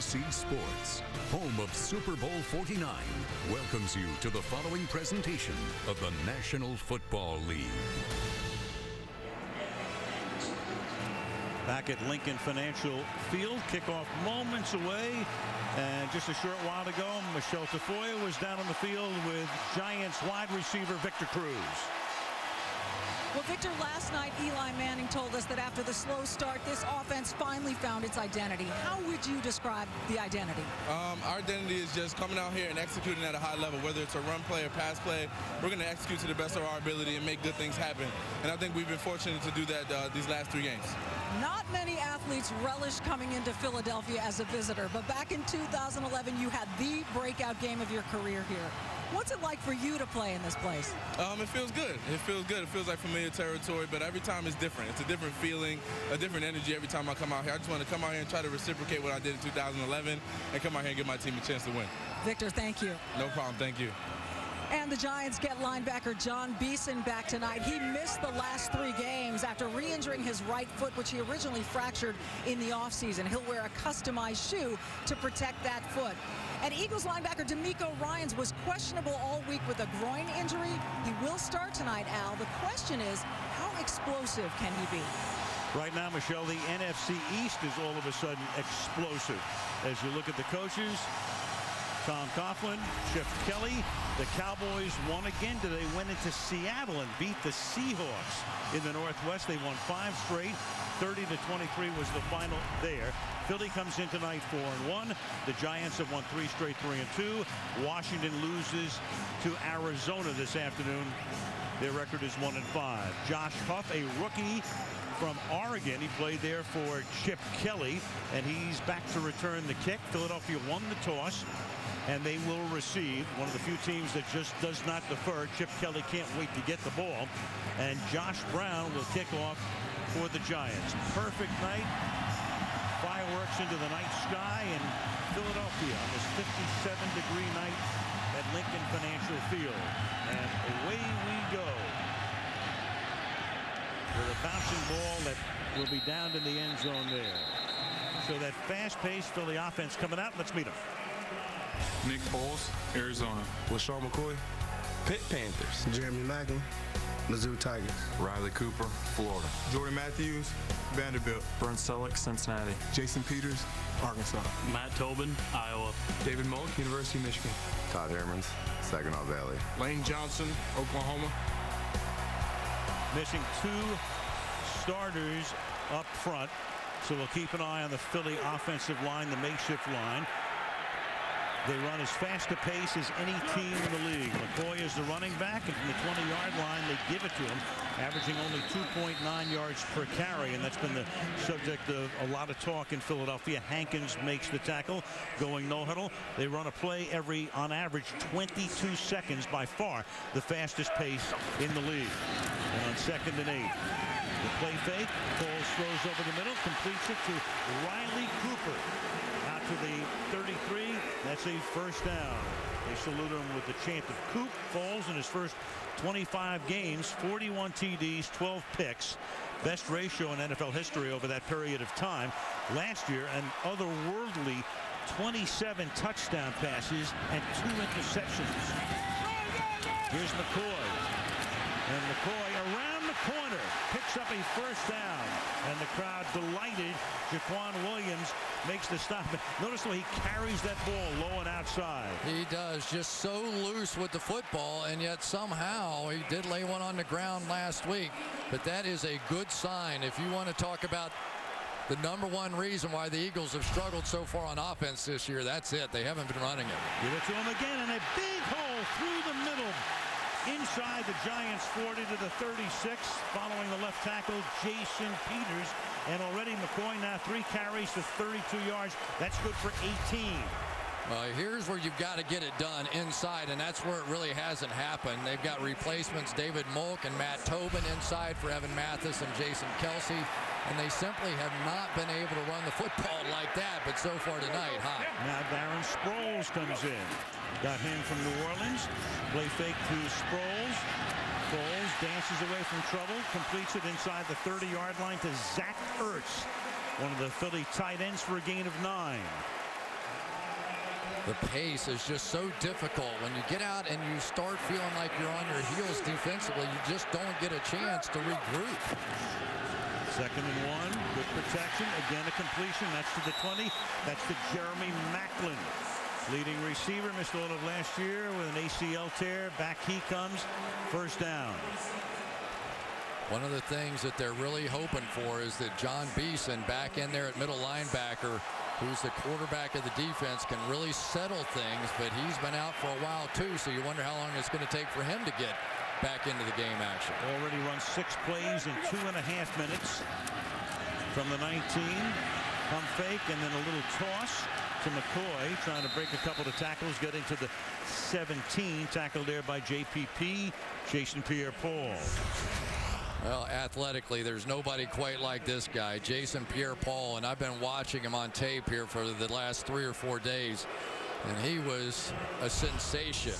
NBC Sports, home of Super Bowl 49, welcomes you to the following presentation of the National Football League. Back at Lincoln Financial Field, kickoff moments away. And just a short while ago, Michelle Tafoya was down on the field with Giants wide receiver Victor Cruz. Well, Victor, last night Eli Manning told us that after the slow start, this offense finally found its identity. How would you describe the identity? Our identity is just coming out here and executing at a high level, whether it's a run play or pass play. We're going to execute to the best of our ability and make good things happen. And I think we've been fortunate to do that these last 3 games. Not many athletes relish coming into Philadelphia as a visitor, but back in 2011, you had the breakout game of your career here. What's it like for you to play in this place? It feels good. It feels good. It feels like familiar territory, but every time it's different. It's a different feeling, a different energy every time I come out here. I just want to come out here and try to reciprocate what I did in 2011 and come out here and give my team a chance to win. Victor, thank you. No problem. Thank you. And the Giants get linebacker John Beeson back tonight. He missed the last 3 games after re-injuring his right foot, which he originally fractured in the offseason. He'll wear a customized shoe to protect that foot. And Eagles linebacker D'Amico Ryans was questionable all week with a groin injury. He will start tonight, Al. The question is, how explosive can he be? Right now, Michelle, the NFC East is all of a sudden explosive. As you look at the coaches, Tom Coughlin, Chip Kelly, the Cowboys won again today, went into Seattle and beat the Seahawks in the Northwest. They won 5 straight. 30-23 was the final there. Philly comes in tonight 4-1. The Giants have won 3 straight, 3-2. Washington loses to Arizona this afternoon. Their record is 1-5. Josh Huff, a rookie from Oregon. He played there for Chip Kelly, and he's back to return the kick. Philadelphia won the toss, and they will receive. One of the few teams that just does not defer. Chip Kelly can't wait to get the ball, and Josh Brown will kick off for the Giants. Perfect night. Fireworks into the night sky in Philadelphia on this 57-degree night at Lincoln Financial Field. And away we go with a bouncing ball that will be down in the end zone there. So that fast-paced Philly offense coming out. Let's meet them. Nick Foles, Arizona. LaShawn McCoy, Pitt Panthers. Jeremy Macklin, Mizzou Tigers. Riley Cooper, Florida. Jordan Matthews, Vanderbilt. Brent Selleck, Cincinnati. Jason Peters, Arkansas. Matt Tobin, Iowa. David Moak, University of Michigan. Todd Hermans, Saginaw Valley. Lane Johnson, Oklahoma. Missing 2 starters up front, so we'll keep an eye on the Philly offensive line, the makeshift line. They run as fast a pace as any team in the league. McCoy is the running back, and from the 20-yard line, they give it to him, averaging only 2.9 yards per carry, and that's been the subject of a lot of talk in Philadelphia. Hankins makes the tackle, going no huddle. They run a play every, on average, 22 seconds, by far the fastest pace in the league. And on 2nd and 8, the play fake, Foles throws over the middle, completes it to Riley Cooper. To the 33, that's a first down. They salute him with the chant of Coop. Foles in his first 25 games, 41 TDs, 12 picks. Best ratio in NFL history over that period of time. Last year, an otherworldly 27 touchdown passes and 2 interceptions. Here's McCoy. And McCoy around the corner picks up a first down, and the crowd delighted. Jaquan Williams makes the stop. Notice the way he carries that ball low and outside. He does, just so loose with the football, and yet somehow he did lay one on the ground last week. But that is a good sign. If you want to talk about the #1 reason why the Eagles have struggled so far on offense this year, that's it. They haven't been running it. Give it to him again, and a big hole through the middle. Inside the Giants 40 to the 36, following the left tackle, Jason Peters. And already McCoy now 3 carries to 32 yards. That's good for 18. Well, here's where you've got to get it done inside, and that's where it really hasn't happened. They've got replacements, David Moak and Matt Tobin inside for Evan Mathis and Jason Kelsey, and they simply have not been able to run the football like that, but so far tonight, hot. Now Darren Sproles comes in. Got him from New Orleans. Play fake to Sproles. Foles dances away from trouble, completes it inside the 30-yard line to Zach Ertz, one of the Philly tight ends, for a gain of 9. The pace is just so difficult. When you get out and you start feeling like you're on your heels defensively, you just don't get a chance to regroup. 2nd and 1, good protection. Again, a completion. That's to the 20. That's to Jeremy Macklin. Leading receiver, missed all of last year with an ACL tear. Back he comes. 1st down. One of the things that they're really hoping for is that John Beeson back in there at middle linebacker, who's the quarterback of the defense, can really settle things, but he's been out for a while too, so you wonder how long it's going to take for him to get back into the game action. Already run 6 plays in 2.5 minutes. From the 19, pump fake, and then a little toss to McCoy, trying to break a couple of tackles, getting to the 17, tackled there by JPP, Jason Pierre-Paul. Well, athletically, there's nobody quite like this guy, Jason Pierre-Paul, and I've been watching him on tape here for the last 3 or 4 days, and he was a sensation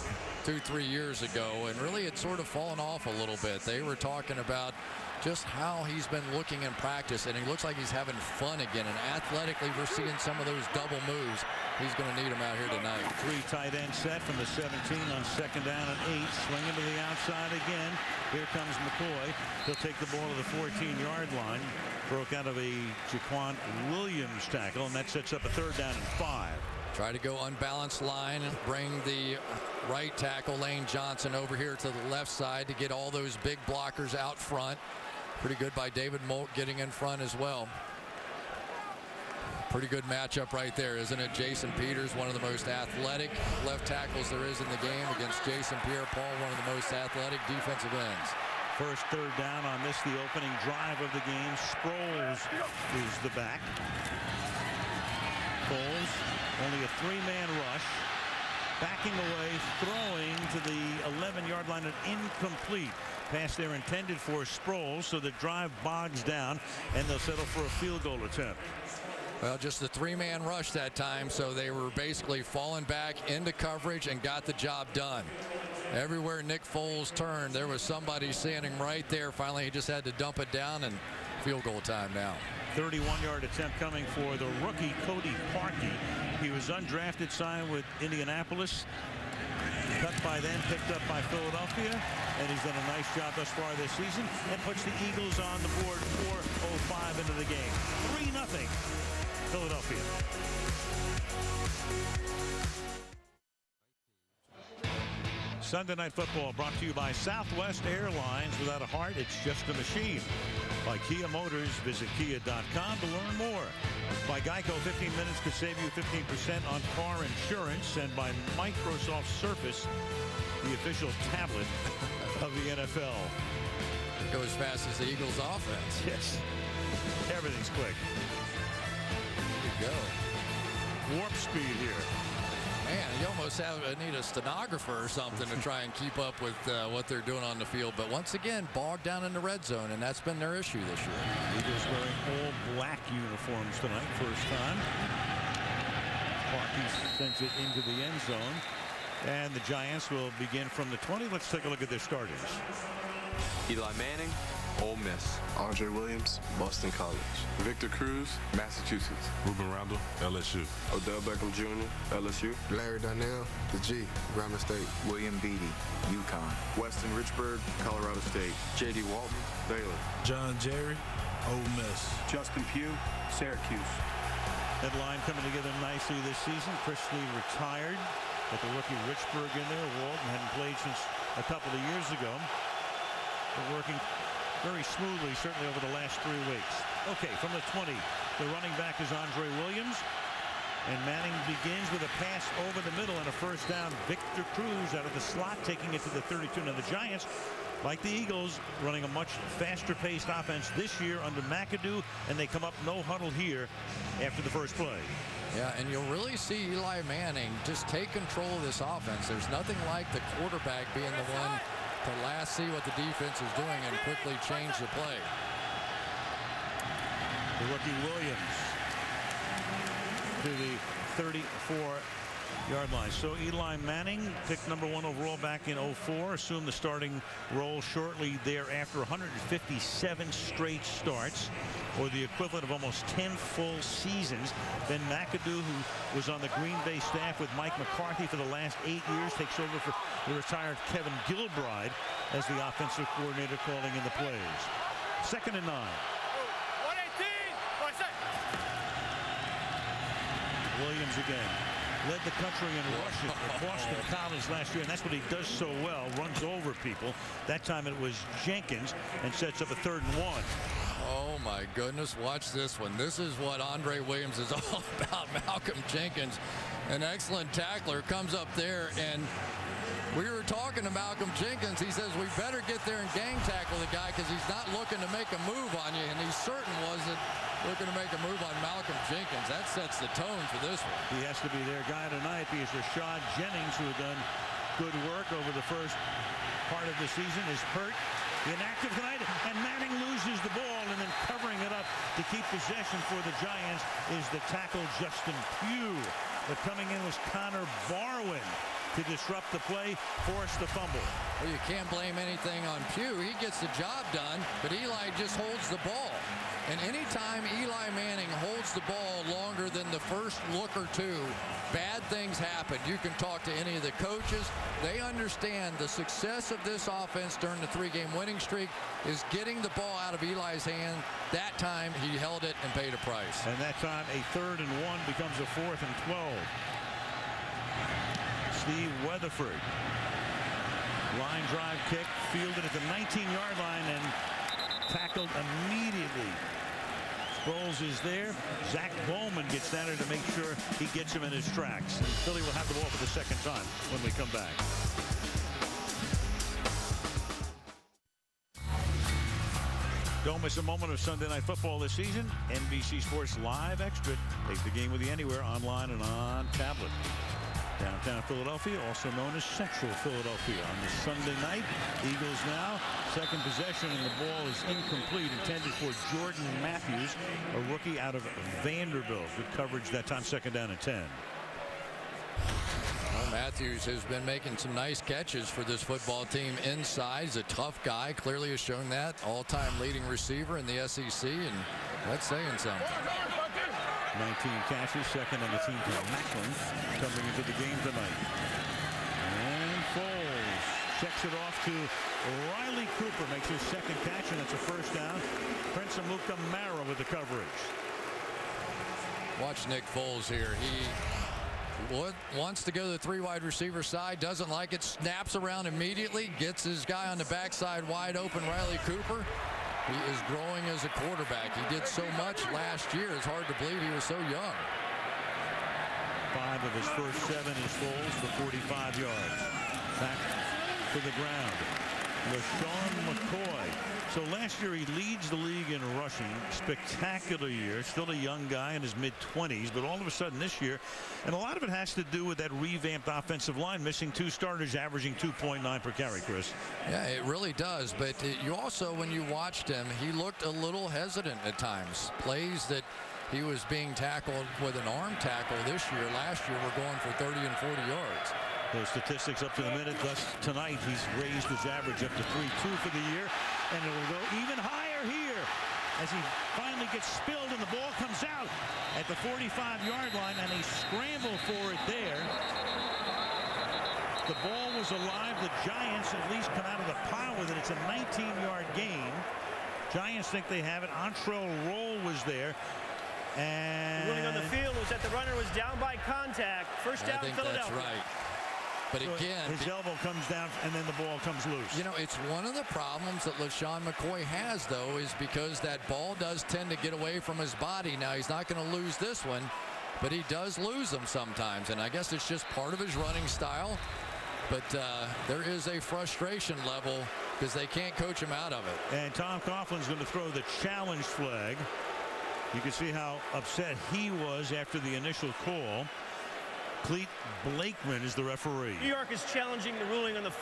2-3 years ago, and really it's sort of fallen off a little bit. They were talking about just how he's been looking in practice, and he looks like he's having fun again, and athletically we're seeing some of those double moves. He's going to need him out here tonight. 3 tight end set from the 17 on 2nd down and 8. Swinging to the outside again. Here comes McCoy. He'll take the ball to the 14-yard line. Broke out of a Jaquan Williams tackle, and that sets up a 3rd down and 5. Try to go unbalanced line and bring the right tackle Lane Johnson over here to the left side to get all those big blockers out front. Pretty good by David Molt getting in front as well. Pretty good matchup right there, isn't it? Jason Peters, one of the most athletic left tackles there is in the game, against Jason Pierre-Paul, one of the most athletic defensive ends. 1st 3rd down on this, the opening drive of the game. Sproles is the back. Foles, only a 3-man rush. Backing away, throwing to the 11-yard line, and incomplete. Pass there intended for Sproles, so the drive bogs down, and they'll settle for a field goal attempt. Well, just the 3-man rush that time, so they were basically falling back into coverage and got the job done. Everywhere Nick Foles turned, there was somebody standing right there. Finally, he just had to dump it down, and field goal time now. 31-yard attempt coming for the rookie Cody Parkey. He was undrafted, signed with Indianapolis. Cut by them, picked up by Philadelphia, and he's done a nice job thus far this season and puts the Eagles on the board. 4:05 into the game. 3-0 Philadelphia. Sunday Night Football brought to you by Southwest Airlines. Without a heart, it's just a machine. By Kia Motors, visit kia.com to learn more. By Geico, 15 minutes could save you 15% on car insurance. And by Microsoft Surface, the official tablet of the NFL. It goes fast as the Eagles offense. Yes. Everything's quick. There you go. Warp speed here. Man, you almost need a stenographer or something to try and keep up with what they're doing on the field. But once again, bogged down in the red zone, and that's been their issue this year. Eagles wearing all black uniforms tonight, first time. Parkey sends it into the end zone. And the Giants will begin from the 20. Let's take a look at their starters. Eli Manning, Ole Miss. Andre Williams, Boston College. Victor Cruz, Massachusetts. Ruben Randall, LSU. Odell Beckham Jr., LSU. Larry Donnell, the G, Grambling State. William Beatty, UConn. Weston Richburg, Colorado State. J.D. Walton, Baylor. John Jerry, Ole Miss. Justin Pugh, Syracuse. That line coming together nicely this season. Chris Lee retired. Got the rookie Richburg in there. Walton hadn't played since a couple of years ago. But working very smoothly, certainly over the last 3 weeks. Okay, from the 20, the running back is Andre Williams. And Manning begins with a pass over the middle and a first down. Victor Cruz out of the slot, taking it to the 32. Now the Giants, like the Eagles, running a much faster-paced offense this year under McAdoo, and they come up no huddle here after the first play. Yeah, and you'll really see Eli Manning just take control of this offense. There's nothing like the quarterback being the one to last see what the defense is doing and quickly change the play. The rookie Williams to the 34 yard line. So Eli Manning, picked #1 overall back in 04, assumed the starting role shortly thereafter. 157 straight starts, or the equivalent of almost 10 full seasons. Ben McAdoo, who was on the Green Bay staff with Mike McCarthy for the last 8 years, takes over for the retired Kevin Gilbride as the offensive coordinator, calling in the plays. 2nd and 9. 118. Williams again. Led the country in rushing at Boston College last year, and that's what he does so well, runs over people. That time it was Jenkins, and sets up a 3rd and 1. Oh my goodness, watch this one. This is what Andre Williams is all about. Malcolm Jenkins, an excellent tackler, comes up there, and we were talking to Malcolm Jenkins. He says we better get there and gang tackle the guy because he's not looking to make a move on you, and he certain wasn't looking to make a move on Malcolm Jenkins. That sets the tone for this one. He has to be their guy tonight because Rashad Jennings, who had done good work over the first part of the season, is hurt, inactive tonight, and Manning loses the ball, and then covering it up to keep possession for the Giants is the tackle Justin Pugh. But coming in was Connor Barwin to disrupt the play, force the fumble. Well, you can't blame anything on Pugh. He gets the job done, but Eli just holds the ball. And anytime Eli Manning holds the ball longer than the first look or two, bad things happen. You can talk to any of the coaches. They understand the success of this offense during the 3-game winning streak is getting the ball out of Eli's hand. That time he held it and paid a price. And that time a 3rd and 1 becomes a 4th and 12. Steve Weatherford. Line drive kick, fielded at the 19-yard line and tackled immediately. Sproles is there. Zach Bowman gets down there to make sure he gets him in his tracks. And Philly will have the ball for the 2nd time when we come back. Don't miss a moment of Sunday Night Football this season. NBC Sports Live Extra. Take the game with you anywhere, online and on tablet. Downtown Philadelphia, also known as Central Philadelphia. On this Sunday night, Eagles now, 2nd possession, and the ball is incomplete, intended for Jordan Matthews, a rookie out of Vanderbilt. Good coverage that time, 2nd down and 10. Well, Matthews has been making some nice catches for this football team inside. He's a tough guy, clearly has shown that. All-time leading receiver in the SEC, and that's saying something. 19 catches, 2nd on the team to Macklin, coming into the game tonight. And Foles checks it off to Riley Cooper, makes his 2nd catch, and that's a 1st down. Prince Amukamara with the coverage. Watch Nick Foles here. He wants to go to the 3 wide receiver side, doesn't like it, snaps around immediately, gets his guy on the backside wide open, Riley Cooper. He is growing as a quarterback. He did so much last year. It's hard to believe he was so young. 5 of his first 7 is Foles for 45 yards. Back to the ground. LaShawn McCoy. So last year he leads the league in rushing. Spectacular year. Still a young guy in his mid-20s, but all of a sudden this year, and a lot of it has to do with that revamped offensive line, missing 2 starters, averaging 2.9 per carry, Chris. Yeah, it really does. But you also, when you watched him, he looked a little hesitant at times. Plays that he was being tackled with an arm tackle this year. Last year we're going for 30 and 40 yards. Those statistics up to the minute. Thus tonight he's raised his average up to 3.2 for the year, and it will go even higher here as he finally gets spilled and the ball comes out at the 45-yard line, and they scramble for it there. The ball was alive. The Giants at least come out of the pile with it. It's a 19-yard gain. Giants think they have it. Antrell Roll was there. And the ruling on the field was that the runner was down by contact. First down, Philadelphia. That's right. But so again, his elbow comes down and then the ball comes loose. You know, it's one of the problems that LaShawn McCoy has, though, is because that ball does tend to get away from his body. Now, he's not going to lose this one, but he does lose them sometimes. And I guess it's just part of his running style. But there is a frustration level because they can't coach him out of it. And Tom Coughlin's going to throw the challenge flag. You can see how upset he was after the initial call. Cleet Blakeman is the referee. New York is challenging the ruling on the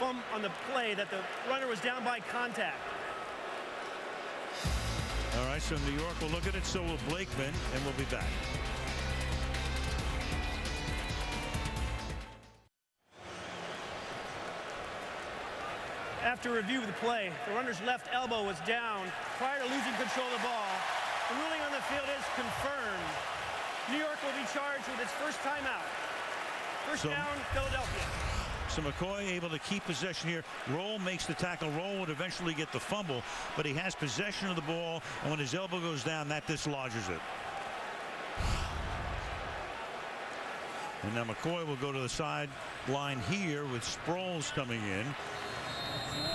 play that the runner was down by contact. All right, so New York will look at it, so will Blakeman, and we'll be back. after review of the play, the runner's left elbow was down prior to losing control of the ball. The ruling on the field is confirmed. New York will be charged with its first timeout. First down, Philadelphia. So McCoy able to keep possession here. Roll makes the tackle. Roll would eventually get the fumble, but he has possession of the ball, and when his elbow goes down, that dislodges it. And now McCoy will go to the sideline here with Sproles coming in.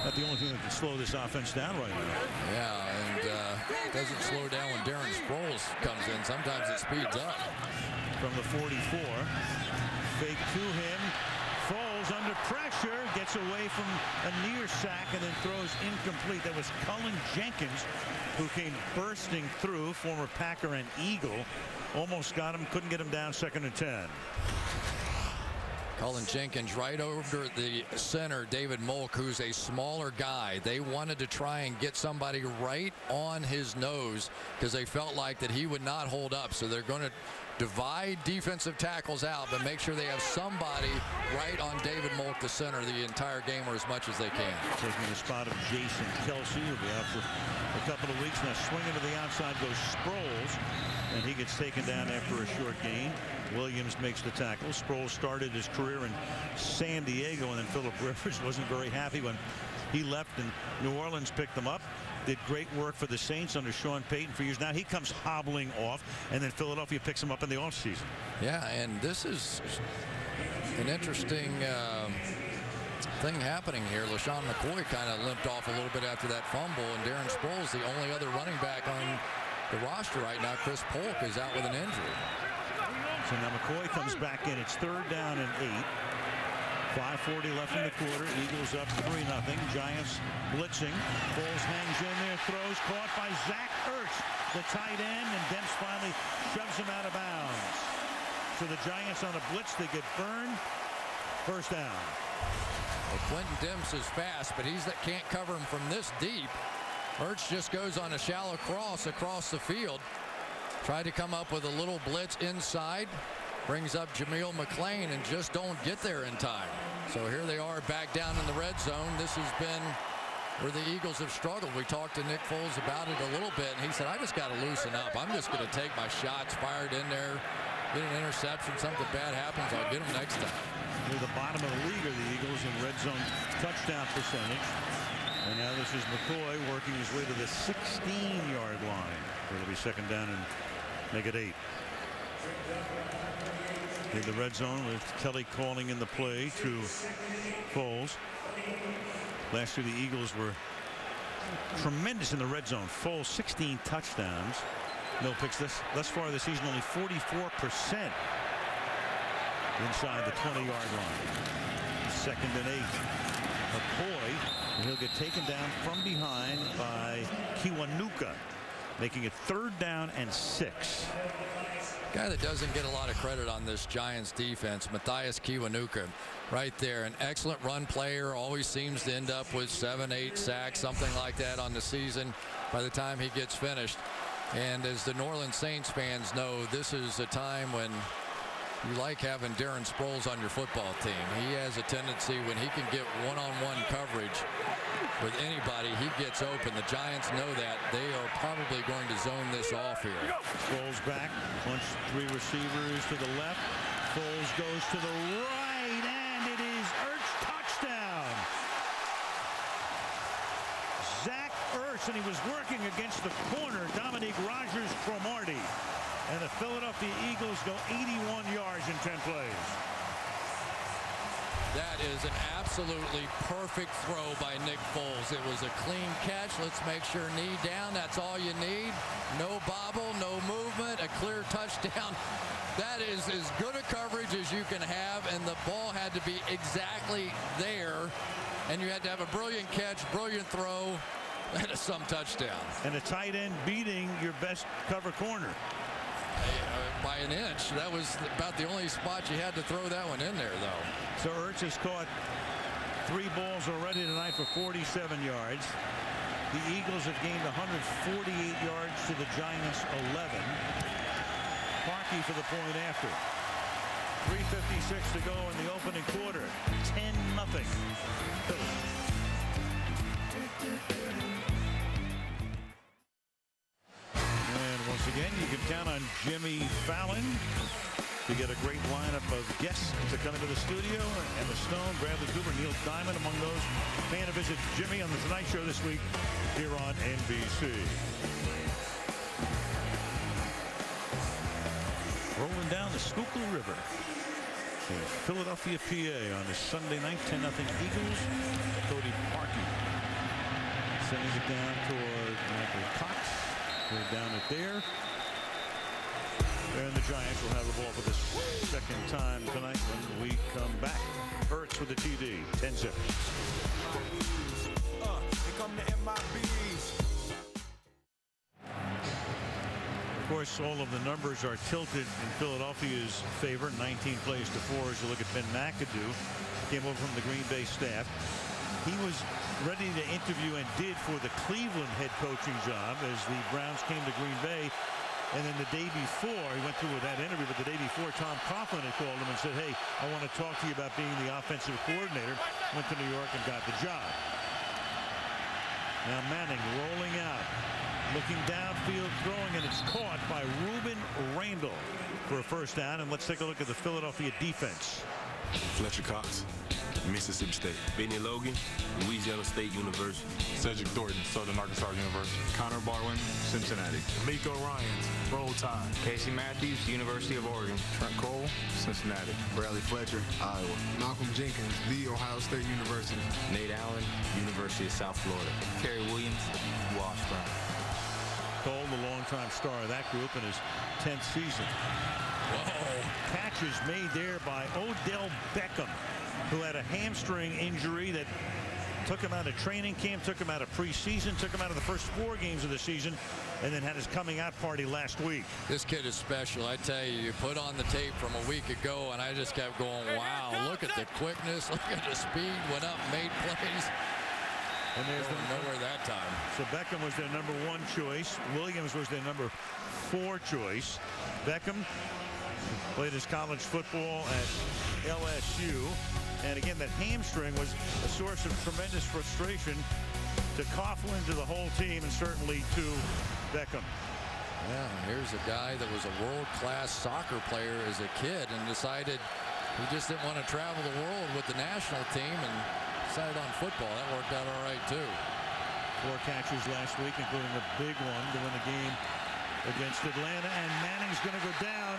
Not the only thing that can slow this offense down right now. Yeah, and it doesn't slow down when Darren Sproles comes in. Sometimes it speeds up. From the 44, fake to him. Foles under pressure, gets away from a near sack and then throws incomplete. That was Cullen Jenkins who came bursting through, former Packer and Eagle. Almost got him, couldn't get him down, 2nd and 10. Cullen Jenkins right over the center, David Molk, who's a smaller guy. They wanted to try and get somebody right on his nose because they felt like that he would not hold up. So they're going to divide defensive tackles out, but make sure they have somebody right on David Molk, the center, the entire game or as much as they can. Taking the spot of Jason Kelsey, who'll be out for a couple of weeks. Now swinging to the outside goes Sproles, and he gets taken down after a short gain. Williams makes the tackle. Sproles started his career in San Diego, and then Philip Rivers wasn't very happy when he left, and New Orleans picked him up. Did great work for the Saints under Sean Payton for years. Now he comes hobbling off, and then Philadelphia picks him up in the offseason. Yeah, and this is an interesting thing happening here. LaShawn McCoy kind of limped off a little bit after that fumble, and Darren Sproles, the only other running back on the roster right now. Chris Polk is out with an injury. So now McCoy comes back in. It's 3rd down and 8. 5:40 left in the quarter. Eagles up 3-0. Giants blitzing. Foles hangs in there, throws, caught by Zach Ertz, the tight end, and Demps finally shoves him out of bounds. So the Giants on a blitz, they get burned. 1st down. Well, Quentin Demps is fast, but can't cover him from this deep. Ertz just goes on a shallow cross across the field. Tried to come up with a little blitz inside. Brings up Jameel McClain and just don't get there in time. So here they are back down in the red zone. This has been where the Eagles have struggled. We talked to Nick Foles about it a little bit, and he said, I just got to loosen up. I'm just going to take my shots fired in there, get an interception, something bad happens, I'll get them next time. Near the bottom of the league are the Eagles in red zone touchdown percentage. And now this is McCoy working his way to the 16-yard line. It'll be 2nd down and make it 8. In the red zone with Kelly calling in the play to Foles. Last year the Eagles were tremendous in the red zone. Foles 16 touchdowns, no picks. Thus far this season only 44% inside the 20-yard line. 2nd and 8. McCoy, and he'll get taken down from behind by Kiwanuka, making it 3rd down and 6. Guy that doesn't get a lot of credit on this Giants defense, Matthias Kiwanuka, right there. An excellent run player, always seems to end up with 7, 8 sacks, something like that on the season by the time he gets finished. And as the New Orleans Saints fans know, this is a time when you like having Darren Sproles on your football team. He has a tendency, when he can get one-on-one coverage with anybody, he gets open. The Giants know that. They are probably going to zone this off here. Foles back, bunch 3 receivers to the left. Foles goes to the right, and it is Ertz touchdown. Zach Ertz, and he was working against the corner, Dominique Rodgers-Cromartie. And the Philadelphia Eagles go 81 yards in 10 plays. That is an absolutely perfect throw by Nick Foles. It was a clean catch. Let's make sure knee down. That's all you need. No bobble, no movement, a clear touchdown. That is as good a coverage as you can have, and the ball had to be exactly there. And you had to have a brilliant catch, brilliant throw, and some touchdown. And a tight end beating your best cover corner. By an inch. That was about the only spot you had to throw that one in there, though. So Ertz has caught 3 balls already tonight for 47 yards. The Eagles have gained 148 yards to the Giants 11. Parkey for the point after. 3:56 to go in the opening quarter. 10-0. Philly. again, you can count on Jimmy Fallon to get a great lineup of guests to come into the studio. Emma Stone, Bradley Cooper, Neil Diamond among those. Paying a visit to Jimmy on the Tonight Show this week here on NBC. Rolling down the Schuylkill River in Philadelphia, PA on this Sunday night. 10-0 Eagles. Cody Parkey sends it down toward Michael Cox. They're down it there. And the Giants will have the ball for the second time tonight when we come back. Ertz with the TD. 10-0. Here come the MIBs. Of course, all of the numbers are tilted in Philadelphia's favor. 19 plays to 4 as you look at Ben McAdoo. Came over from the Green Bay staff. He was ready to interview and did for the Cleveland head coaching job as the Browns came to Green Bay. And then the day before, he went through with that interview, but the day before, Tom Coughlin had called him and said, hey, I want to talk to you about being the offensive coordinator. Went to New York and got the job. Now Manning rolling out, looking downfield, throwing, and it's caught by Ruben Randall for a first down. And let's take a look at the Philadelphia defense. Fletcher Cox, Mississippi State. Benny Logan, Louisiana State University. Cedric Thornton, Southern Arkansas University. Connor Barwin, Cincinnati. Miko Ryans, Roll Tide. Casey Matthews, University of Oregon. Trent Cole, Cincinnati. Bradley Fletcher, Iowa. Malcolm Jenkins, The Ohio State University. Nate Allen, University of South Florida. Kerry Williams, Washburn. Cole, the longtime star of that group in his 10th season. Whoa. Catches made there by Odell Beckham, who had a hamstring injury that took him out of training camp, took him out of preseason, took him out of the first 4 games of the season, and then had his coming out party last week. This kid is special. I tell you, you put on the tape from a week ago, and I just kept going, wow, look at the quickness, look at the speed, went up, made plays. And there's nowhere that time. So Beckham was their number 1 choice. Williams was their number 4 choice. Beckham played his college football at LSU. And again, that hamstring was a source of tremendous frustration to Coughlin, to the whole team, and certainly to Beckham. Yeah, here's a guy that was a world-class soccer player as a kid and decided he just didn't want to travel the world with the national team and decided on football. That worked out all right, too. 4 catches last week, including a big one to win the game against Atlanta. And Manning's going to go down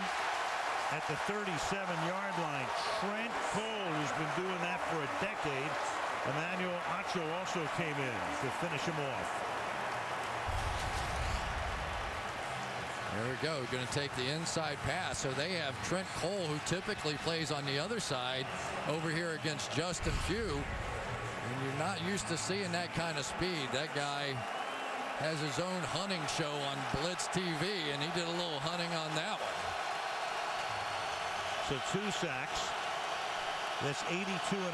at the 37-yard line. Trent Cole, who's been doing that for a decade. Emmanuel Acho also came in to finish him off. There we go. Going to take the inside pass. So they have Trent Cole, who typically plays on the other side, over here against Justin Pugh. And you're not used to seeing that kind of speed. That guy has his own hunting show on Blitz TV, and he did a little hunting on that one. So 2 sacks. That's 82.5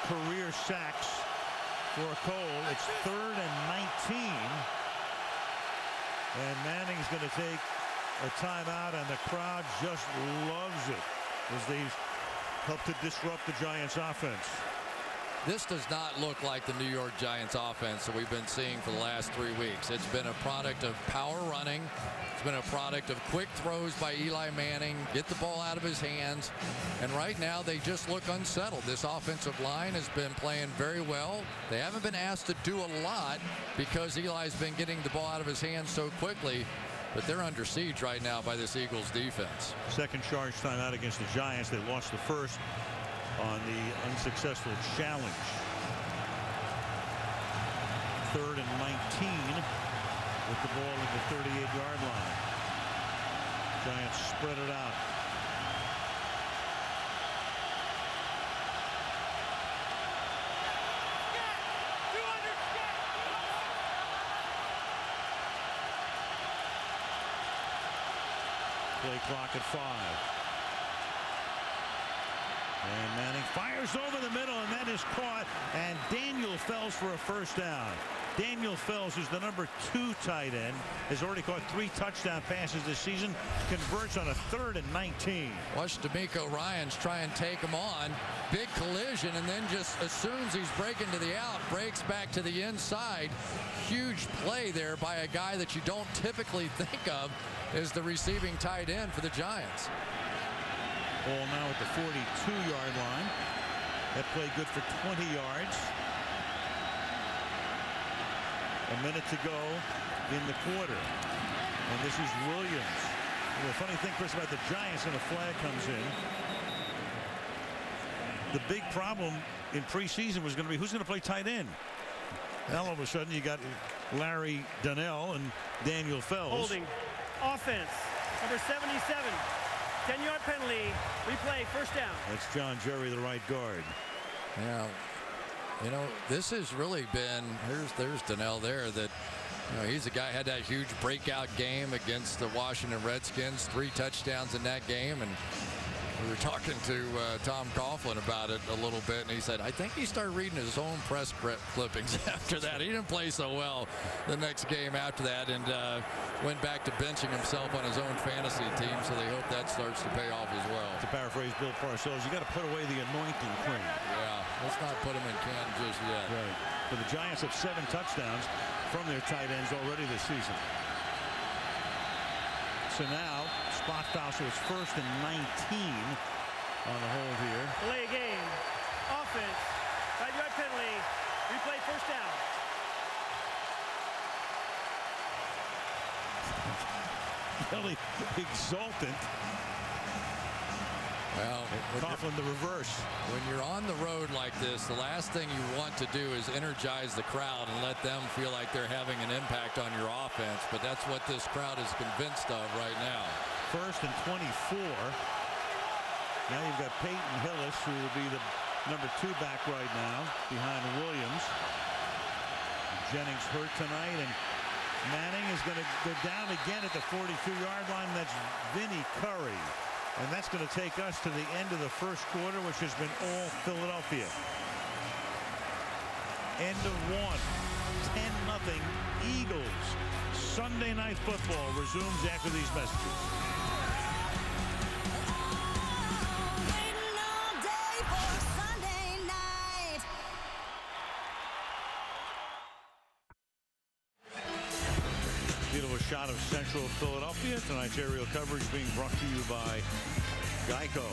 career sacks for Cole. It's 3rd and 19. And Manning's going to take a timeout, and the crowd just loves it as they help to disrupt the Giants' offense. This does not look like the New York Giants offense that we've been seeing for the last 3 weeks. It's been a product of power running. It's been a product of quick throws by Eli Manning, get the ball out of his hands. And right now they just look unsettled. This offensive line has been playing very well. They haven't been asked to do a lot because Eli's been getting the ball out of his hands so quickly. But they're under siege right now by this Eagles defense. Second charge timeout against the Giants. They lost the first on the unsuccessful challenge. 3rd and 19 with the ball at the 38-yard line. Giants spread it out. Play clock at 5. And Manning fires over the middle, and that is caught. And Daniel Fells for a first down. Daniel Fells is the number 2 tight end. Has already caught 3 touchdown passes this season. Converts on a 3rd and 19. Watch D'Amico Ryans try and take him on. Big collision, and then just assumes he's breaking to the out, breaks back to the inside. Huge play there by a guy that you don't typically think of as the receiving tight end for the Giants. Ball now at the 42-yard line. That play good for 20 yards. A minute to go in the quarter. And this is Williams. The funny thing, Chris, about the Giants, when a flag comes in, the big problem in preseason was going to be who's going to play tight end. Now all of a sudden you got Larry Donnell and Daniel Fells. Holding. Offense. Number 77. 10-yard penalty. Replay. First down. That's John Jerry, the right guard. Yeah. You know, this has really been, there's Donnell there, that, you know, he's a guy had that huge breakout game against the Washington Redskins, 3 touchdowns in that game. And we were talking to Tom Coughlin about it a little bit, and he said, I think he started reading his own press clippings after that. He didn't play so well the next game after that, and went back to benching himself on his own fantasy team, so they hope that starts to pay off as well. To paraphrase Bill Parcells, you got to put away the anointing cream. Yeah, let's not put him in can just yet. Right. But the Giants have 7 touchdowns from their tight ends already this season. So now, spot foul, so it's 1st and 19 on the hold here. Delay game. Offense. 5-yard penalty. Replay first down. Really exultant. Well, Coughlin the reverse. When you're on the road like this, the last thing you want to do is energize the crowd and let them feel like they're having an impact on your offense. But that's what this crowd is convinced of right now. 1st and 24. Now you've got Peyton Hillis, who will be the number 2 back right now behind Williams. Jennings hurt tonight, and Manning is going to go down again at the 42-yard line. That's Vinny Curry. And that's going to take us to the end of the first quarter, which has been all Philadelphia. End of 1. 10-0 Eagles. Sunday Night Football resumes after these messages. Beautiful shot of central Philadelphia. Tonight's aerial coverage being brought to you by Geico.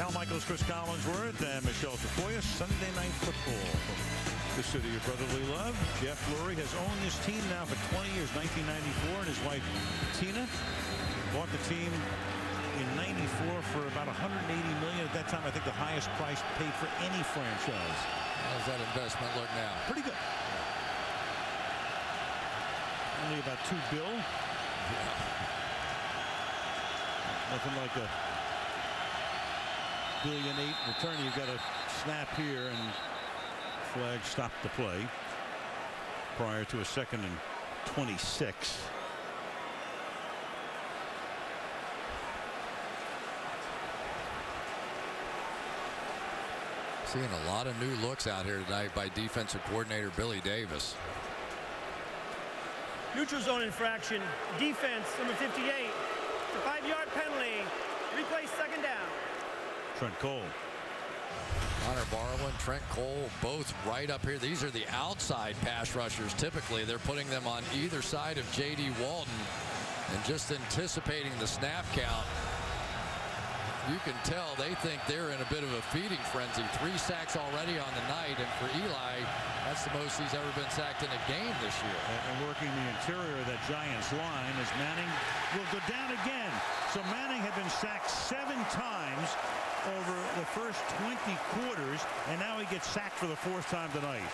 Al Michaels, Chris Collinsworth, and Michelle Tafoya. Sunday Night Football from the city of brotherly love. Jeff Lurie has owned this team now for 20 years, 1994, and his wife Tina bought the team in '94 for about $180 million. At that time, I think the highest price paid for any franchise. How's that investment look now? Pretty good. Only about $2 billion. Yeah. Nothing like a $1.8 billion return. You've got a snap here, and flag stopped the play prior to a 2nd and 26. Seeing a lot of new looks out here tonight by defensive coordinator Billy Davis. Neutral zone infraction. Defense, number 58. It's a 5-yard penalty. Replay second down. Trent Cole. Connor Barwin, Trent Cole, both right up here. These are the outside pass rushers. Typically, they're putting them on either side of J.D. Walton. And just anticipating the snap count, you can tell they think they're in a bit of a feeding frenzy. 3 sacks already on the night, and for Eli, that's the most he's ever been sacked in a game this year. And working the interior of that Giants line as Manning will go down again. So Manning had been sacked 7 times over the first 20 quarters, and now he gets sacked for the 4th time tonight.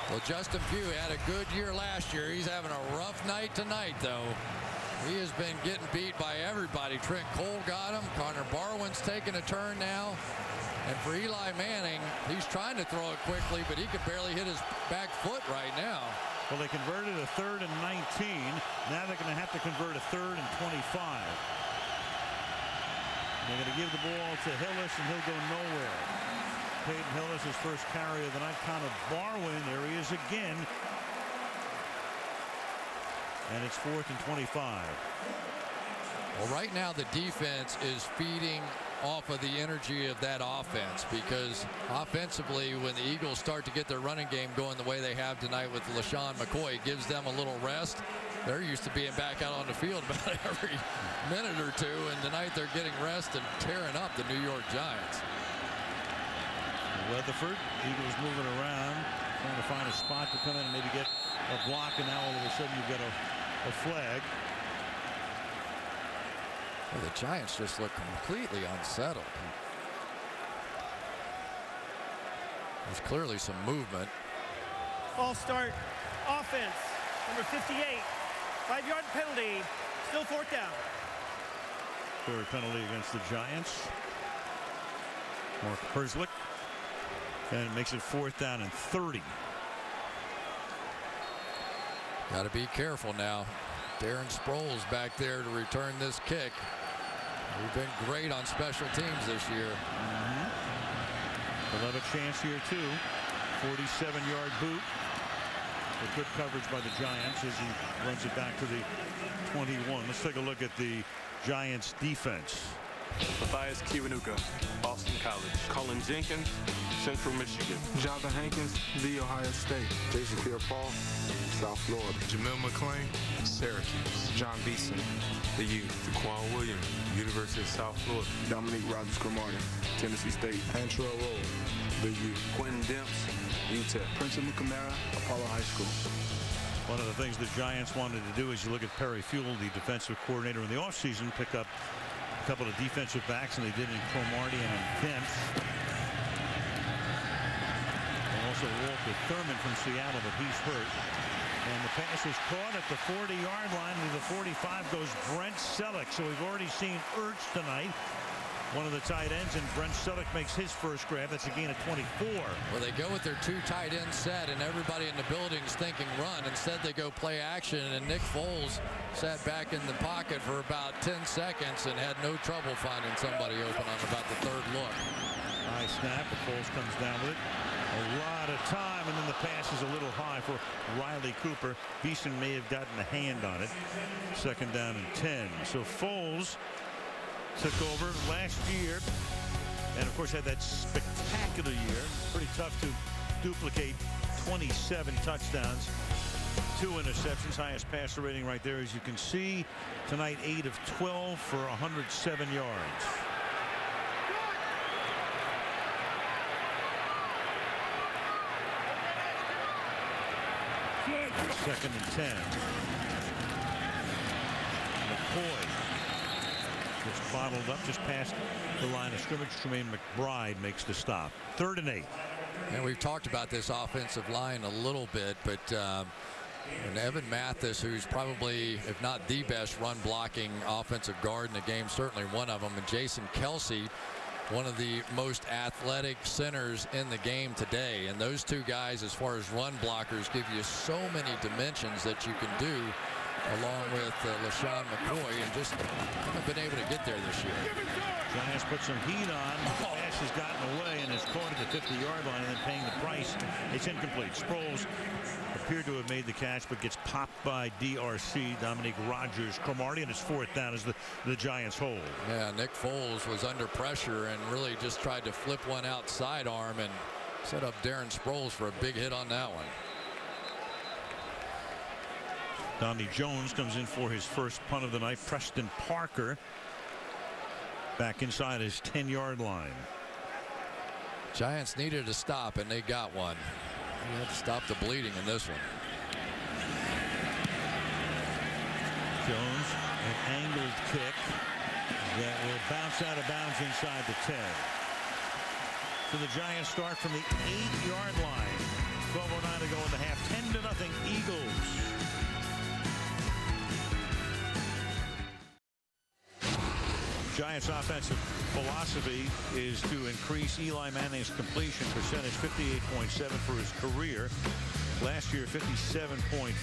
Well, Justin Pugh had a good year last year. He's having a rough night tonight, though. He has been getting beat by everybody. Trent Cole got him. Connor Barwin's taking a turn now. And for Eli Manning, he's trying to throw it quickly, but he could barely hit his back foot right now. Well, they converted a 3rd and 19. Now they're going to have to convert a 3rd and 25. They're going to give the ball to Hillis, and he'll go nowhere. Peyton Hillis, his first carry of the night. Connor Barwin, there he is again. And it's 4th and 25. Well, right now the defense is feeding off of the energy of that offense, because offensively, when the Eagles start to get their running game going the way they have tonight with LaShawn McCoy, it gives them a little rest. They're used to being back out on the field about every minute or two, and tonight they're getting rest and tearing up the New York Giants. Weatherford, Eagles moving around, trying to find a spot to come in and maybe get a block, and now all of a sudden you've got a flag. Well, the Giants just look completely unsettled. There's clearly some movement. False start offense, number 58. 5-yard penalty, still 4th down. Third penalty against the Giants. Mark Herzlich. And it makes it 4th down and 30. Got to be careful now. Darren Sproles back there to return this kick. We've been great on special teams this year. They'll have a chance here too. 47-yard boot. A good coverage by the Giants as he runs it back to the 21. Let's take a look at the Giants defense. Matthias Kiwanuka, Boston College. Colin Jenkins, Central Michigan. Jonathan Hankins, The Ohio State. Jason Pierre-Paul, South Florida. Jamil McClain, Syracuse. John Beeson, The U. Daquan Williams, University of South Florida. Dominique Rogers-Cromartie, Tennessee State. Antrell Roll, The U. Quentin Demps, UTEP. Prince McNamara, Apollo High School. One of the things the Giants wanted to do is you look at Perry Fuel, the defensive coordinator in the offseason, pick up a couple of defensive backs, and they did in Cromartie and in Demps. And also Walter Thurman from Seattle, but he's hurt. And the pass is caught at the 40-yard line. To the 45 goes Brent Selleck. So we've already seen Ertz tonight, one of the tight ends, and Brent Selleck makes his first grab. That's a gain of 24. Well, they go with their 2 tight end set, and everybody in the building's thinking run. Instead, they go play action, and Nick Foles sat back in the pocket for about 10 seconds and had no trouble finding somebody open on about the 3rd look. High snap, but Foles comes down with it. A lot of time, and then the pass is a little high for Riley Cooper. Beeson may have gotten a hand on it. 2nd down and 10. So Foles took over last year, and of course had that spectacular year. Pretty tough to duplicate. 27 touchdowns, 2 interceptions, highest passer rating right there, as you can see. Tonight 8 of 12 for 107 yards. Second and 10. McCoy gets bottled up just past the line of scrimmage. Tremaine McBride makes the stop. 3rd and 8. And we've talked about this offensive line a little bit, but and Evan Mathis, who's probably, if not the best run blocking offensive guard in the game, certainly one of them, and Jason Kelsey, one of the most athletic centers in the game today. And those 2 guys, as far as run blockers, give you so many dimensions that you can do, along with LaShawn McCoy, and just haven't been able to get there this year. Giants put some heat on. The pass has gotten away and is caught at the 50-yard line and then paying the price. It's incomplete. Sproles appeared to have made the catch, but gets popped by DRC, Dominique Rogers-Cromartie, and it's 4th down as the Giants hold. Yeah, Nick Foles was under pressure and really just tried to flip one out sidearm and set up Darren Sproles for a big hit on that one. Donnie Jones comes in for his first punt of the night. Preston Parker back inside his 10-yard line. Giants needed a stop, and they got one. You have to stop the bleeding in this one. Jones, an angled kick that will bounce out of bounds inside the 10. So the Giants start from the 8-yard line. 12:09 to go in the half. 10-0 Eagles. Giants' offensive philosophy is to increase Eli Manning's completion percentage, 58.7 for his career. Last year, 57.5,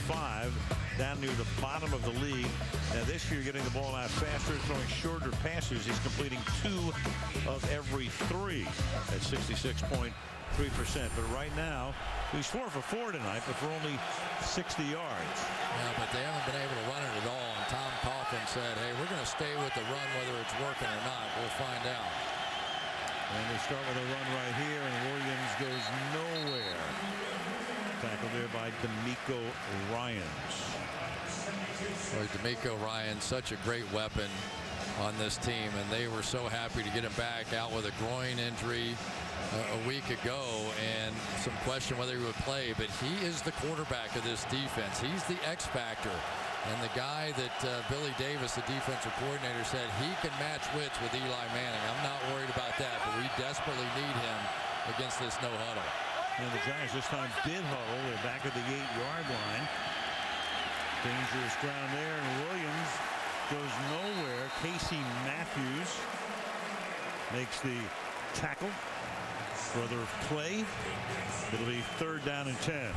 down near the bottom of the league. Now this year, getting the ball out faster, throwing shorter passes. He's completing 2 of every 3 at 66.3%. But right now, he's 4 for 4 tonight, but for only 60 yards. Yeah, but they haven't been able to run it at all. And Tom Coughlin said, hey, we're going to stay with the run whether it's working or not. We'll find out. And they start with a run right here, and Williams goes nowhere. Tackled there by D'Amico Ryans. Boy, D'Amico Ryans, such a great weapon on this team, and they were so happy to get him back out with a groin injury a week ago, and some question whether he would play, but he is the quarterback of this defense. He's the X factor, and the guy that Billy Davis, the defensive coordinator, said he can match wits with Eli Manning. I'm not worried about that, but we desperately need him against this no huddle. And the Giants this time did huddle. They're back at the 8-yard line. Dangerous ground there, and Williams goes nowhere. Casey Matthews makes the tackle. Brother of Clay. It'll be 3rd down and 10.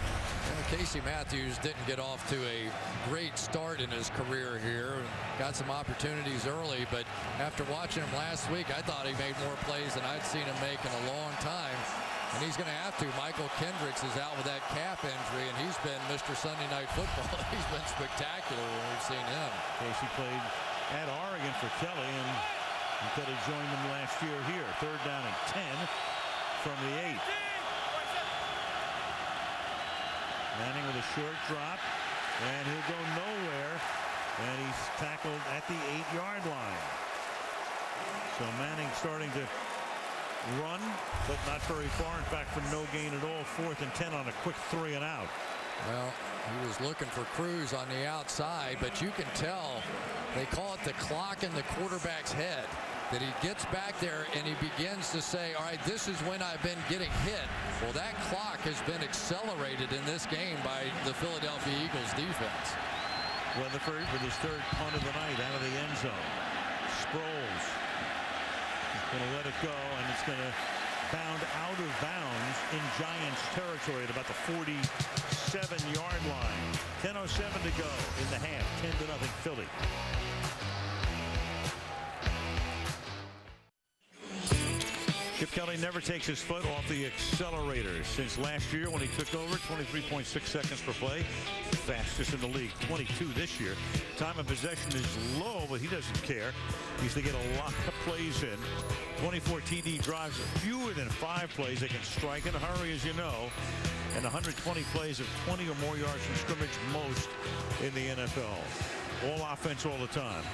Casey Matthews didn't get off to a great start in his career here. Got some opportunities early, but after watching him last week, I thought he made more plays than I'd seen him make in a long time. And he's going to have to. Michael Kendricks is out with that calf injury, and he's been Mr. Sunday Night Football. He's been spectacular when we've seen him. Casey played at Oregon for Kelly, and he could have joined them last year here. 3rd down and 10 from the 8. Manning with a short drop, and he'll go nowhere, and he's tackled at the 8-yard line. So Manning starting to run, but not very far. In fact, for no gain at all. 4th and 10 on a quick 3 and out. Well, he was looking for Cruz on the outside, but you can tell they call it the clock in the quarterback's head, that he gets back there and he begins to say, all right, this is when I've been getting hit. Well, that clock has been accelerated in this game by the Philadelphia Eagles defense. Weatherford with his 3rd punt of the night out of the end zone. Sproles going to let it go, and it's going to bound out of bounds in Giants territory at about the 47-yard line. 10:07 to go in the half. 10-0 Philly. Chip Kelly never takes his foot off the accelerator since last year when he took over. 23.6 seconds per play. Fastest in the league. 22 this year. Time of possession is low, but he doesn't care. He's to get a lot of plays in. 24 TD drives, fewer than 5 plays. They can strike in a hurry, as you know. And 120 plays of 20 or more yards from scrimmage, most in the NFL. All offense all the time.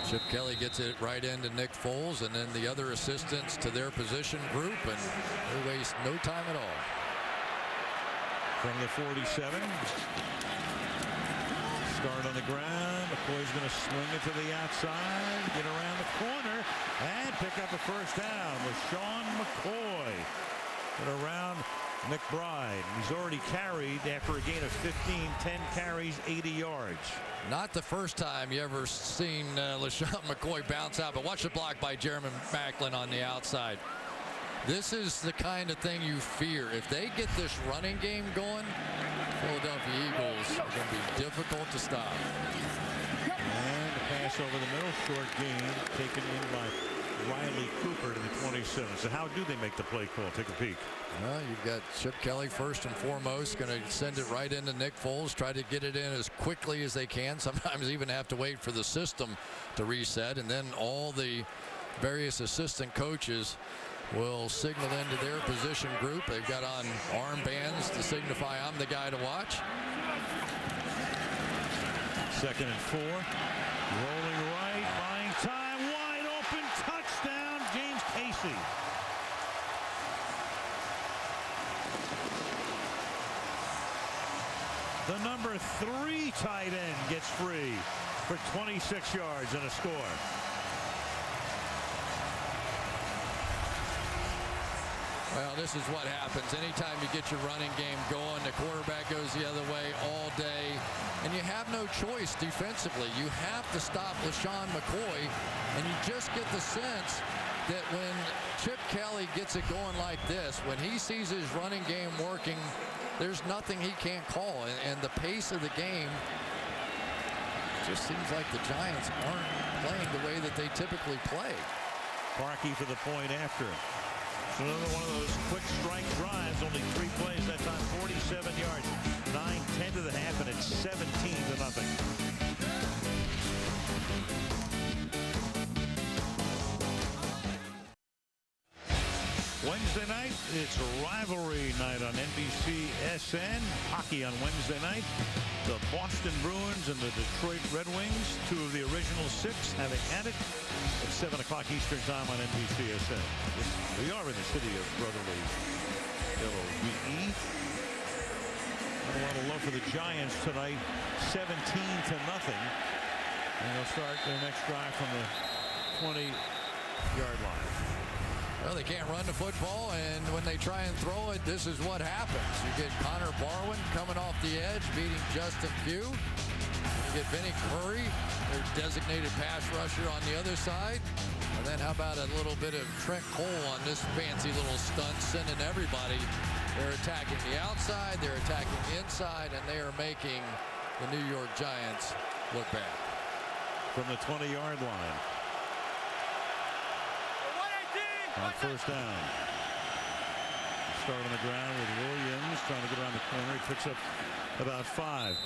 Chip Kelly gets it right into Nick Foles, and then the other assistants to their position group, and they waste no time at all. From the 47. Start on the ground. McCoy's going to swing it to the outside, get around the corner, and pick up a 1st down with Sean McCoy. Get around McBride. He's already carried after a gain of 15, 10 carries, 80 yards. Not the first time you ever seen LeSean McCoy bounce out, but watch the block by Jeremy Maclin on the outside. This is the kind of thing you fear. If they get this running game going, Philadelphia Eagles are going to be difficult to stop. And a pass over the middle, short gain, taken in by Riley Cooper to the 27. So how do they make the play call? Take a peek. Well, you've got Chip Kelly first and foremost, going to send it right into Nick Foles, try to get it in as quickly as they can. Sometimes even have to wait for the system to reset, and then all the various assistant coaches will signal into their position group. They've got on armbands to signify I'm the guy to watch. 2nd and 4. Rolling right, buying time, wide open, touchdown, James Casey. The number 3 tight end gets free for 26 yards and a score. Well, this is what happens. Anytime you get your running game going, the quarterback goes the other way all day, and you have no choice defensively. You have to stop LaShawn McCoy, and you just get the sense that when Chip Kelly gets it going like this, when he sees his running game working, there's nothing he can't call. And the pace of the game just seems like the Giants aren't playing the way that they typically play. Parkey for the point after. So another one of those quick strike drives, only 3 plays that time, 47 yards, 9-10 to the half, and it's 17-0. Wednesday night, it's rivalry night on NBC SN. Hockey on Wednesday night. The Boston Bruins and the Detroit Red Wings, 2 of the original 6, having had it at 7 o'clock Eastern time on NBC SN. We are in the city of brotherly LOVE. A lot of love for the Giants tonight, 17-0. And they'll start their next drive from the 20-yard line. Well, they can't run the football, and when they try and throw it, this is what happens. You get Connor Barwin coming off the edge, beating Justin Pugh. You get Vinnie Curry, their designated pass rusher on the other side. And then how about a little bit of Trent Cole on this fancy little stunt, sending everybody. They're attacking the outside, they're attacking the inside, and they are making the New York Giants look bad. From the 20-yard line. On first down. Start on the ground with Williams trying to get around the corner. He picks up about 5.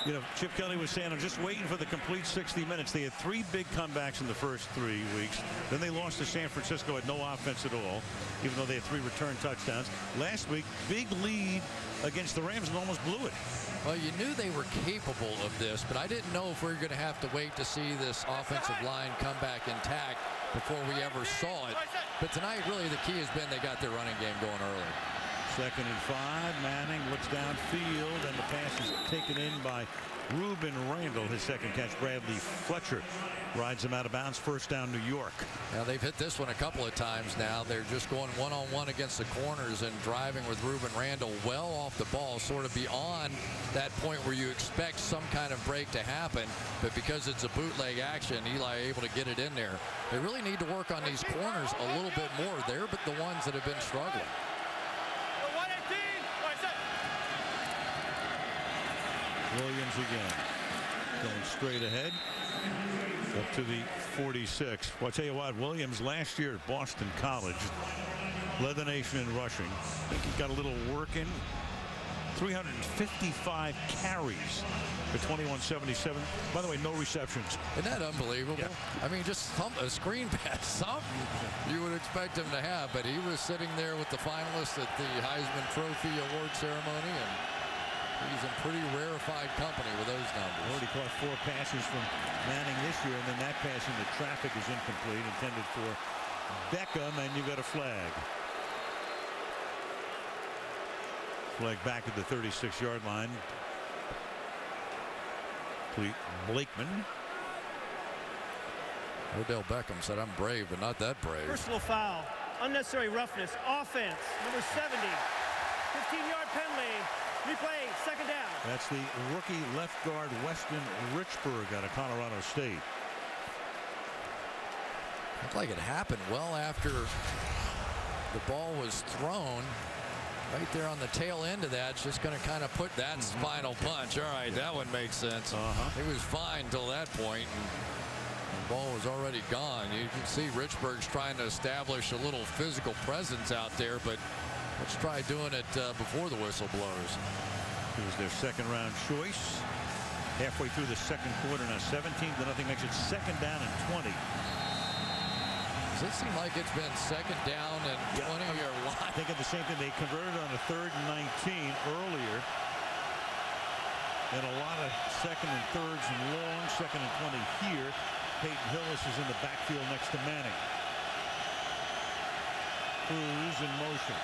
You know, Chip Kelly was saying, I'm just waiting for the complete 60 minutes. They had 3 big comebacks in the first 3 weeks. Then they lost to San Francisco, had no offense at all, even though they had 3 return touchdowns. Last week, big lead against the Rams and almost blew it. Well, you knew they were capable of this, but I didn't know if we were going to have to wait to see this offensive line come back intact before we ever saw it. But tonight, really, the key has been they got their running game going early. 2nd and 5. Manning looks downfield, and the pass is taken in by Ruben Randall. His second catch. Bradley Fletcher rides him out of bounds. First down, New York. Now, they've hit this one a couple of times now. They're just going one-on-one against the corners and driving with Ruben Randall well off the ball, sort of beyond that point where you expect some kind of break to happen. But because it's a bootleg action, Eli able to get it in there. They really need to work on these corners a little bit more. They're but the ones that have been struggling. Williams again, going straight ahead up to the 46. Well, I'll tell you what, Williams last year at Boston College led the nation in rushing. I think he got a little work in. 355 carries for 2177. By the way, no receptions. Isn't that unbelievable? Yeah. I mean, just a screen pass, something you would expect him to have. But he was sitting there with the finalists at the Heisman Trophy award ceremony, and he's in pretty rarefied company with those numbers. Already caught 4 passes from Manning this year, and then that pass into traffic is incomplete, intended for Beckham, and you got a flag. Flag back at the 36-yard line. Blakeman. Odell Beckham said, I'm brave, but not that brave. Personal foul. Unnecessary roughness. Offense. Number 70. 15-yard penalty. Replay, 2nd down. That's the rookie left guard Weston Richburg out of Colorado State. Looked like it happened well after the ball was thrown. Right there on the tail end of that, it's just going to kind of put that final punch. All right, that one makes sense. He was fine till that point, and the ball was already gone. You can see Richburg's trying to establish a little physical presence out there, but let's try doing it before the whistle blows. It was their 2nd round choice. Halfway through the 2nd quarter, now 17-0 makes it 2nd down and 20. Does it seem like it's been 2nd down and 20 or what? Thinking the same thing. They converted on a 3rd and 19 earlier. And a lot of 2nd and 3rds and long. 2nd and 20 here. Peyton Hillis is in the backfield next to Manning. Cruz in motion.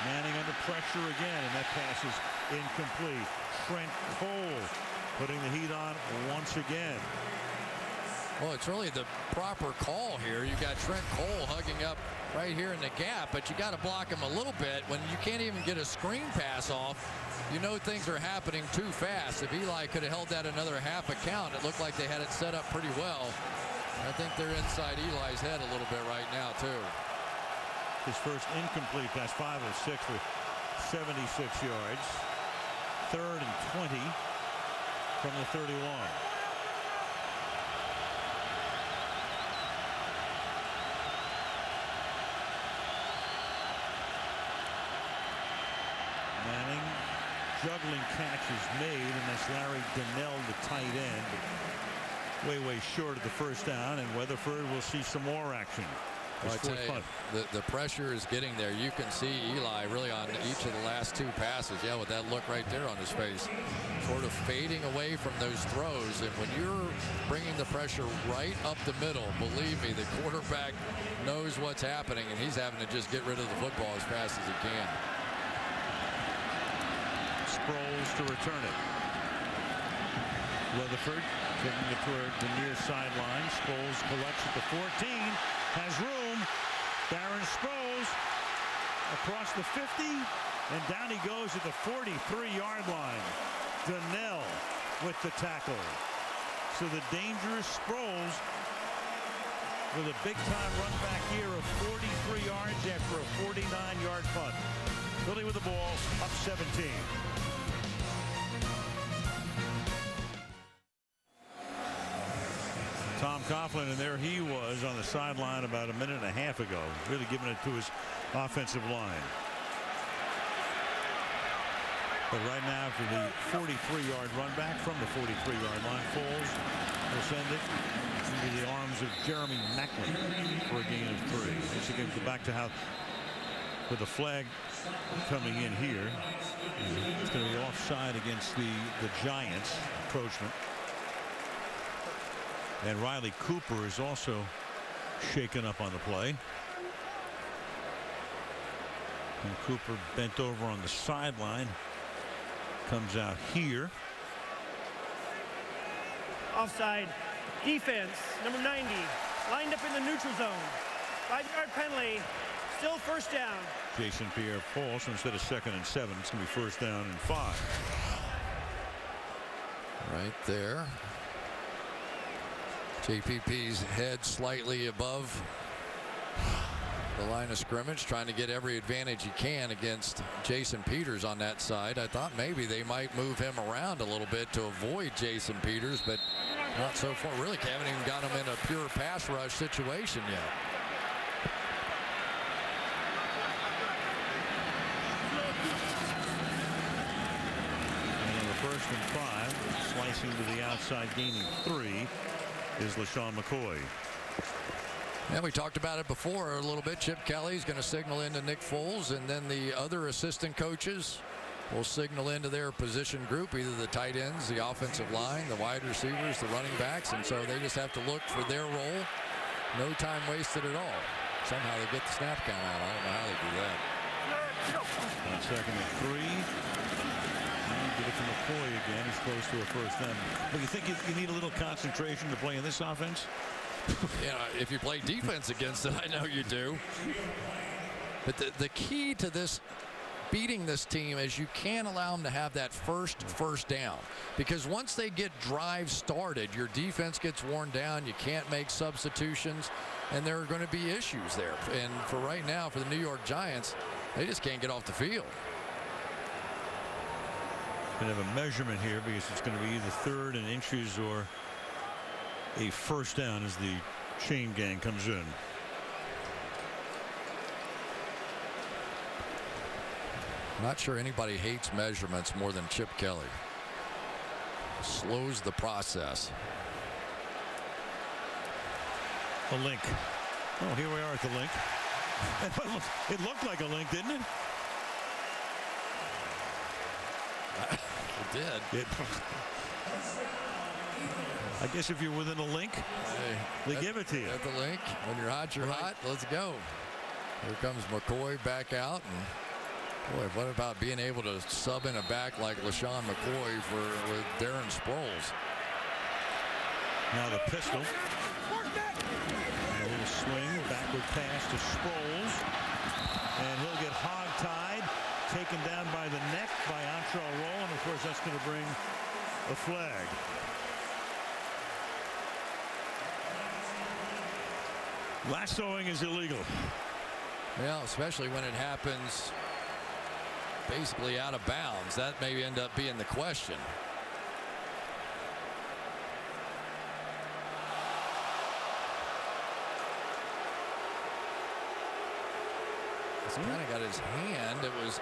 Manning under pressure again, and that pass is incomplete. Trent Cole putting the heat on once again. Well, it's really the proper call here. You got Trent Cole hugging up right here in the gap, but you got to block him a little bit. When you can't even get a screen pass off, you know things are happening too fast. If Eli could have held that another half a count, it looked like they had it set up pretty well. I think they're inside Eli's head a little bit right now, too. His first incomplete pass, 5 of 6 for 76 yards. 3rd and 20 from the 31. Manning, juggling catches made, and that's Larry Donnell, the tight end. Way short of the first down, and Weatherford will see some more action. Well, I tell you, the pressure is getting there. You can see Eli really on each of the last 2 passes. Yeah, with that look right there on his face, sort of fading away from those throws. And when you're bringing the pressure right up the middle, believe me, the quarterback knows what's happening, and he's having to just get rid of the football as fast as he can. Sproles to return it. Weatherford taking it toward the near sideline. Sproles collects at the 14. Has room. Darren Sproles across the 50. And down he goes at the 43-yard line. Donnell with the tackle. So the dangerous Sproles with a big-time run back here of 43 yards after a 49-yard punt. Philly with the ball, up 17. Tom Coughlin, and there he was on the sideline about a minute and a half ago, really giving it to his offensive line. But right now, for the 43-yard run back from the 43-yard line, Foles will send it into the arms of Jeremy Macklin for a gain of 3. Once again, go back to how, with the flag coming in here, it's going to be offside against the Giants approachment. And Riley Cooper is also shaken up on the play. And Cooper bent over on the sideline. Comes out here. Offside. Defense, number 90, lined up in the neutral zone. 5-yard penalty. Still first down. Jason Pierre-Paul, so instead of 2nd and 7, it's going to be 1st down and 5. Right there. JPP's head slightly above the line of scrimmage, trying to get every advantage he can against Jason Peters on that side. I thought maybe they might move him around a little bit to avoid Jason Peters, but not so far. Really haven't even got him in a pure pass rush situation yet. And on the 1st and 5, slicing to the outside, gaining 3. Is LaShawn McCoy. Yeah, we talked about it before a little bit. Chip Kelly's going to signal into Nick Foles, and then the other assistant coaches will signal into their position group, either the tight ends, the offensive line, the wide receivers, the running backs, and so they just have to look for their role. No time wasted at all. Somehow they get the snap count out. I don't know how they do that. On 2nd and 3. Give it to McCoy again. He's close to a 1st down. But you think you need a little concentration to play in this offense? You know, if you play defense against it, I know you do. But the key to this, beating this team, is you can't allow them to have that first down. Because once they get drives started, your defense gets worn down. You can't make substitutions, and there are going to be issues there. And for right now, for the New York Giants, they just can't get off the field. Going to have a measurement here because it's going to be either 3rd and inches or a 1st down as the chain gang comes in. Not sure anybody hates measurements more than Chip Kelly. Slows the process. A link. Oh, here we are at the link. It looked like a link, didn't it? It did. I guess if you're within a link, they give it to you. At the link, when you're hot, you're hot. Let's go. Here comes McCoy back out. And boy, what about being able to sub in a back like LaShawn McCoy with Darren Sproles? Now the pistol. And a little swing, backward pass to Sproles. And he'll get hog-tied, taken down by the neck by Antrell Roll, and of course that's going to bring a flag. Lassoing is illegal. Yeah, especially when it happens basically out of bounds. That may end up being the question. He's kind of got his hand. It was.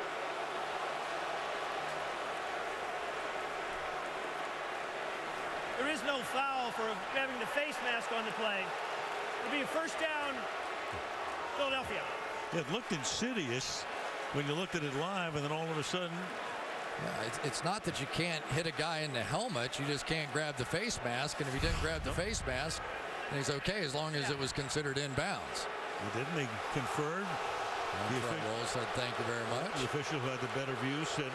There is no foul for having the face mask on the play. It'll be a first down, Philadelphia. It looked insidious when you looked at it live, and then all of a sudden. Yeah, it's not that you can't hit a guy in the helmet. You just can't grab the face mask. And if he didn't grab the face mask, then he's okay as long as it was considered inbounds. He didn't. He conferred. Roll said thank you very much. The official who had the better view said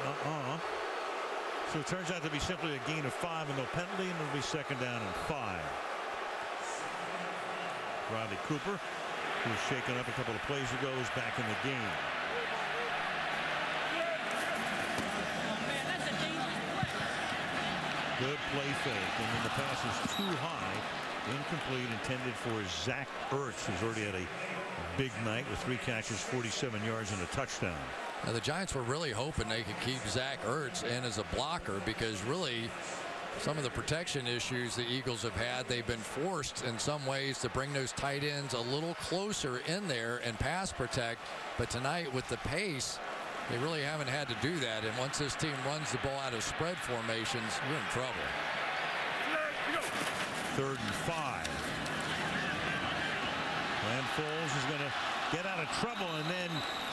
So it turns out to be simply a gain of 5 and no penalty, and it'll be second down and 5. Riley Cooper, who was shaken up a couple of plays ago, is back in the game. Good play fake, and then the pass is too high, incomplete, intended for Zach Ertz, who's already had a big night with 3 catches, 47 yards, and a touchdown. Now the Giants were really hoping they could keep Zach Ertz in as a blocker, because really some of the protection issues the Eagles have had, they've been forced in some ways to bring those tight ends a little closer in there and pass protect. But tonight with the pace, they really haven't had to do that. And once this team runs the ball out of spread formations, you're in trouble. 3rd and 5. And Foles is going to get out of trouble, and then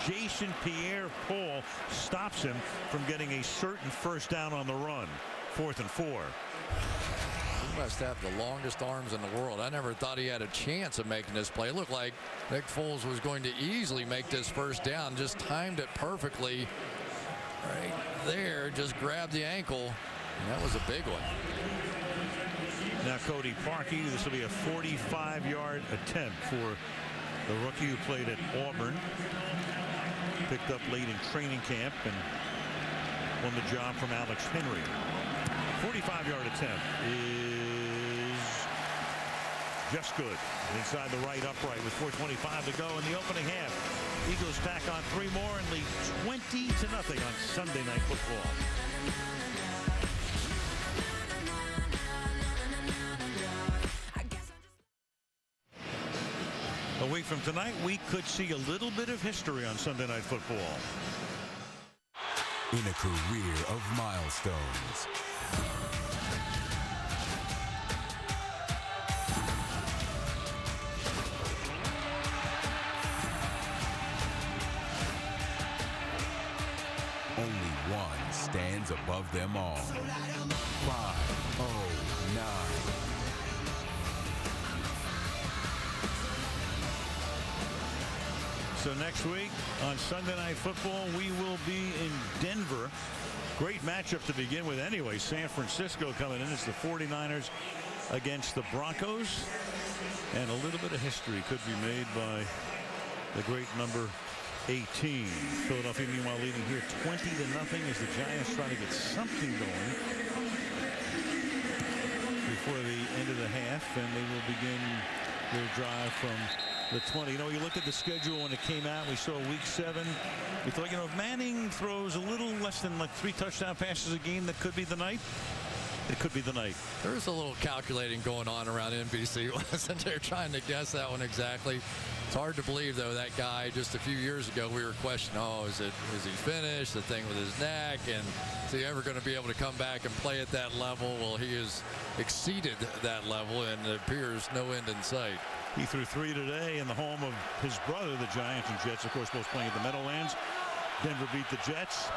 Jason Pierre-Paul stops him from getting a certain first down on the run. 4th and 4. He must have the longest arms in the world. I never thought he had a chance of making this play. It looked like Nick Foles was going to easily make this first down. Just timed it perfectly right there. Just grabbed the ankle, and that was a big one. Now Cody Parkey, this will be a 45-yard attempt for the rookie who played at Auburn. Picked up late in training camp and won the job from Alex Henry. 45-yard attempt is just good. Inside the right upright with 4:25 to go in the opening half. Eagles tack on 3 more and lead 20-0 on Sunday Night Football. A week from tonight, we could see a little bit of history on Sunday Night Football. In a career of milestones, only one stands above them all. 509. So next week on Sunday Night Football, we will be in Denver. Great matchup to begin with anyway. San Francisco coming in. It's the 49ers against the Broncos. And a little bit of history could be made by the great number 18. Philadelphia, meanwhile, leading here 20-0 as the Giants try to get something going before the end of the half. And they will begin their drive from the 20. You know, you look at the schedule when it came out, we saw week 7. We thought, you know, if Manning throws a little less than like 3 touchdown passes a game, that could be the night. It could be the night. There's a little calculating going on around NBC, wasn't there? Trying to guess that one exactly. It's hard to believe, though, that guy just a few years ago we were questioning, is he finished, the thing with his neck, and is he ever going to be able to come back and play at that level? Well, he has exceeded that level, and it appears no end in sight. He threw 3 today in the home of his brother, the Giants and Jets, of course, both playing at the Meadowlands. Denver beat the Jets.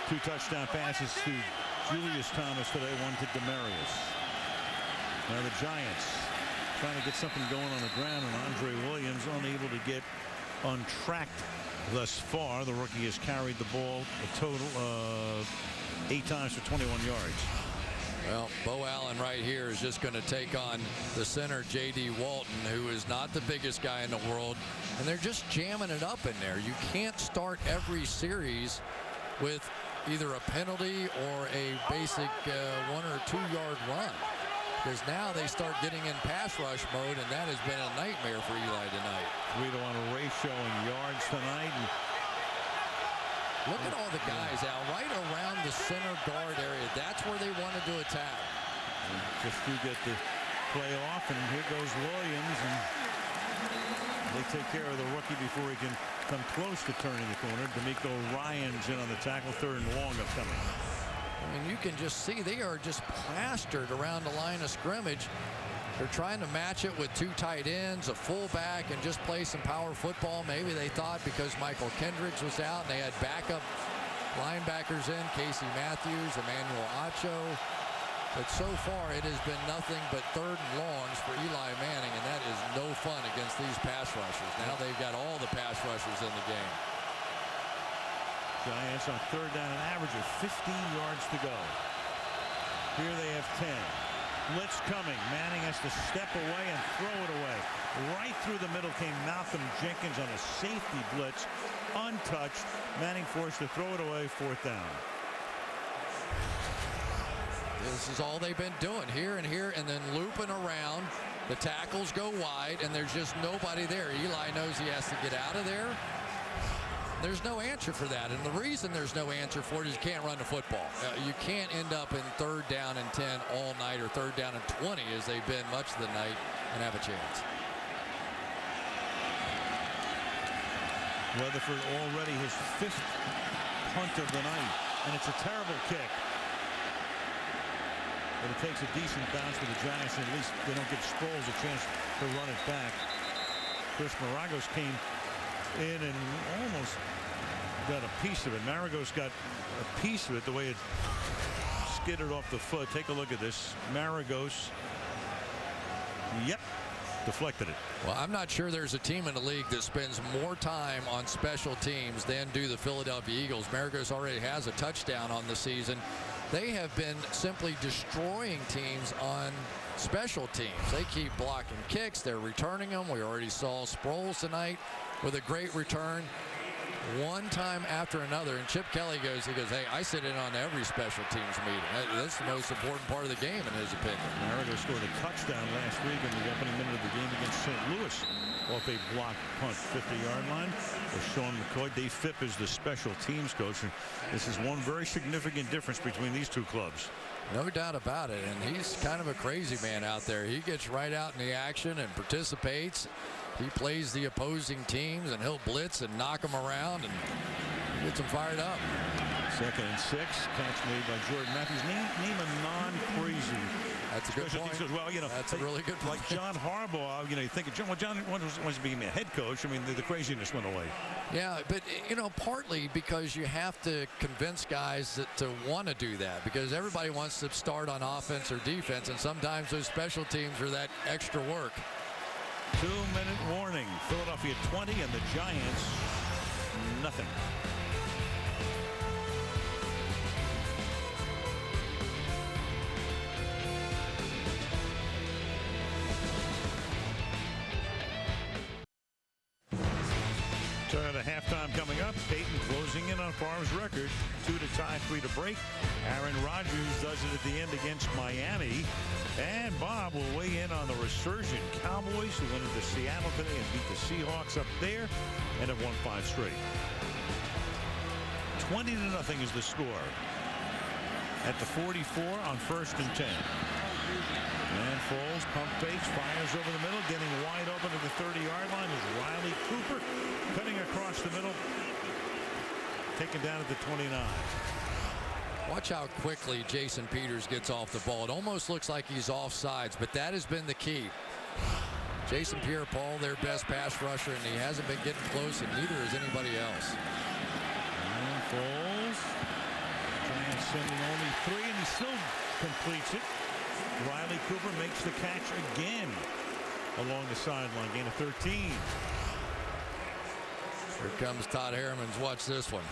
2 touchdown passes to Julius Thomas today, 1 to Demarius. Now the Giants trying to get something going on the ground, and Andre Williams unable to get untracked thus far. The rookie has carried the ball a total of 8 times for 21 yards. Well, Bo Allen right here is just going to take on the center, J.D. Walton, who is not the biggest guy in the world, and they're just jamming it up in there. You can't start every series with either a penalty or a basic 1 or 2 yard run, because now they start getting in pass rush mode, and that has been a nightmare for Eli tonight. 3-to-1 ratio in yards tonight. And look at all the guys, Al, right around the center guard area. That's where they wanted to attack. And just to get the play off, and here goes Williams, and they take care of the rookie before he can come close to turning the corner. D'Amico Ryan's in on the tackle, 3rd and long upcoming. I mean, you can just see they are just plastered around the line of scrimmage. They're trying to match it with 2 tight ends, a fullback, and just play some power football. Maybe they thought because Michael Kendricks was out and they had backup linebackers in, Casey Matthews, Emmanuel Acho. But so far, it has been nothing but 3rd and longs for Eli Manning, and that is no fun against these pass rushers. Now they've got all the pass rushers in the game. Giants on 3rd down, an average of 15 yards to go. Here they have 10. Blitz coming. Manning has to step away and throw it away. Right through the middle came Malcolm Jenkins on a safety blitz, untouched. Manning forced to throw it away, 4th down. This is all they've been doing, here and here, and then looping around. The tackles go wide, and there's just nobody there. Eli knows he has to get out of there. There's no answer for that, and the reason there's no answer for it is you can't run the football. You can't end up in 3rd down and 10 all night, or 3rd down and 20 as they've been much of the night, and have a chance. Weatherford already his 5th punt of the night, and it's a terrible kick. But it takes a decent bounce for the Giants, and at least they don't give Sproles a chance to run it back. Chris Maragos came in and almost got a piece of it. Maragos got a piece of it the way it skidded off the foot. Take a look at this. Maragos, yep, deflected it. Well, I'm not sure there's a team in the league that spends more time on special teams than do the Philadelphia Eagles. Maragos already has a touchdown on the season. They have been simply destroying teams on special teams. They keep blocking kicks. They're returning them. We already saw Sproles tonight with a great return, one time after another. And Chip Kelly goes, hey, I sit in on every special teams meeting. That's the most important part of the game, in his opinion. Maragos scored a touchdown last week in the opening minute of the game against St. Louis off a blocked punt, 50-yard line. With Sean McCoy, Dave Phipp is the special teams coach. And this is one very significant difference between these two clubs. No doubt about it, and he's kind of a crazy man out there. He gets right out in the action and participates. He plays the opposing teams, and he'll blitz and knock them around and gets them fired up. 2nd and 6. Catch made by Jordan Matthews. Name a non-crazy. That's a good point. Well, you know, that's a really good point. Like John Harbaugh, you know, you think of John wants to be a head coach. I mean, the craziness went away. Yeah, but, you know, partly because you have to convince guys to want to do that, because everybody wants to start on offense or defense, and sometimes those special teams are that extra work. 2-minute warning. Philadelphia 20 and the Giants nothing. Turn to halftime coming up. Peyton closing in on Favre's record. 2 to tie, 3 to break. Aaron Rodgers does it at the end against Miami. And Bob will weigh in on the resurgent Cowboys who went into Seattle today and beat the Seahawks up there and have won 5 straight. 20-0 is the score. At the 44 on 1st and 10. And Foles pump fakes, fires over the middle, getting wide open at the 30-yard line is Riley Cooper, cutting across the middle, taken down at the 29. Watch how quickly Jason Peters gets off the ball. It almost looks like he's offsides, but that has been the key. Jason Pierre-Paul, their best pass rusher, and he hasn't been getting close, and neither is anybody else. And Foles, Giants sending only 3, and he still completes it. Riley Cooper makes the catch again along the sideline, gain of 13. Here comes Todd Herremans. Watch this one.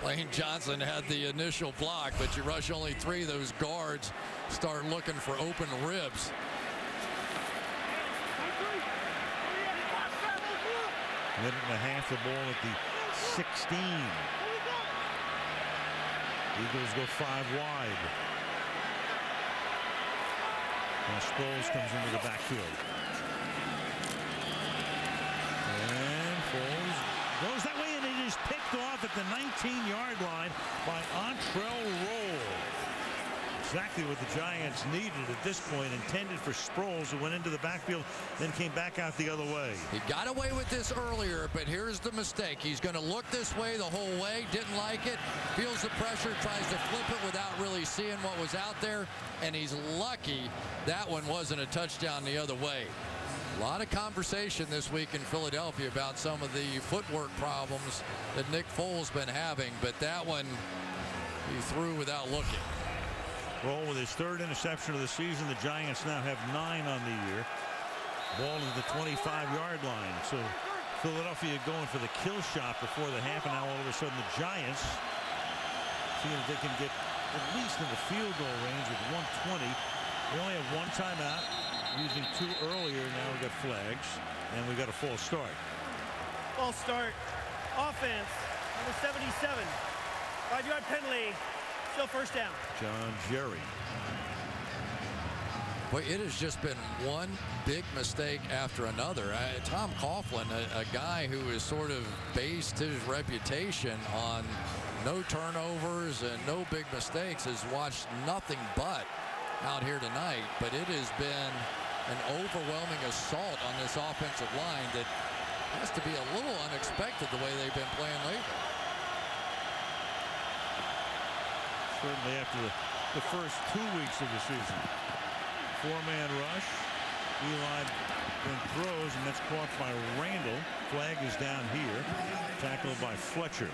Lane Johnson had the initial block, but you rush only 3, those guards start looking for open ribs. Minute and a half, the ball at the 16. Eagles go 5 wide. And Sproles comes into the backfield. And Foles goes that way, and it is picked off at the 19-yard line by Antrell Roll. Exactly what the Giants needed at this point, intended for Sproles, who went into the backfield, then came back out the other way. He got away with this earlier, but here's the mistake. He's going to look this way the whole way, didn't like it, feels the pressure, tries to flip it without really seeing what was out there, and he's lucky that one wasn't a touchdown the other way. A lot of conversation this week in Philadelphia about some of the footwork problems that Nick Foles been having, but that one he threw without looking. Roll with his 3rd interception of the season. The Giants now have 9 on the year. Ball to the 25-yard line. So Philadelphia going for the kill shot before the half, and now all of a sudden the Giants seeing if they can get at least in the field goal range with 1:20. They only have 1 timeout, using 2 earlier. Now we've got flags, and we've got a false start. False start. Offense, number 77. 5-yard penalty. Still first down. John Jerry. Well, it has just been one big mistake after another. Tom Coughlin, a guy who has sort of based his reputation on no turnovers and no big mistakes, has watched nothing but out here tonight. But it has been an overwhelming assault on this offensive line that has to be a little unexpected the way they've been playing lately. Certainly after the first 2 weeks of the season. 4-man rush. Eli then throws, and that's caught by Randall. Flag is down here. Tackled by Fletcher.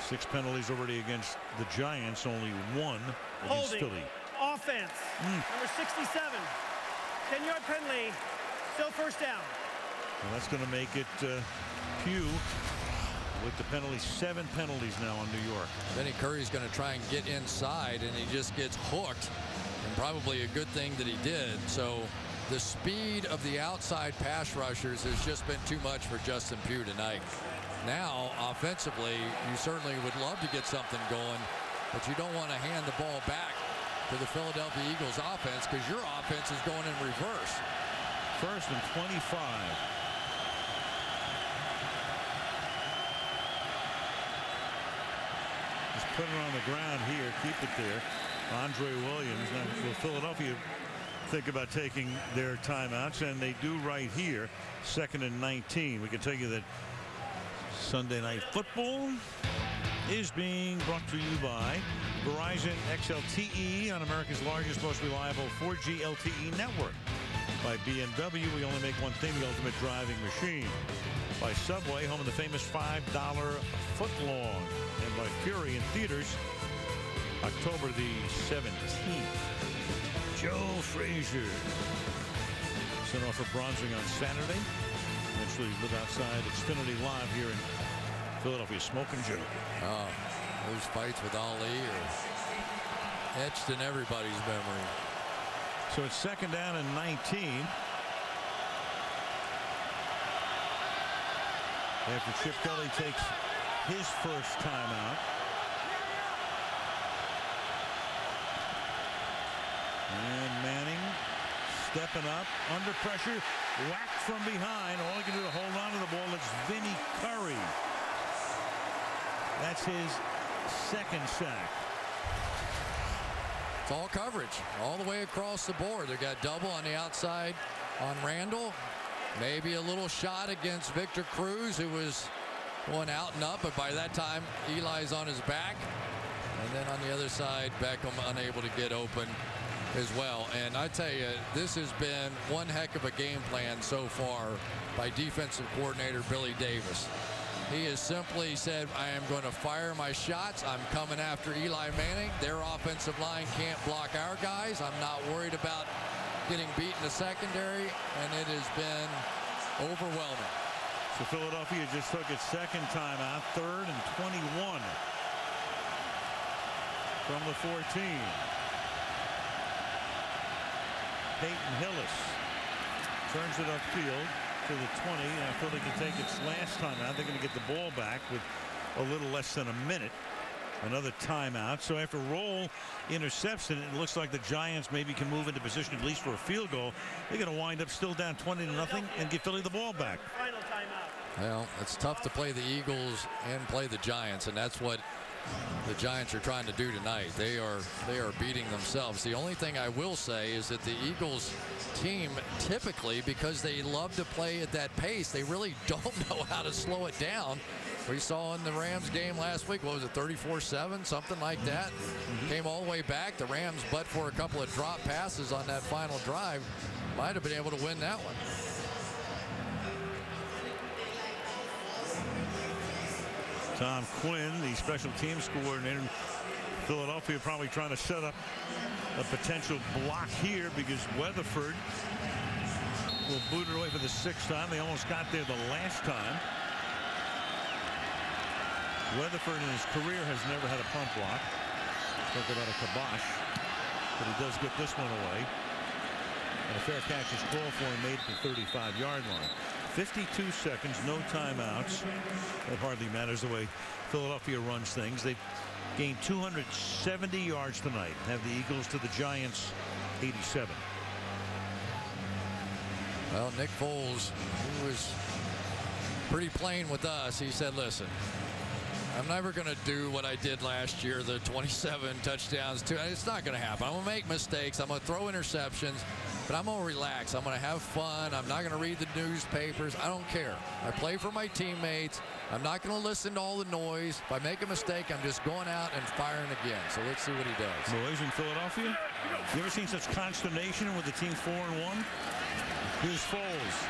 Six penalties already against the Giants, only 1 against Philly. Offense, number 67. 10-yard penalty, still first down. Well, that's going to make it Pugh with the penalty. 7 penalties now on New York. Benny Curry's going to try and get inside, and he just gets hooked, and probably a good thing that he did. So the speed of the outside pass rushers has just been too much for Justin Pugh tonight. Now, offensively, you certainly would love to get something going, but you don't want to hand the ball back to the Philadelphia Eagles offense, because your offense is going in reverse. 1st and 25. Just put it on the ground here, keep it there. Andre Williams. Now, will Philadelphia think about taking their timeouts? And they do right here. 2nd and 19. We can tell you that Sunday Night Football is being brought to you by Verizon XLTE on America's largest, most reliable 4G LTE network. By BMW, we only make one thing, the ultimate driving machine. By Subway, home of the famous $5 footlong. And by Fury in theaters, October the 17th. Joe Frazier sent off for bronzing on Saturday. Eventually live outside Xfinity Live here in Philadelphia. Smoking Joe. Oh, those fights with Ali are etched in everybody's memory. So it's 2nd down and 19. After Chip Kelly takes his first timeout. And Manning stepping up under pressure, whacked from behind. All he can do to hold on to the ball. It's Vinny Curry. That's his 2nd sack. It's all coverage all the way across the board. They got double on the outside on Randall. Maybe a little shot against Victor Cruz, who was going out and up, but by that time Eli's on his back. And then on the other side, Beckham unable to get open as well. And I tell you, this has been one heck of a game plan so far by defensive coordinator Billy Davis. He has simply said, I am going to fire my shots. I'm coming after Eli Manning. Their offensive line can't block our guys. I'm not worried about getting beat in the secondary, and it has been overwhelming. So Philadelphia just took its second timeout, 3rd and 21 from the 14. Peyton Hillis turns it upfield to the 20. And Philly can take its last timeout. They're going to get the ball back with a little less than a minute. Another timeout. So after Roll intercepts it, it looks like the Giants maybe can move into position at least for a field goal. They're going to wind up still down 20-0 and give Philly the ball back. Final timeout. Well, it's tough to play the Eagles and play the Giants, and that's what the Giants are trying to do tonight. They are beating themselves. The only thing I will say is that the Eagles team typically, because they love to play at that pace, they really don't know how to slow it down. We saw in the Rams game last week, what was it, 34-7, something like that. Came all the way back. The Rams, but for a couple of drop passes on that final drive, might have been able to win that one. Tom Quinn, the special teams coordinator in Philadelphia, probably trying to set up a potential block here because Weatherford will boot it away for the 6th time. They almost got there the last time. Weatherford in his career has never had a punt block. Talk about a kibosh, but he does get this one away. And a fair catch is called for and made at the 35-yard line. 52 seconds, no timeouts. That hardly matters the way Philadelphia runs things. They've gained 270 yards tonight. Have the Eagles to the Giants 87. Well, Nick Foles, who was pretty plain with us, he said, listen, I'm never going to do what I did last year, the 27 touchdowns. It's not going to happen. I'm going to make mistakes. I'm going to throw interceptions, but I'm going to relax. I'm going to have fun. I'm not going to read the newspapers. I don't care. I play for my teammates. I'm not going to listen to all the noise. If I make a mistake, I'm just going out and firing again. So let's see what he does. Boys in Philadelphia, you ever seen such consternation with the team 4-1? Here's Foles,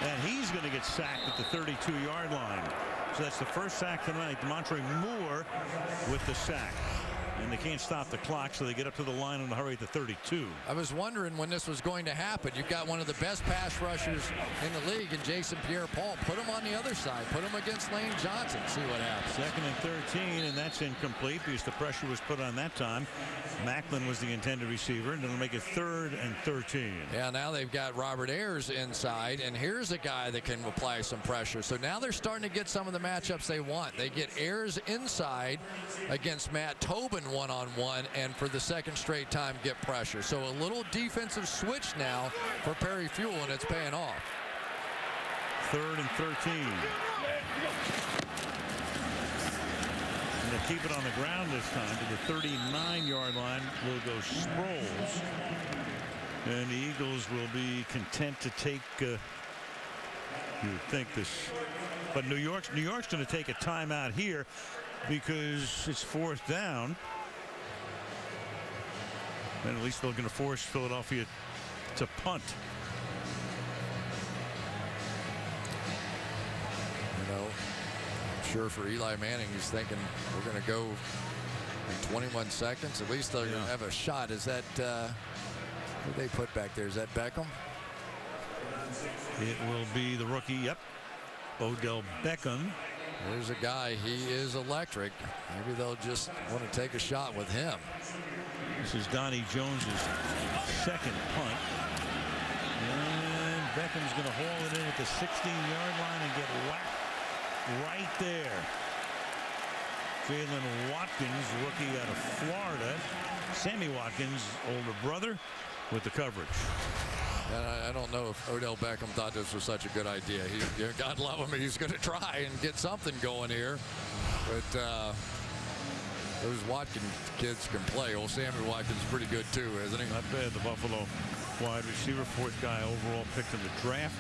and he's going to get sacked at the 32-yard line. So that's the first sack tonight. Demontre Moore with the sack. And they can't stop the clock, so they get up to the line in a hurry at the 32. I was wondering when this was going to happen. You've got one of the best pass rushers in the league in Jason Pierre-Paul. Put him on the other side. Put him against Lane Johnson. See what happens. 2nd and 13, and that's incomplete because the pressure was put on that time. Macklin was the intended receiver, and it'll make it 3rd and 13. Yeah, now they've got Robert Ayers inside, and here's a guy that can apply some pressure. So now they're starting to get some of the matchups they want. They get Ayers inside against Matt Tobin one-on-one, and for the 2nd straight time get pressure. So a little defensive switch now for Perry Fuel, and it's paying off. 3rd and 13. And they keep it on the ground this time to the 39-yard line. Will go Sproles. And the Eagles will be content to take, you would think this, but New York's going to take a timeout here because it's 4th down. And at least they're going to force Philadelphia to punt. You know, I'm sure for Eli Manning, he's thinking we're going to go in 21 seconds. At least they're going to have a shot. Is that, who they put back there? Is that Beckham? It will be the rookie, yep, Odell Beckham. There's a guy, he is electric. Maybe they'll just want to take a shot with him. This is Donnie Jones's 2nd punt. And Beckham's going to haul it in at the 16-yard line and get whacked right there. Jalen Watkins, rookie out of Florida. Sammy Watkins, older brother, with the coverage. And I don't know if Odell Beckham thought this was such a good idea. God love him, he's going to try and get something going here. But those Watkins kids can play. Old Sammy Watkins is pretty good too, isn't he? Not bad. The Buffalo wide receiver, 4th guy overall picked in the draft.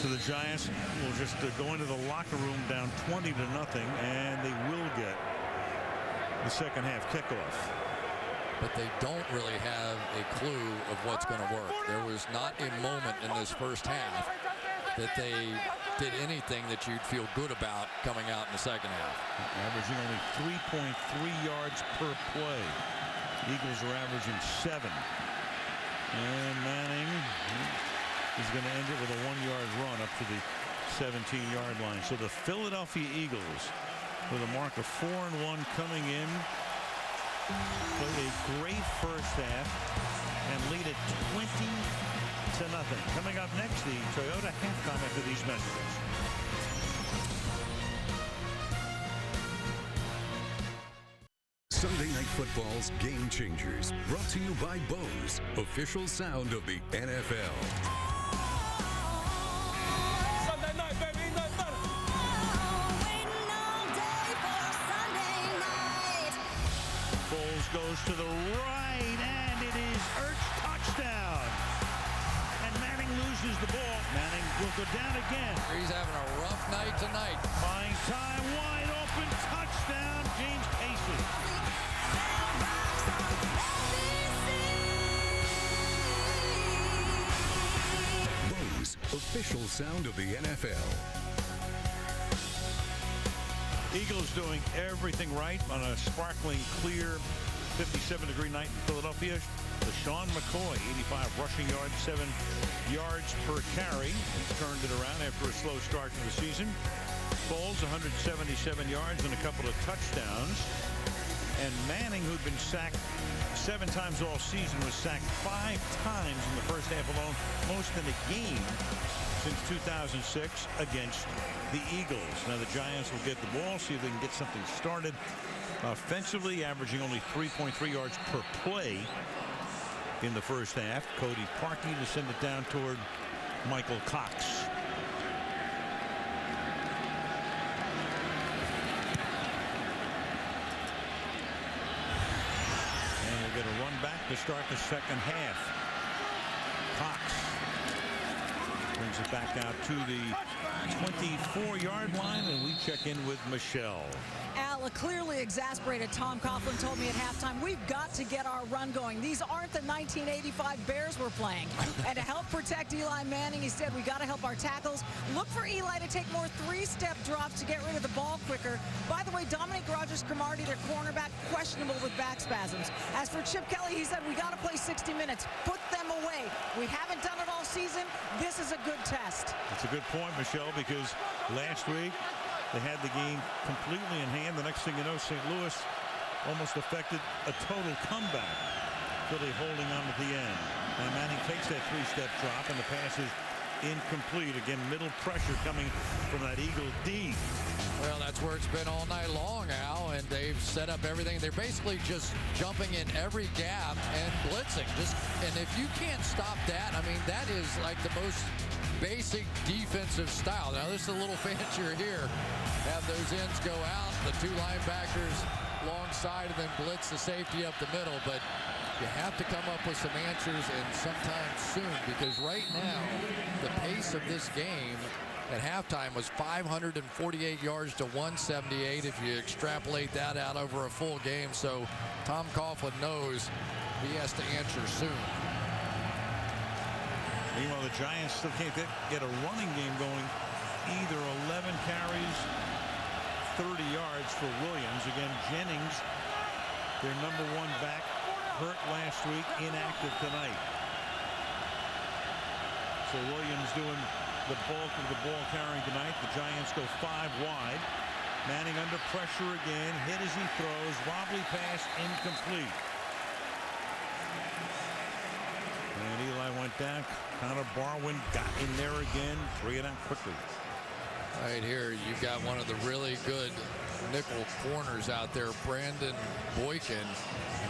So the Giants will just go into the locker room down 20-0, and they will get the 2nd half kickoff. But they don't really have a clue of what's going to work. There was not a moment in this first half that they did anything that you'd feel good about coming out in the 2nd half. Averaging only 3.3 yards per play. Eagles are averaging 7. And Manning is going to end it with a 1-yard run up to the 17-yard line. So the Philadelphia Eagles, with a mark of 4-1 coming in, played a great first half and lead it 20-0. Coming up next, the Toyota halftime after these messages. Sunday Night Football's Game Changers, brought to you by Bose, official sound of the NFL. Sunday night, baby, nothing better. Waiting all day for Sunday night. Foles goes to the right, and it is Ertz touchdown. And Manning loses the ball. Manning will go down again. He's having a rough night tonight. Buying time, wide open, touchdown, James Pacey. Bose, official sound of the NFL. Eagles doing everything right on a sparkling, clear 57-degree night in Philadelphia. LeSean McCoy, 85 rushing yards, 7 yards per carry. He's turned it around after a slow start to the season. Foles, 177 yards and a couple of touchdowns. And Manning, who'd been sacked 7 times all season, was sacked 5 times in the first half alone, most in a game since 2006 against the Eagles. Now the Giants will get the ball, see if they can get something started offensively, averaging only 3.3 yards per play in the first half. Cody Parkey to send it down toward Michael Cox. Get a run back to start the second half. Cox brings it back out to the 24-yard line, and we check in with Michelle. Al, a clearly exasperated Tom Coughlin told me at halftime, we've got to get our run going. These aren't the 1985 Bears we're playing. And to help protect Eli Manning, he said, we got to help our tackles. Look for Eli to take more 3-step drops to get rid of the ball quicker. By the way, Dominic Rogers-Cromartie, their cornerback, questionable with back spasms. As for Chip Kelly, he said, we got to play 60 minutes. Put them away. We haven't done it all season. This is a good test. That's a good point, Michelle, because last week, they had the game completely in hand. The next thing you know, St. Louis almost affected a total comeback. Philly holding on at the end. And Manning takes that 3-step drop, and the pass is incomplete. Again, middle pressure coming from that Eagle D. Well, that's where it's been all night long, Al, and they've set up everything. They're basically just jumping in every gap and blitzing. And if you can't stop that, I mean, that is like the most basic defensive style. Now, this is a little fancier here. Have those ends go out, the 2 linebackers alongside, and then blitz the safety up the middle. But you have to come up with some answers, and sometime soon, because right now, the pace of this game at halftime was 548 yards to 178 if you extrapolate that out over a full game. So Tom Coughlin knows he has to answer soon. Meanwhile, the Giants still can't get a running game going either. 11 carries, 30 yards for Williams. Again, Jennings, their #1 back, hurt last week, inactive tonight. So Williams doing the bulk of the ball carrying tonight. The Giants go 5 wide. Manning under pressure again, hit as he throws, wobbly pass, incomplete. And Eli went down. Connor Barwin got in there again. 3 it out quickly. Right here, you've got one of the really good nickel corners out there, Brandon Boykin.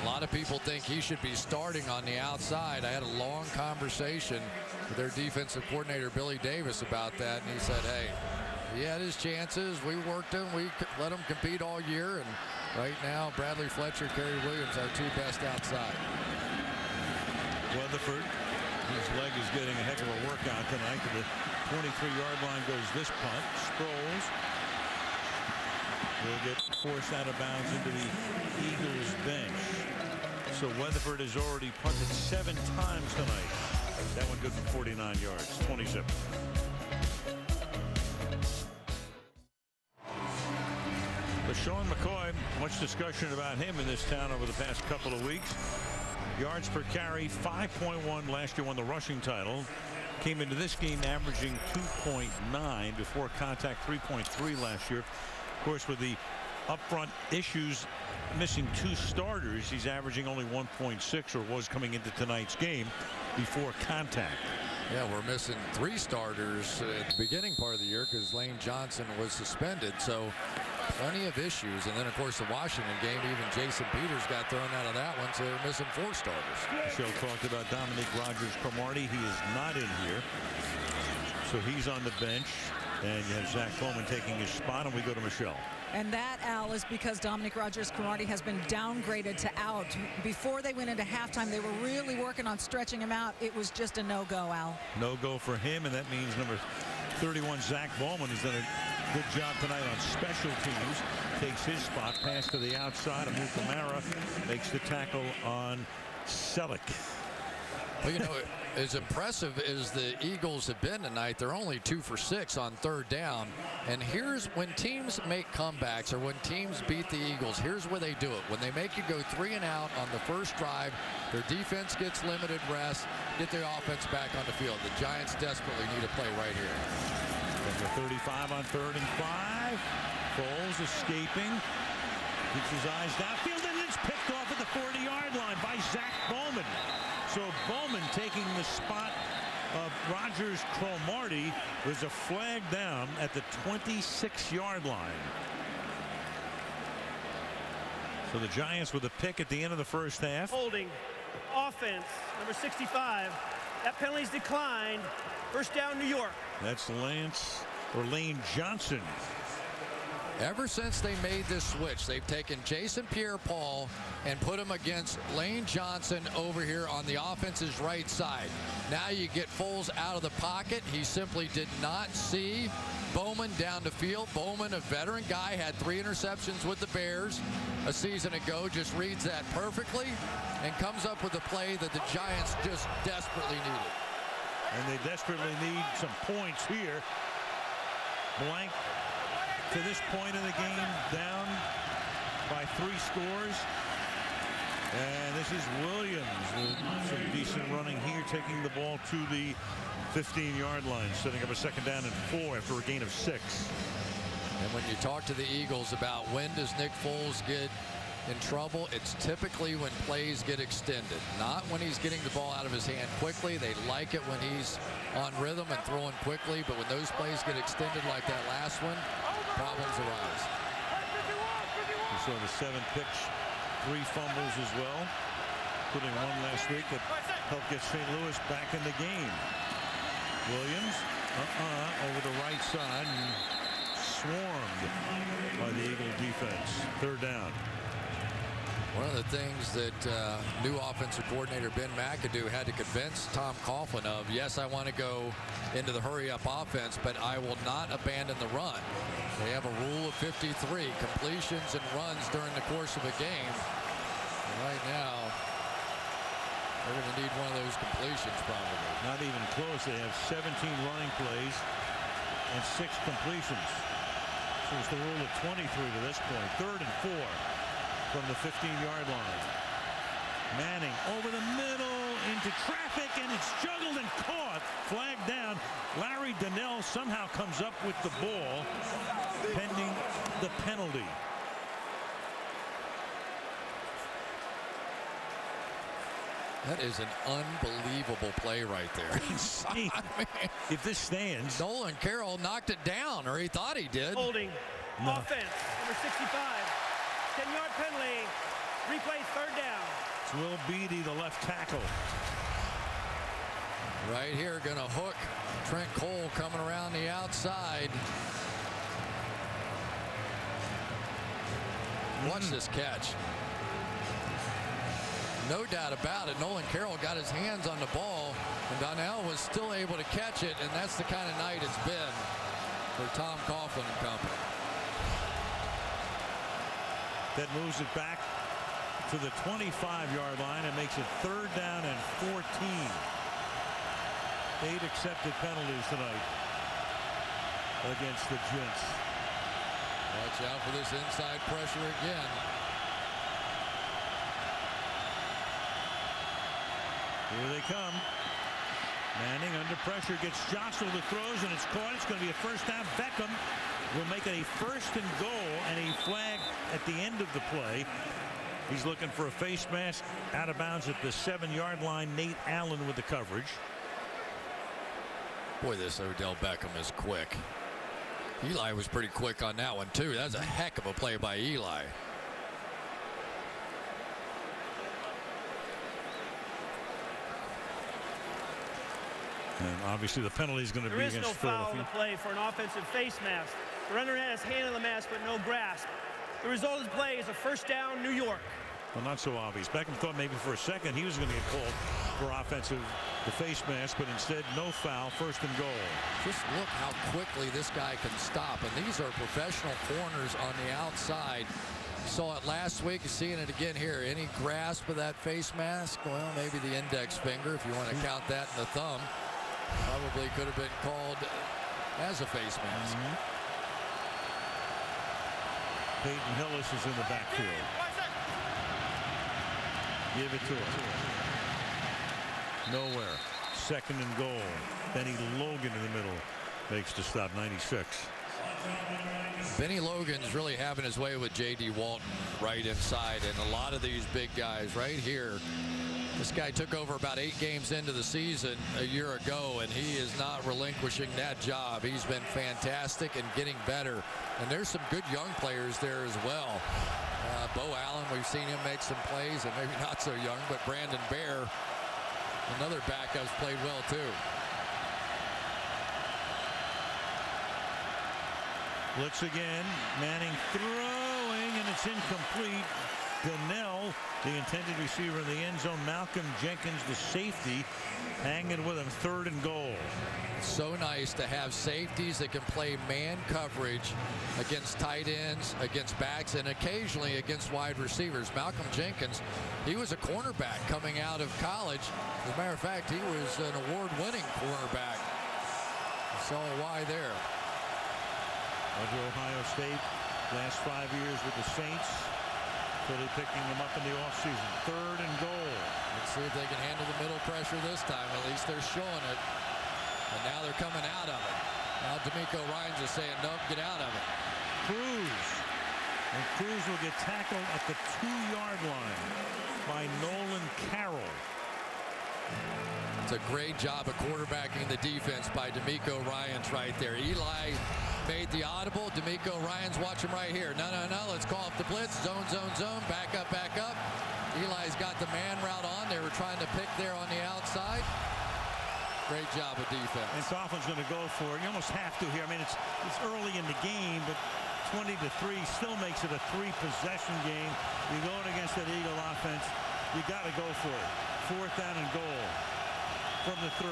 A lot of people think he should be starting on the outside. I had a long conversation with their defensive coordinator, Billy Davis, about that, and he said, hey, he had his chances. We worked him. We let him compete all year, and right now, Bradley Fletcher, Kerry Williams, our 2 best outside. Weatherford, his leg is getting a heck of a workout tonight. To the 23-yard line goes this punt. Sproles will get forced out of bounds into the Eagles bench. So Weatherford has already punted 7 times tonight. That one good for 49 yards, 27. LeSean McCoy, much discussion about him in this town over the past couple of weeks. Yards per carry, 5.1. Last year won the rushing title. Came into this game averaging 2.9. Before contact, 3.3 last year. Of course, with the upfront issues, missing 2 starters, he's averaging only 1.6, or was coming into tonight's game before contact. Yeah, we're missing 3 starters at the beginning part of the year because Lane Johnson was suspended. So plenty of issues. And then, of course, the Washington game, even Jason Peters got thrown out of that one, so they're missing 4 starters. Michelle talked about Dominic Rogers-Cromartie. He is not in here. So he's on the bench. And you have Zach Bowman taking his spot, and we go to Michelle. And that, Al, is because Dominic Rogers-Cromartie has been downgraded to out. Before they went into halftime, they were really working on stretching him out. It was just a no-go, Al. No-go for him, and that means number 31, Zach Bowman, has done a good job tonight on special teams. Takes his spot, pass to the outside. Amu Kamara makes the tackle on Selleck. Well, you know, as impressive as the Eagles have been tonight, they're only 2 for 6 on 3rd down. And here's when teams make comebacks, or when teams beat the Eagles, here's where they do it. When they make you go 3 and out on the first drive, their defense gets limited rest, get their offense back on the field. The Giants desperately need a play right here. Number 35 on 3rd and 5. Foles escaping. Keeps his eyes downfield, and it's picked off at the 40-yard line by Zach Bowman. So Bowman taking the spot of Rogers-Cromartie. There's a flag down at the 26-yard line. So the Giants with a pick at the end of the first half. Holding. Offense. Number 65. That penalty's declined. First down, New York. That's Lane Johnson. Ever since they made this switch, they've taken Jason Pierre-Paul and put him against Lane Johnson over here on the offense's right side. Now you get Foles out of the pocket. He simply did not see Bowman down the field. Bowman, a veteran guy, had 3 interceptions with the Bears a season ago, just reads that perfectly and comes up with a play that the Giants just desperately needed. And they desperately need some points here. Blank to this point in the game, down by 3 scores. And this is Williams with some decent running here, taking the ball to the 15-yard line, setting up a 2nd down and 4 after a gain of 6. And when you talk to the Eagles about when does Nick Foles get in trouble, it's typically when plays get extended, not when he's getting the ball out of his hand quickly. They like it when he's on rhythm and throwing quickly, but when those plays get extended like that last one, problems arise. We saw the 7 picks, 3 fumbles as well, including one last week that helped get St. Louis back in the game. Williams over the right side and swarmed by the Eagle defense. 3rd down. One of the things that new offensive coordinator Ben McAdoo had to convince Tom Coughlin of, yes, I want to go into the hurry-up offense, but I will not abandon the run. They have a rule of 53, completions and runs during the course of a game. And right now, they're going to need one of those completions probably. Not even close. They have 17 running plays and 6 completions. So it's the rule of 23 to this point. 3rd and 4. From the 15-yard line. Manning over the middle into traffic, and it's juggled and caught. Flag down. Larry Donnell somehow comes up with the ball pending the penalty. That is an unbelievable play right there. Insane. If this stands. Nolan Carroll knocked it down, or he thought he did. Holding. No. Offense. Number 65. 10-yard penalty. Replay 3rd down. It's Will Beatty, the left tackle. Right here, going to hook Trent Cole coming around the outside. Watch this catch. No doubt about it. Nolan Carroll got his hands on the ball, and Donnell was still able to catch it, and that's the kind of night it's been for Tom Coughlin and company. That moves it back to the 25-yard line and makes it 3rd down and 14. 8 accepted penalties tonight against the Gents. Watch out for this inside pressure again. Here they come. Manning under pressure, gets jostled, it throws, and it's caught. It's going to be a first down. Beckham will make it a first and goal, and a flag at the end of the play. He's looking for a face mask out of bounds at the 7-yard line. Nate Allen with the coverage. Boy, this Odell Beckham is quick. Eli was pretty quick on that one, too. That was a heck of a play by Eli. And obviously the penalty is going to be against Philadelphia. There is no foul on the play for an offensive face mask. The runner has hand on the mask but no grasp. The result of the play is a first down, New York. Well, not so obvious. Beckham thought maybe for a second he was going to get called for offensive the face mask, but instead no foul, first and goal. Just look how quickly this guy can stop, and these are professional corners on the outside. Saw it last week, seeing it again here. Any grasp of that face mask? Well, maybe the index finger, if you want to count that, and the thumb. Probably could have been called as a face mask. Peyton Hillis is in the backfield. Give it to him. Nowhere. Second and goal. Benny Logan in the middle makes the stop. 96. Benny Logan's really having his way with J.D. Walton right inside, and a lot of these big guys right here. This guy took over about 8 games into the season a year ago, and he is not relinquishing that job. He's been fantastic and getting better. And there's some good young players there as well. Bo Allen, we've seen him make some plays, and maybe not so young, but Brandon Bear, another back, has played well too. Blitz again. Manning throwing, and it's incomplete. Donnell, the intended receiver in the end zone. Malcolm Jenkins, the safety, hanging with him. Third and goal. So nice to have safeties that can play man coverage against tight ends, against backs, and occasionally against wide receivers. Malcolm Jenkins, he was a cornerback coming out of college. As a matter of fact, he was an award-winning cornerback. You saw why there. Went to Ohio State last 5 years with the Saints. Philly picking them up in the offseason. Third and goal. Let's see if they can handle the middle pressure this time. At least they're showing it. And now they're coming out of it. Now D'Amico Ryans is saying, nope, get out of it. Cruz. And Cruz will get tackled at the 2-yard line by Nolan Carroll. It's a great job of quarterbacking the defense by D'Amico Ryans right there. Eli made the audible. D'Amico Ryans, watch him right here. No, let's call up the blitz. Zone, zone, zone. Back up, back up. Eli's got the man route on. They were trying to pick there on the outside. Great job of defense. And Coughlin's going to go for it. You almost have to here. I mean, it's early in the game, but 20-3 still makes it a 3-possession game. You're going against that Eagle offense. You got to go for it. Fourth down and goal from the 3.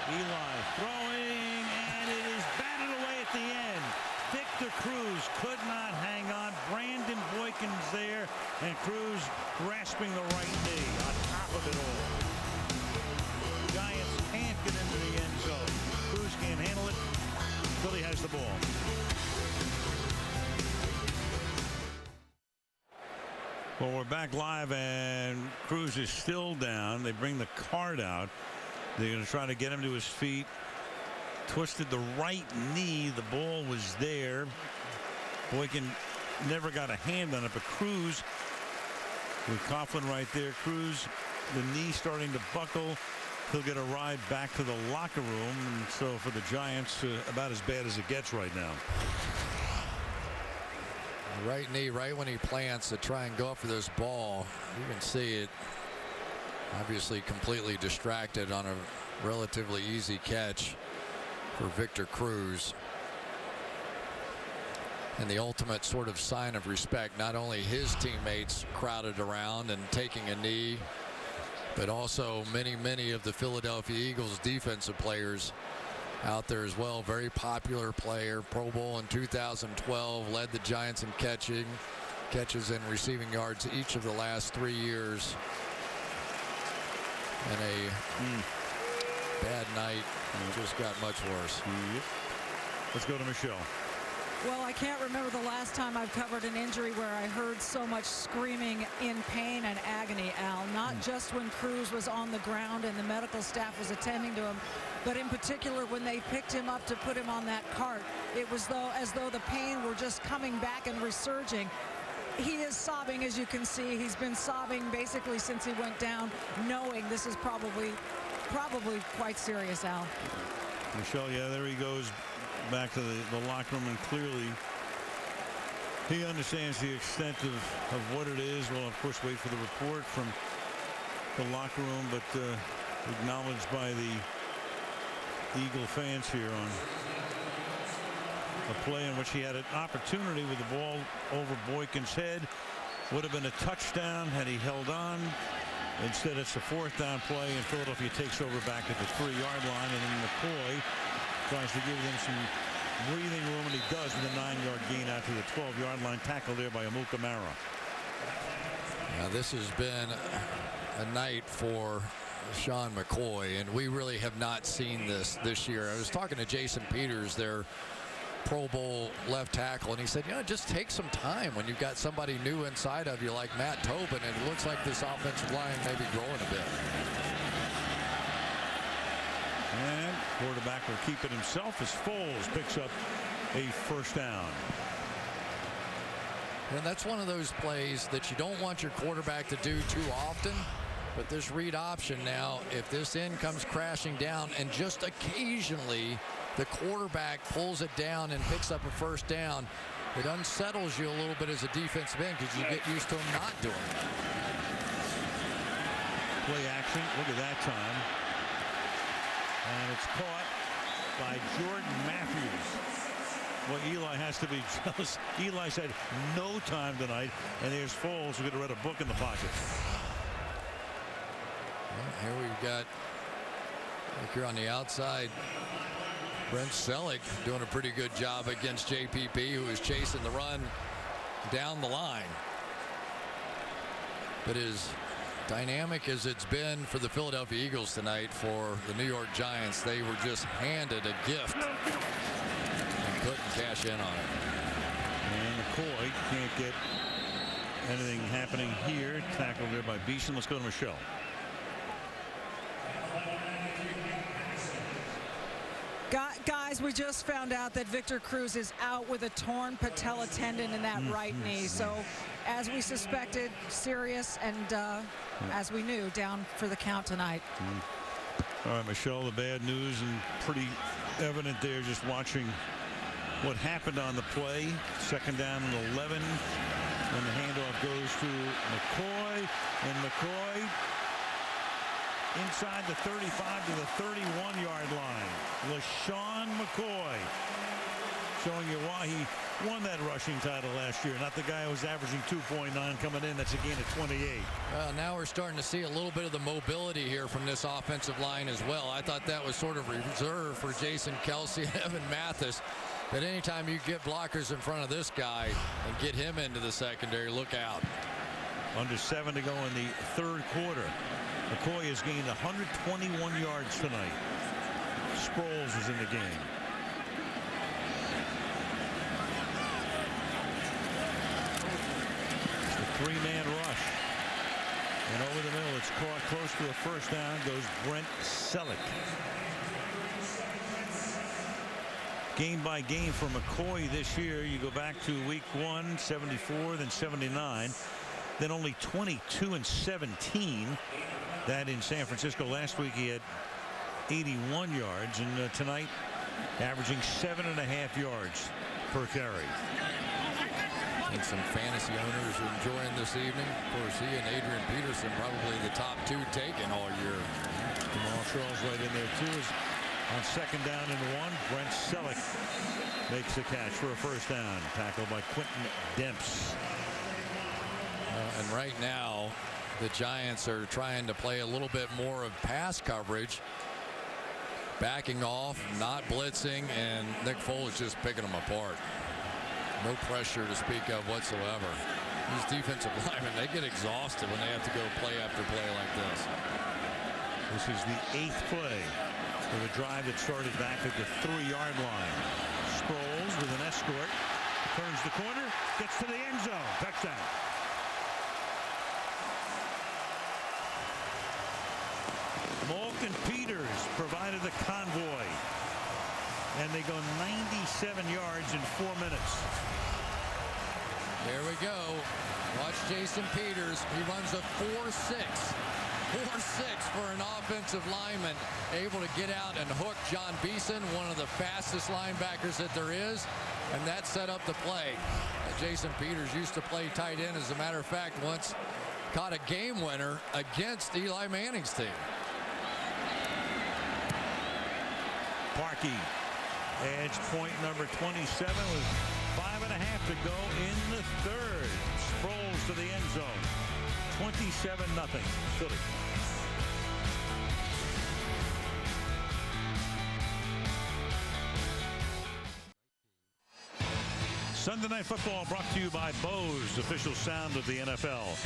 Eli throwing, and it is batted away at the end. Victor Cruz could not hang on. Brandon Boykins there, and Cruz grasping the right knee on top of it all. Giants can't get into the end zone. Cruz can't handle it. Philly has the ball. Well, we're back live, and Cruz is still down. They bring the card out. They're going to try to get him to his feet. Twisted the right knee. The ball was there. Boykin never got a hand on it, but Cruz, with Coughlin right there, Cruz, the knee starting to buckle. He'll get a ride back to the locker room. And so for the Giants, about as bad as it gets right now. The right knee, right when he plants to try and go up for this ball. You can see it. Obviously completely distracted on a relatively easy catch for Victor Cruz. And the ultimate sort of sign of respect, not only his teammates crowded around and taking a knee, but also many of the Philadelphia Eagles defensive players out there as well. Very popular player, Pro Bowl in 2012, led the Giants in catches and receiving yards each of the last 3 years. And a bad night just got much worse. Let's go to Michelle. Well, I can't remember the last time I've covered an injury where I heard so much screaming in pain and agony, Al. Not just when Cruz was on the ground and the medical staff was attending to him, but in particular when they picked him up to put him on that cart. It was as though the pain were just coming back and resurging. He is sobbing, as you can see. He's been sobbing basically since he went down, knowing this is probably quite serious, Al. Michelle, yeah, there he goes back to the locker room, and clearly he understands the extent of what it is. We'll, of course, wait for the report from the locker room, but acknowledged by the Eagle fans here on a play in which he had an opportunity with the ball over Boykin's head. Would have been a touchdown had he held on. Instead, it's a 4th down play, and Philadelphia takes over back at the 3-yard line, and then McCoy tries to give them some breathing room, and he does with a 9-yard gain out to the 12-yard line. Tackle there by Amukamara. Now, this has been a night for Sean McCoy, and we really have not seen this year. I was talking to Jason Peters, their Pro Bowl left tackle, and he said, just take some time when you've got somebody new inside of you like Matt Tobin, and it looks like this offensive line may be growing a bit. And quarterback will keep it himself as Foles picks up a 1st down. And that's one of those plays that you don't want your quarterback to do too often. But this read option now, if this end comes crashing down and just occasionally the quarterback pulls it down and picks up a 1st down, it unsettles you a little bit as a defensive end because you get used to him not doing it. Play action. Look at that time. And it's caught by Jordan Matthews. Well, Eli has to be jealous. Eli said no time tonight, and there's Foles who could have read a book in the pocket. Well, here we've got, look here on the outside, Brent Selleck doing a pretty good job against JPP, who is chasing the run down the line. But as dynamic as it's been for the Philadelphia Eagles tonight, for the New York Giants, they were just handed a gift and couldn't cash in on it. And McCoy can't get anything happening here. Tackled there by Beeson. Let's go to Michelle. Guys, we just found out that Victor Cruz is out with a torn patella tendon in that right knee. So, as we suspected, serious, and as we knew, down for the count tonight. All right, Michelle, the bad news, and pretty evident there just watching what happened on the play. 2nd down and 11. And the handoff goes to McCoy, and McCoy inside the 35 to the 31-yard line. LaShawn McCoy showing you why he won that rushing title last year. Not the guy who was averaging 2.9 coming in. That's a gain of 28. Well, now we're starting to see a little bit of the mobility here from this offensive line as well. I thought that was sort of reserved for Jason Kelsey and Evan Mathis. But anytime you get blockers in front of this guy and get him into the secondary, look out. Under 7 to go in the 3rd quarter. McCoy has gained 121 yards tonight. Sproles is in the game. It's the 3-man rush. And over the middle, it's caught close to a 1st down. Goes Brent Selleck. Game by game for McCoy this year. You go back to week 1, 74, then 79. Then only 22 and 17. That in San Francisco. Last week he had 81 yards, and tonight averaging 7.5 yards per carry. I think some fantasy owners are enjoying this evening. Of course, he and Adrian Peterson probably the top 2 taken all year. Jamal Charles right in there too. On 2nd down and 1, Brent Selleck makes the catch for a 1st down. Tackled by Quentin Demps. And right now, the Giants are trying to play a little bit more of pass coverage, backing off, not blitzing, and Nick Foles just picking them apart. No pressure to speak of whatsoever. These defensive linemen, they get exhausted when they have to go play after play like this. This is the 8th play of a drive that started back at the 3-yard line. Sproles with an escort Turns the corner, gets to the end zone. Touchdown. Malk and Peters provided the convoy. And they go 97 yards in 4 minutes. There we go. Watch Jason Peters. He runs a 4.6. 4.6 for an offensive lineman. Able to get out and hook John Beeson, one of the fastest linebackers that there is. And that set up the play. Jason Peters used to play tight end. As a matter of fact, once caught a game winner against Eli Manning's team. Parkey adds point number 27 with 5.5 to go in the third. Sproles to the end zone. 27-0 Philly. Sunday Night Football brought to you by Bose, official sound of the NFL.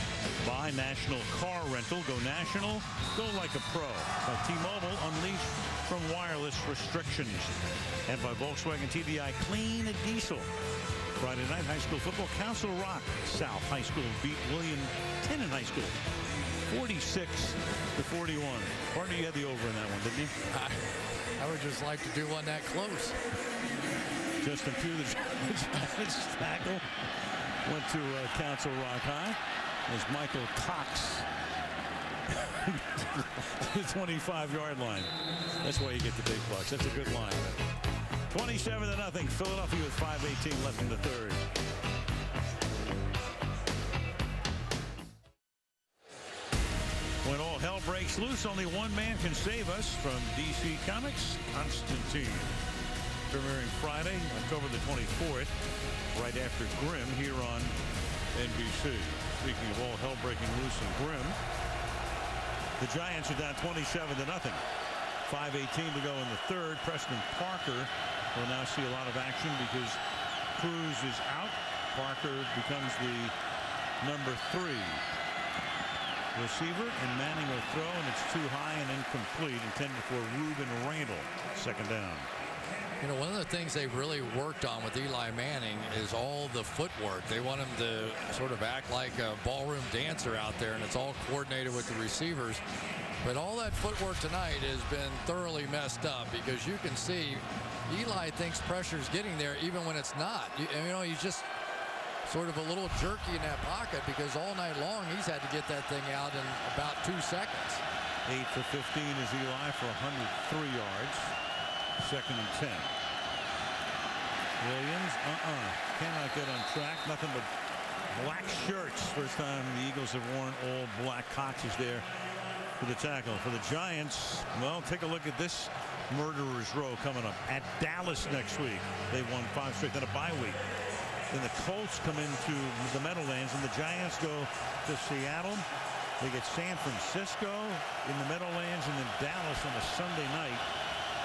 By National Car Rental. Go national. Go like a pro. By T-Mobile, unleash from wireless restrictions. And by Volkswagen TDI Clean Diesel. Friday night high school football. Council Rock South High School beat William Tennant High School 46-41. Partner, you had the over in that one, didn't you? I would just like to do one that close. Justin Pugh, the Giants tackle, went to Council Rock High. As Michael Cox to the 25-yard line. That's why you get the big bucks. That's a good line. 27-0. Philadelphia with 5:18 left in the third. When all hell breaks loose, only one man can save us. From DC Comics, Constantine. Premiering Friday, October the 24th, right after Grimm here on NBC. Speaking of all hell breaking loose in Grimm, the Giants are down 27-0. 5:18 to go in the third. Preston Parker will now see a lot of action because Cruz is out. Parker becomes the number 3 receiver, and Manning will throw, and it's too high and incomplete, intended for Ruben Randall. Second down. You know, one of the things they've really worked on with Eli Manning is all the footwork. They want him to sort of act like a ballroom dancer out there, and it's all coordinated with the receivers. But all that footwork tonight has been thoroughly messed up because you can see Eli thinks pressure's getting there even when it's not. You know, he's just sort of a little jerky in that pocket because all night long he's had to get that thing out in about 2 seconds. 8 for 15 is Eli for 103 yards. Second and 10. Williams, cannot get on track. Nothing but black shirts. First time the Eagles have worn all black. Cox is there for the tackle. For the Giants, well, take a look at this murderer's row coming up. At Dallas next week. They've won 5 straight. Then a bye week. Then the Colts come into the Meadowlands, and the Giants go to Seattle. They get San Francisco in the Meadowlands, and then Dallas on a Sunday night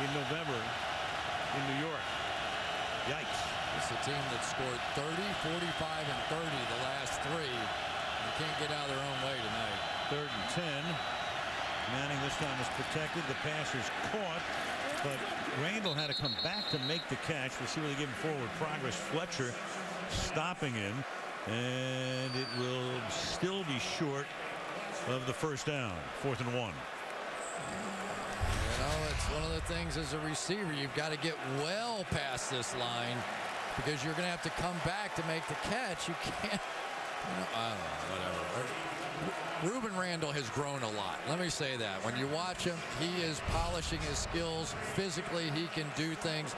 in November in New York. Yikes. It's a team that scored 30, 45, and 30 the last 3. They can't get out of their own way tonight. Third and 10. Manning this time is protected. The pass is caught, but Randall had to come back to make the catch. We'll see where they give him forward progress. Fletcher stopping him, and it will still be short of the first down. 4th and 1. You know, it's one of the things as a receiver, you've got to get well past this line because you're going to have to come back to make the catch. You can't, I don't know, whatever. Ruben Randall has grown a lot. Let me say that. When you watch him, he is polishing his skills. Physically, he can do things.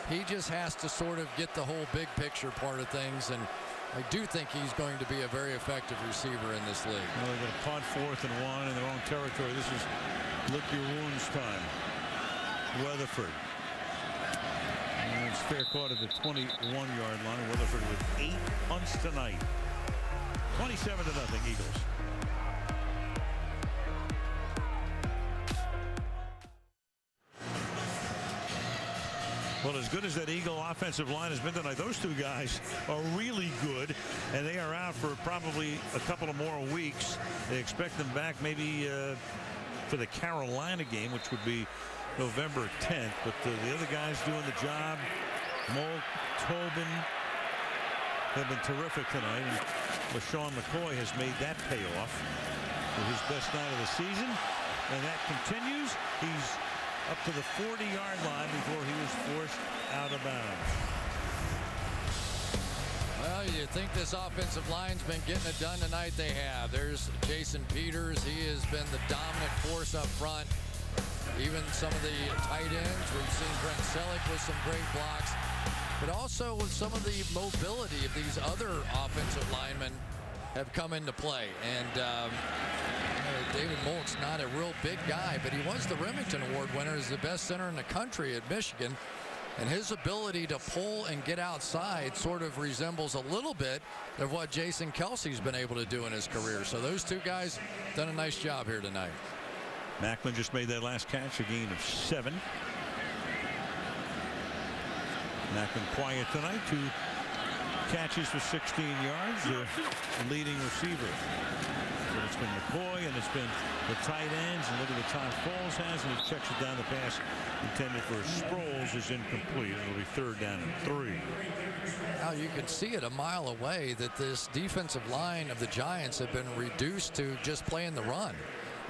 He just has to sort of get the whole big picture part of things, and I do think he's going to be a very effective receiver in this league. Well, they're going to punt 4th and 1 in their own territory. This is lick your wounds time. Weatherford. And it's fair caught at the 21-yard line. Weatherford with 8 punts tonight. 27-0 Eagles. Well, as good as that Eagle offensive line has been tonight, those 2 guys are really good, and they are out for probably a couple of more weeks. They expect them back maybe for the Carolina game, which would be November 10th. But the other guys doing the job, Molk, Tobin, have been terrific tonight. And LaShawn McCoy has made that pay off with his best night of the season. And that continues. He's up to the 40-yard line before he was forced out of bounds. Well, you think this offensive line's been getting it done tonight? They have. There's Jason Peters. He has been the dominant force up front. Even some of the tight ends. We've seen Brent Selleck with some great blocks. But also with some of the mobility of these other offensive linemen have come into play. And David Molt's not a real big guy, but he was the Remington Award winner as the best center in the country at Michigan. And his ability to pull and get outside sort of resembles a little bit of what Jason Kelsey's been able to do in his career. So those two guys done a nice job here tonight. Macklin just made that last catch, a gain of 7. Macklin quiet tonight, 2 catches for 16 yards, the leading receiver. So it's been McCoy and it's been the tight ends, and look at the time Foles has, and he checks it down the pass intended for Sproles is incomplete. It'll be 3rd down and 3. Now you can see it a mile away that this defensive line of the Giants have been reduced to just playing the run.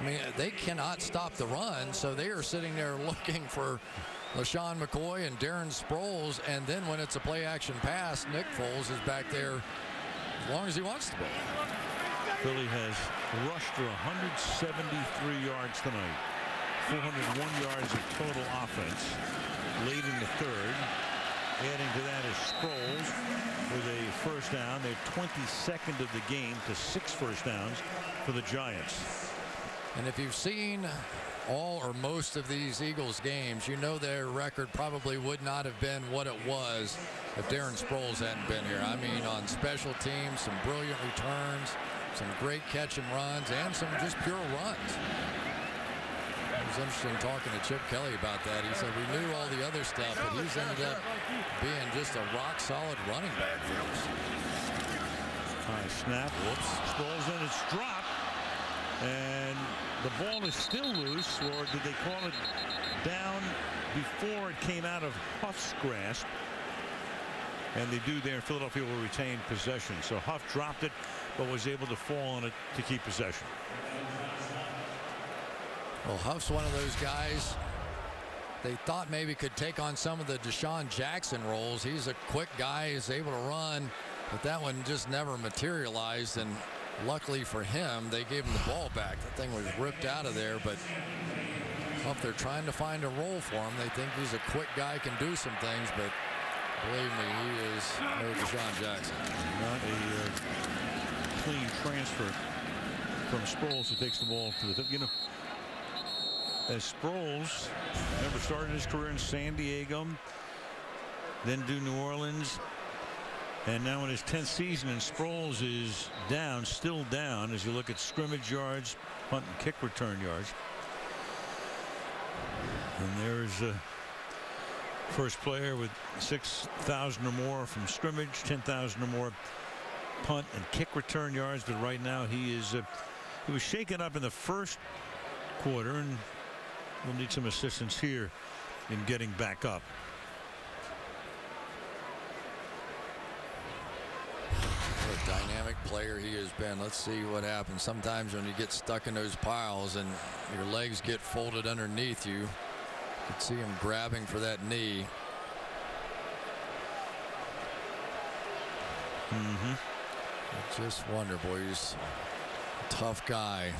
I mean, they cannot stop the run, so they are sitting there looking for LaShawn McCoy and Darren Sproles, and then when it's a play-action pass, Nick Foles is back there as long as he wants to be. Philly has rushed for 173 yards tonight. 401 yards of total offense late in the 3rd. Adding to that is Sproles with a first down. They're 22nd of the game to 6 first downs for the Giants. And if you've seen all or most of these Eagles games, you know their record probably would not have been what it was if Darren Sproles hadn't been here. I mean, on special teams, some brilliant returns, some great catch and runs, and some just pure runs. It was interesting talking to Chip Kelly about that. He said we knew all the other stuff, but he's ended up being just a rock-solid running back for us. High snap. Whoops. Sproles in, it's dropped. And the ball is still loose, or did they call it down before it came out of Huff's grasp? And they do there. Philadelphia will retain possession. So Huff dropped it, but was able to fall on it to keep possession. Well, Huff's one of those guys they thought maybe could take on some of the Deshaun Jackson roles. He's a quick guy, he's able to run, but that one just never materialized. And luckily for him, they gave him the ball back. The thing was ripped out of there, but if they're trying to find a role for him, they think he's a quick guy, can do some things, but believe me, he is no Deshaun Jackson. Not a clean transfer from Sproles, who takes the ball to the, you know, as Sproles, remember, started his career in San Diego, then do New Orleans, and now in his 10th season, and Sproles is down, still down, as you look at scrimmage yards, punt and kick return yards. And there's a first player with 6,000 or more from scrimmage, 10,000 or more punt and kick return yards, but right now he was shaken up in the first quarter, and we'll need some assistance here in getting back up. What a dynamic player he has been. Let's see what happens. Sometimes when you get stuck in those piles and your legs get folded underneath you, you can see him grabbing for that knee. I just wonder, boy, he's a tough guy.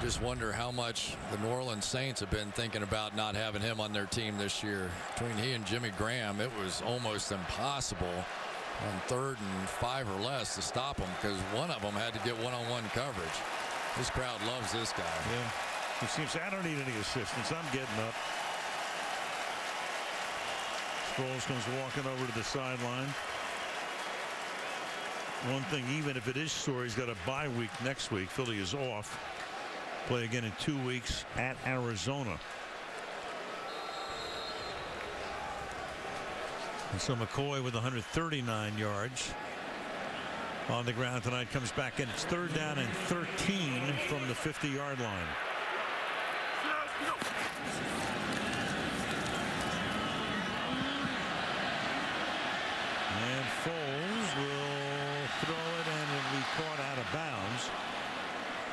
Just wonder how much the New Orleans Saints have been thinking about not having him on their team this year. Between he and Jimmy Graham, it was almost impossible on 3rd and 5 or less to stop him, because one of them had to get one-on-one coverage. This crowd loves this guy. Yeah, he seems, I don't need any assistance, I'm getting up. Sproles comes walking over to the sideline. One thing, even if it is sore, he's got a bye week next week. Philly is off. Play again in 2 weeks at Arizona. And so McCoy with 139 yards on the ground tonight comes back in. It's 3rd down and 13 from the 50-yard line. And Foles will throw it, and it'll be caught out of bounds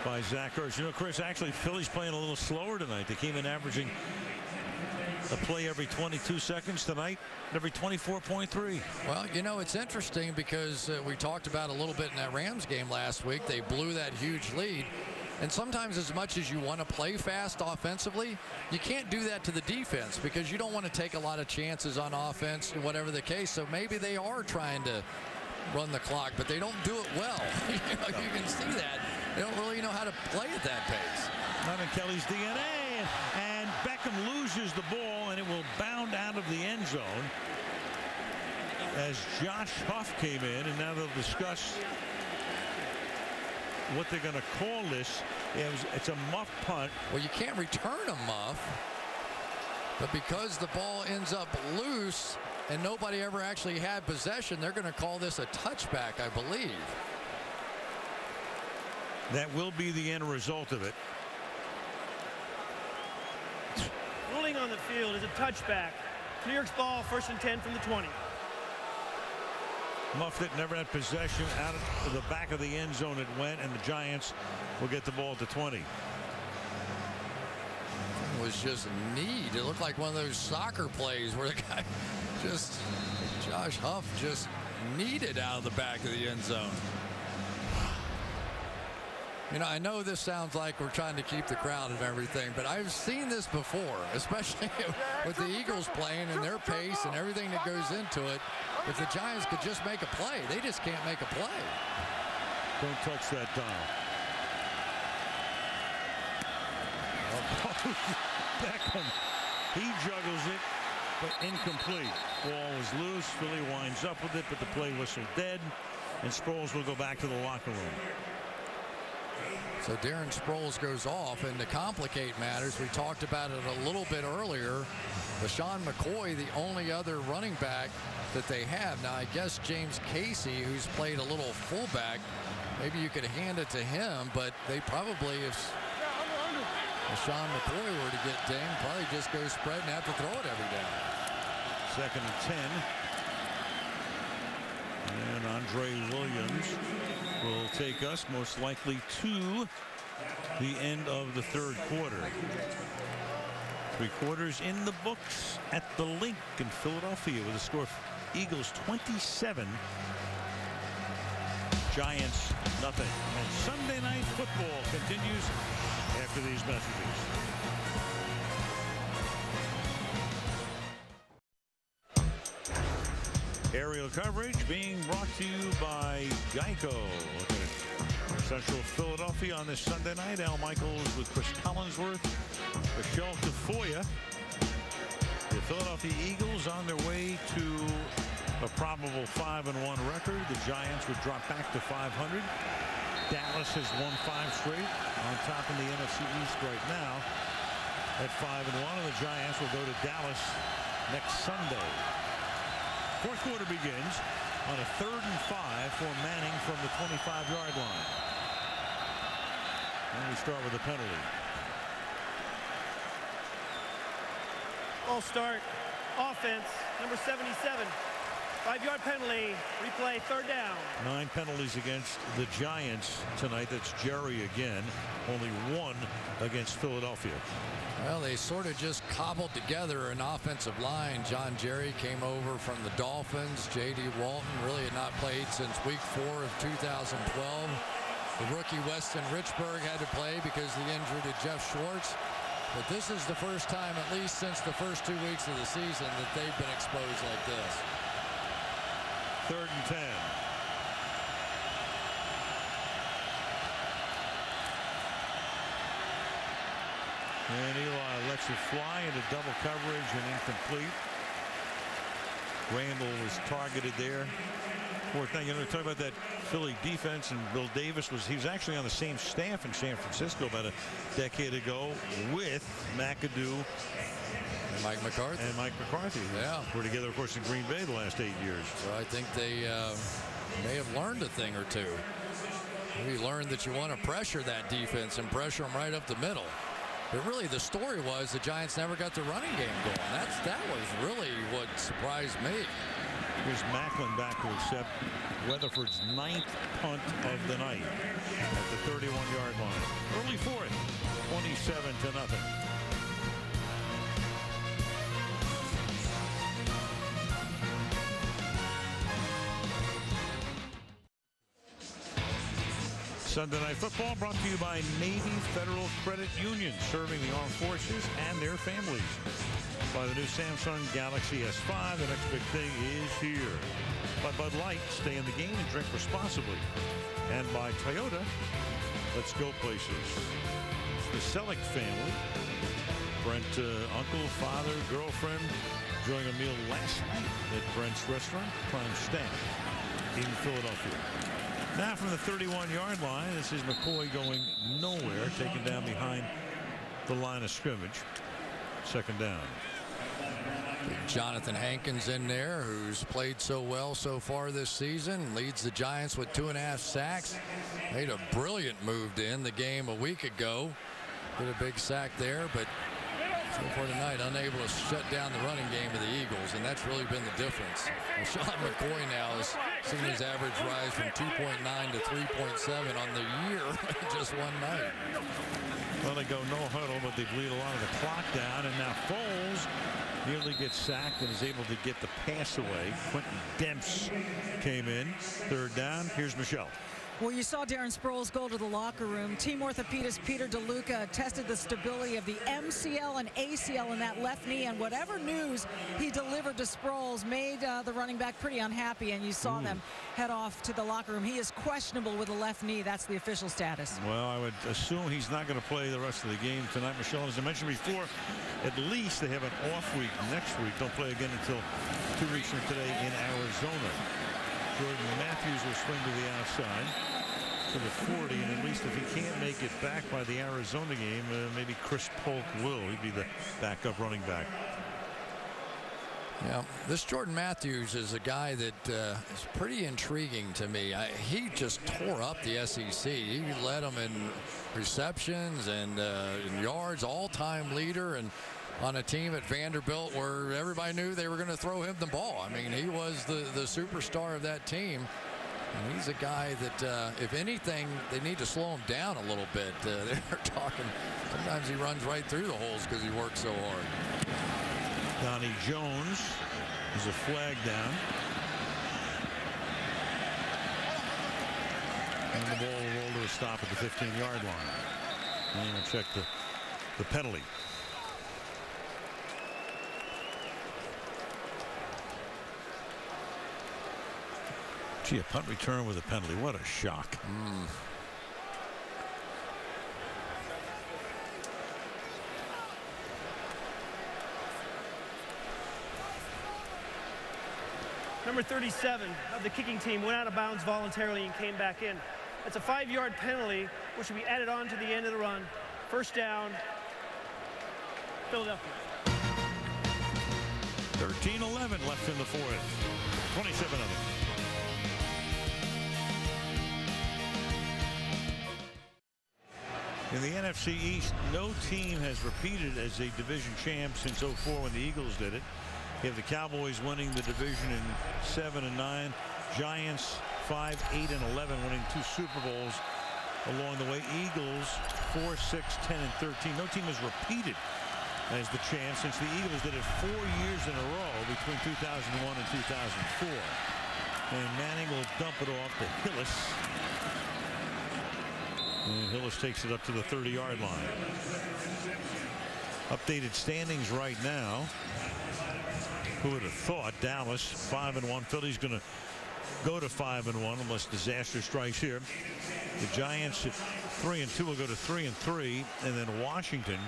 by Zach Ertz. You know, Chris, actually, Philly's playing a little slower tonight. They came in averaging a play every 22 seconds tonight, every 24.3. Well, you know, it's interesting because we talked about a little bit in that Rams game last week. They blew that huge lead. And sometimes, as much as you want to play fast offensively, you can't do that to the defense because you don't want to take a lot of chances on offense, whatever the case. So maybe they are trying to run the clock, but they don't do it well. You can see that. They don't really know how to play at that pace. Not in Kelly's DNA. And Beckham loses the ball, and it will bound out of the end zone as Josh Huff came in, and now they'll discuss what they're going to call this. It's a muff punt. Well, you can't return a muff, but because the ball ends up loose and nobody ever actually had possession, they're going to call this a touchback, I believe. That will be the end result of it. Ruling on the field is a touchback. New York's ball, 1st and 10 from the 20. Muffed it, never had possession. Out of the back of the end zone it went, and the Giants will get the ball at the 20. It was just neat. It looked like one of those soccer plays where the guy just, Josh Huff just kneed out of the back of the end zone. You know, I know this sounds like we're trying to keep the crowd and everything, but I've seen this before, especially with the Eagles playing and their pace and everything that goes into it. If the Giants could just make a play, they just can't make a play. Don't touch that dial. Beckham, he juggles it, but incomplete. Ball was loose. Philly winds up with it, but the play whistle dead, and Sproles will go back to the locker room. So Darren Sproles goes off, and to complicate matters, we talked about it a little bit earlier. LaShawn McCoy, the only other running back that they have. Now, I guess James Casey, who's played a little fullback, maybe you could hand it to him, but they probably, if LaShawn McCoy were to get dinged, probably just go spread and have to throw it every down. 2nd and 10. And Andre Williams will take us most likely to the end of the 3rd quarter. 3 quarters in the books at the Link in Philadelphia with a score of Eagles 27, Giants nothing. And Sunday Night Football continues after these messages. Aerial coverage being brought to you by Geico. Look at Central Philadelphia on this Sunday night. Al Michaels with Chris Collinsworth, Michelle Tafoya. The Philadelphia Eagles on their way to a probable 5-1 record. The Giants would drop back to 500. Dallas has won 5 straight, on top in the NFC East right now at 5-1. And the Giants will go to Dallas next Sunday. 4th quarter begins on a 3rd and 5 for Manning from the 25-yard line. And we start with a penalty. Ball start, offense, number 77. 5-yard penalty, replay, 3rd down. 9 penalties against the Giants tonight. That's Jerry again. Only 1 against Philadelphia. Well, they sort of just cobbled together an offensive line. John Jerry came over from the Dolphins. J.D. Walton really had not played since week 4 of 2012. The rookie Weston Richburg had to play because of the injury to Jeff Schwartz. But this is the first time, at least since the first 2 weeks of the season, that they've been exposed like this. 3rd and 10. And Eli lets it fly into double coverage and incomplete. Randall was targeted there. Poor thing, you know, talk about that Philly defense, and Bill Davis he was actually on the same staff in San Francisco about a decade ago with McAdoo and Mike McCarthy. Yeah, we're together, of course, in Green Bay the last 8 years. So I think they may have learned a thing or two. We learned that you want to pressure that defense and pressure them right up the middle. But really, the story was the Giants never got the running game going. That was really what surprised me. Here's Macklin back to accept Weatherford's 9th punt of the night at the 31-yard line. Early fourth, 27-0. Sunday Night Football brought to you by Navy Federal Credit Union, serving the armed forces and their families. By the new Samsung Galaxy S5, the next big thing is here. By Bud Light, stay in the game and drink responsibly. And by Toyota, let's go places. The Selleck family, Brent, uncle, father, girlfriend, enjoying a meal last night at Brent's restaurant, Prime Staff in Philadelphia. Now from the 31-yard line, this is McCoy going nowhere, taken down behind the line of scrimmage. Second down. Jonathan Hankins in there, who's played so well so far this season, leads the Giants with 2.5 sacks. Made a brilliant move to end the game a week ago. Did a big sack there, but so far tonight unable to shut down the running game of the Eagles, and that's really been the difference. Sean McCoy now has seen his average rise from 2.9 to 3.7 on the year in just one night. Well, they go no huddle, but they bleed a lot of the clock down, and now Foles nearly gets sacked and is able to get the pass away. Quentin Demps came in. Third down. Here's Michelle. Well, you saw Darren Sproles go to the locker room. Team orthopedist Peter DeLuca tested the stability of the MCL and ACL in that left knee, and whatever news he delivered to Sproles made the running back pretty unhappy, and you saw them head off to the locker room. He is questionable with a left knee. That's the official status. Well, I would assume he's not going to play the rest of the game tonight, Michelle. As I mentioned before, at least they have an off week next week. Don't play again until 2 weeks from today in Arizona. Jordan Matthews will swing to the outside to the 40, and at least if he can't make it back by the Arizona game, maybe Chris Polk will. He'd be the backup running back. Yeah, this Jordan Matthews is a guy that is pretty intriguing to me. He just tore up the SEC. He led them in receptions and in yards, all-time leader, and on a team at Vanderbilt where everybody knew they were going to throw him the ball. I mean, he was the superstar of that team. And he's a guy that, if anything, they need to slow him down a little bit. They're talking, sometimes he runs right through the holes because he works so hard. Donnie Jones is a flag down. And the ball will roll to a stop at the 15-yard line. And we'll check the penalty. Gee, a punt return with a penalty. What a shock. Number 37 of the kicking team went out of bounds voluntarily and came back in. It's a 5-yard penalty, which will be added on to the end of the run. First down, Philadelphia. 13-11 left in the fourth. 27 of them. In the NFC East, no team has repeated as a division champ since 04 when the Eagles did it. You have the Cowboys winning the division in 7 and 9. Giants 5, 8 and 11, winning 2 Super Bowls along the way. Eagles 4, 6, 10 and 13. No team has repeated as the champ since the Eagles did it 4 years in a row between 2001 and 2004. And Manning will dump it off to Hillis. And Hillis takes it up to the 30-yard line. Updated standings right now. Who would have thought? Dallas 5-1. Philly's going to go to 5-1 unless disaster strikes here. The Giants at 3-2 will go to 3-3, and then Washington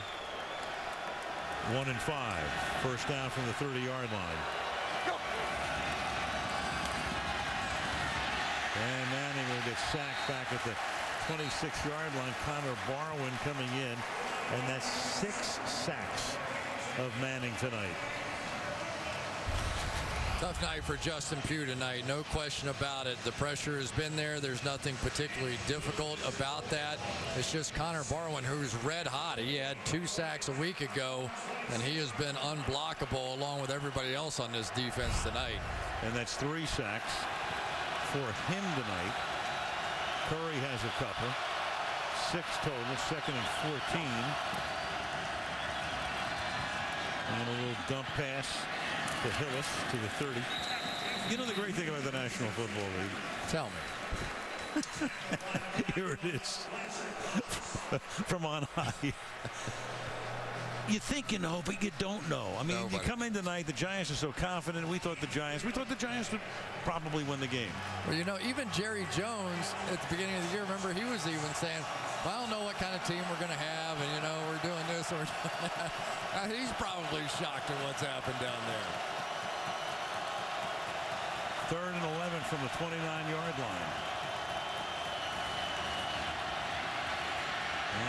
1-5. First down from the 30-yard line. And Manning will get sacked back at the 26-yard line. Connor Barwin coming in, and that's 6 sacks of Manning tonight. Tough night for Justin Pugh tonight, no question about it. The pressure has been there. There's nothing particularly difficult about that. It's just Connor Barwin, who's red hot. He had 2 sacks a week ago, and he has been unblockable along with everybody else on this defense tonight. And that's 3 sacks for him tonight. Curry has a couple. 6 total, 2nd and 14. And a little dump pass to Hillis to the 30. You know the great thing about the National Football League? Tell me. Here it is. From on high. You think you know, but you don't know. I mean, you come in tonight, the Giants are so confident. We thought the Giants would probably win the game. Well, you know, even Jerry Jones at the beginning of the year, remember, he was even saying, well, I don't know what kind of team we're going to have, and, you know, we're doing this or that. He's probably shocked at what's happened down there. 3rd and 11 from the 29-yard line.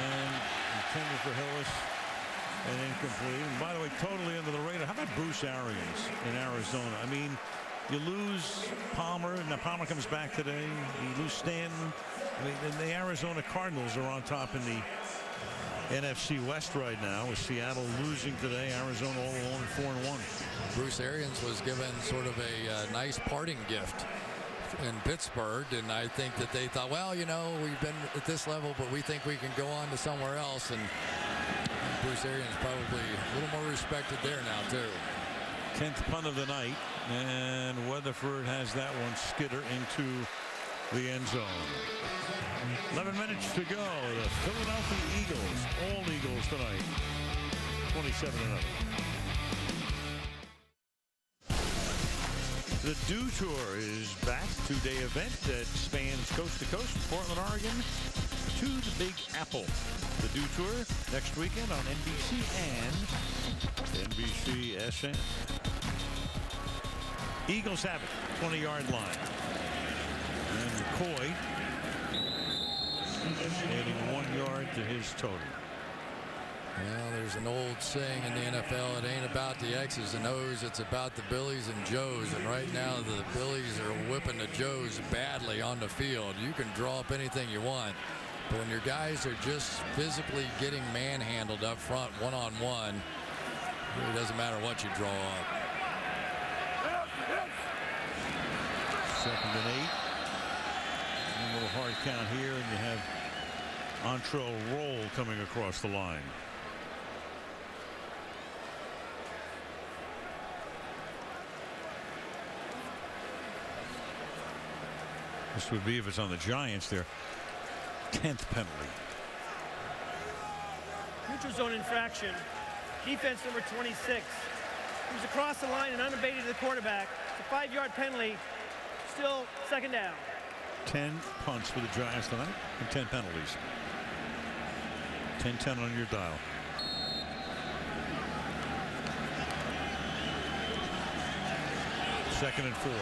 And intended for Hillis. And incomplete. And by the way, totally under the radar. How about Bruce Arians in Arizona? I mean, you lose Palmer. Now Palmer comes back today. You lose Stanton. I mean, and the Arizona Cardinals are on top in the NFC West right now, with Seattle losing today. Arizona all alone 4-1. Bruce Arians was given sort of a nice parting gift in Pittsburgh, and I think that they thought, well, you know, we've been at this level, but we think we can go on to somewhere else. And Bruce Arians probably a little more respected there now, too. 10th punt of the night, and Weatherford has that one skitter into the end zone. 11 minutes to go. The Philadelphia Eagles, all Eagles tonight, 27-0. The Dew Tour is back. 2-day event that spans coast to coast, from Portland, Oregon to the Big Apple. The Dew Tour next weekend on NBC and NBC SN. Eagles have it, 20-yard line. And McCoy adding 1 yard to his total. Well, there's an old saying in the NFL, it ain't about the X's and O's, it's about the Billies and Joes. And right now, the Billies are whipping the Joes badly on the field. You can draw up anything you want, but when your guys are just physically getting manhandled up front, one-on-one, it really doesn't matter what you draw up. 2nd and 8. A little hard count here, and you have Antrell Roll coming across the line. This would be, if it's on the Giants, their 10th penalty. Neutral zone infraction. Defense number 26. He was across the line and unabated to the quarterback. It's a 5-yard penalty. Still 2nd down. 10 punts for the Giants tonight and 10 penalties. 10-10 on your dial. Second and 4.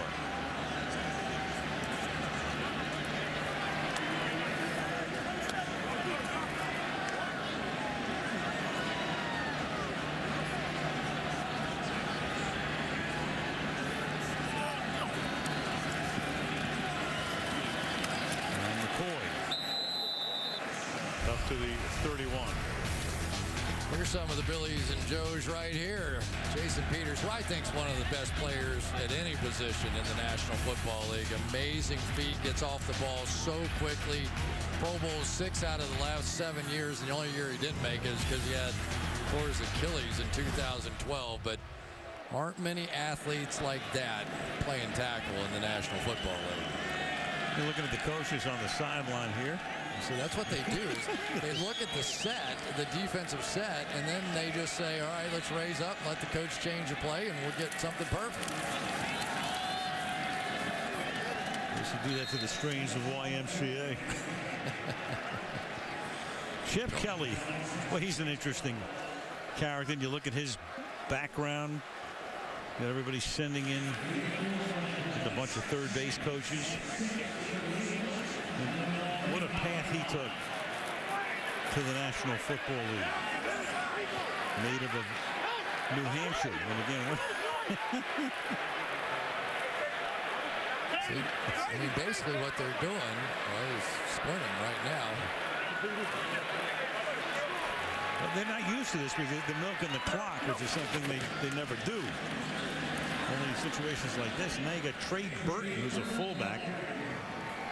To the 31. Here's some of the Billies and Joes right here. Jason Peters, who I think is one of the best players at any position in the National Football League. Amazing feet, gets off the ball so quickly. Pro Bowl 6 out of the last 7 years. And the only year he didn't make it is because he had tore his Achilles in 2012. But aren't many athletes like that playing tackle in the National Football League. You're looking at the coaches on the sideline here. So that's what they do. Is they look at the set, the defensive set, and then they just say, all right, let's raise up, let the coach change the play, and we'll get something perfect. They should do that to the strains of YMCA. Chip Kelly, well, he's an interesting character. And you look at his background. You got everybody sending in a bunch of third base coaches. What a path he took to the National Football League. Native of New Hampshire. And again, I mean, basically what they're doing is squinting right now. Well, they're not used to this because the milk and the clock, which is something they never do. Only in situations like this. And now you got Trey Burton, who's a fullback.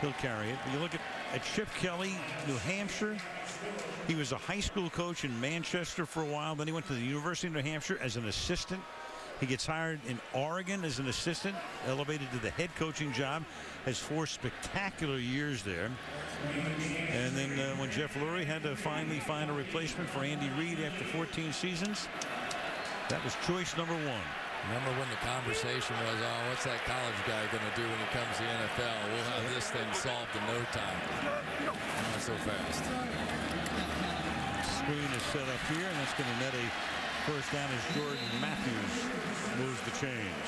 He'll carry it. You look at Chip Kelly, New Hampshire. He was a high school coach in Manchester for a while. Then he went to the University of New Hampshire as an assistant. He gets hired in Oregon as an assistant, elevated to the head coaching job, has 4 spectacular years there. And then when Jeff Lurie had to finally find a replacement for Andy Reid after 14 seasons, that was choice number 1. Remember when the conversation was, oh, what's that college guy going to do when he comes to the NFL? We'll have this thing solved in no time. Not so fast. Screen is set up here, and that's going to net a first down as Jordan Matthews moves the change.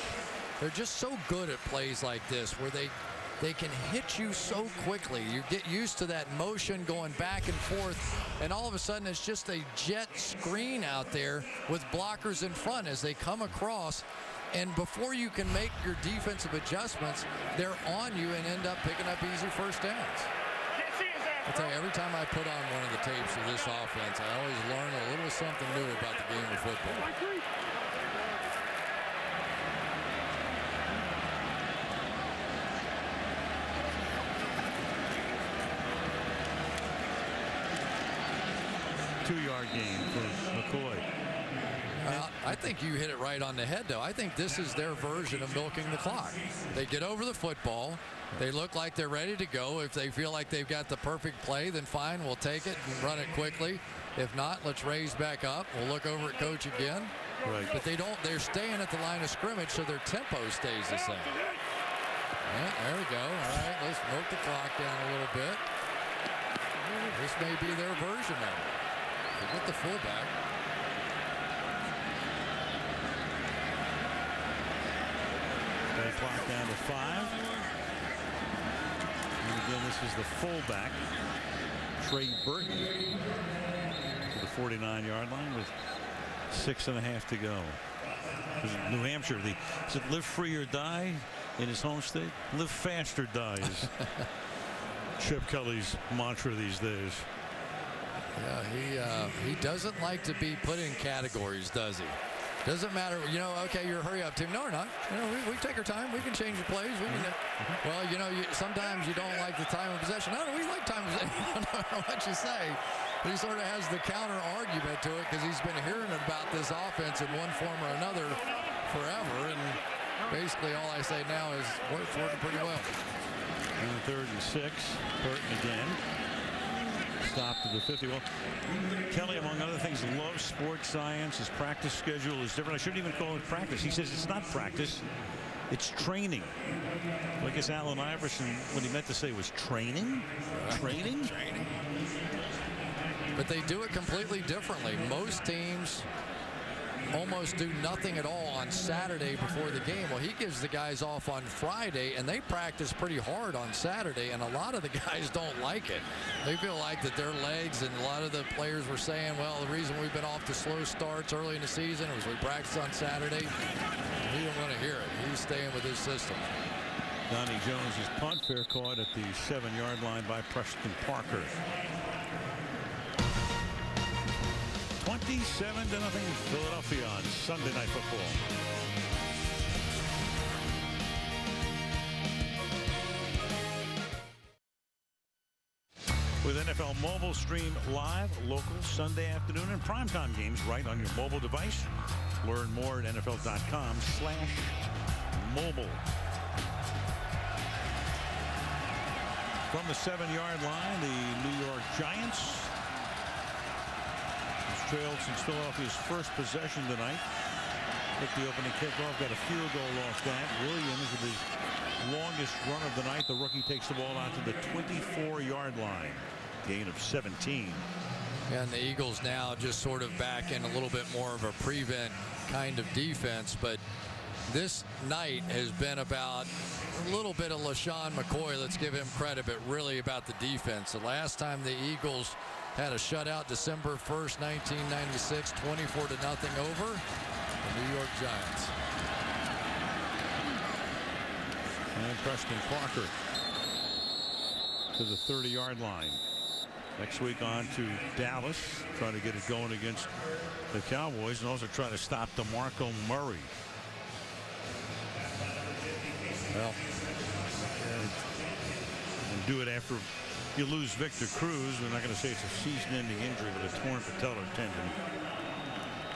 They're just so good at plays like this where they can hit you so quickly. You get used to that motion going back and forth, and all of a sudden it's just a jet screen out there with blockers in front as they come across. And before you can make your defensive adjustments, they're on you and end up picking up easy first downs. I tell you, every time I put on one of the tapes of this offense, I always learn a little something new about the game of football. Two-yard gain for McCoy. I think you hit it right on the head, though. I think this is their version of milking the clock. They get over the football. They look like they're ready to go. If they feel like they've got the perfect play, then fine, we'll take it and run it quickly. If not, let's raise back up. We'll look over at coach again. Right. But they're staying at the line of scrimmage, so their tempo stays the same. Yeah, there we go. All right, let's milk the clock down a little bit. This may be their version of it. Forget the fullback. Play clock down to 5. And again, this is the fullback, Trey Burton, to the 49-yard line with 6.5 to go. New Hampshire, is it live free or die in his home state? Live fast or die is Chip Kelly's mantra these days. Yeah, he doesn't like to be put in categories, does he? Doesn't matter, okay, you're a hurry-up team. No, we're not. We take our time. We can change the plays. We can. Well, sometimes you don't like the time of possession. No, we like time of possession. No matter what you say. He sort of has the counter-argument to it because he's been hearing about this offense in one form or another forever. And basically all I say now is it's working pretty well. And 3rd and 6. Burton again. Stopped at the 50. Well, Kelly, among other things, loves sports science. His practice schedule is different. I shouldn't even call it practice. He says it's not practice. It's training. Well, I guess Allen Iverson, what he meant to say was training? Training? Training. But they do it completely differently. Most teams almost do nothing at all on Saturday before the game. Well, he gives the guys off on Friday, and they practice pretty hard on Saturday, and a lot of the guys don't like it. They feel like that their legs, and a lot of the players were saying, well, the reason we've been off to slow starts early in the season was we practiced on Saturday. He didn't want to hear it. He's staying with his system. Donnie Jones' punt, fair caught at the 7-yard line by Preston Parker. 27-0 Philadelphia on Sunday Night Football. With NFL Mobile, stream live, local, Sunday afternoon, and primetime games right on your mobile device. Learn more at NFL.com/mobile. From the 7-yard line, the New York Giants trailed since Philadelphia's first possession tonight. Hit the opening kickoff, got a field goal off that. Williams with his longest run of the night. The rookie takes the ball out to the 24-yard line. Gain of 17. And the Eagles now just sort of back in a little bit more of a prevent kind of defense. But this night has been about a little bit of LaShawn McCoy. Let's give him credit, but really about the defense. The last time the Eagles had a shutout, December 1st, 1996, 24-0 over the New York Giants. And Preston Parker to the 30-yard line. Next week on to Dallas, trying to get it going against the Cowboys, and also try to stop DeMarco Murray. Well, and do it after you lose Victor Cruz. We're not going to say it's a season-ending injury, but a torn patellar tendon.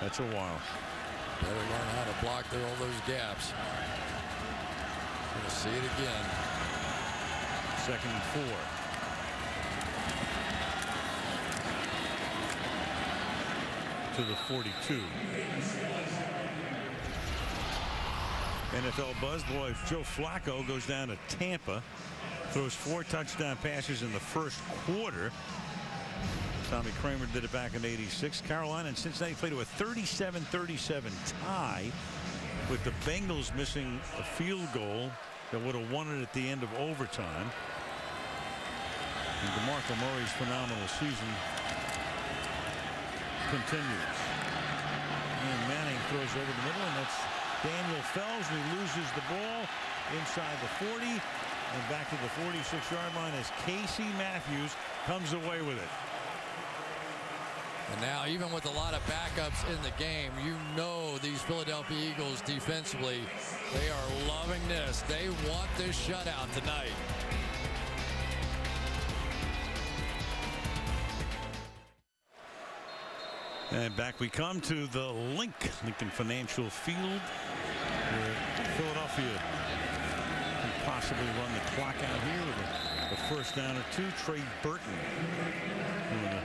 That's a while. Better learn how to block through all those gaps. Gonna see it again. 2nd and 4. To the 42. NFL buzz. Boy, Joe Flacco goes down to Tampa. Throws 4 touchdown passes in the first quarter. Tommy Kramer did it back in '86. Carolina and Cincinnati played to a 37-37 tie, with the Bengals missing a field goal that would have won it at the end of overtime. And DeMarco Murray's phenomenal season continues. And Manning throws over the middle, and that's Daniel Fells, and he loses the ball inside the 40 and back to the 46-yard line as Casey Matthews comes away with it. And now, even with a lot of backups in the game, you know these Philadelphia Eagles defensively, they are loving this. They want this shutout tonight. And back we come to the Lincoln Financial Field, where Philadelphia can possibly run the clock out here with a first down or 2. Trey Burton doing the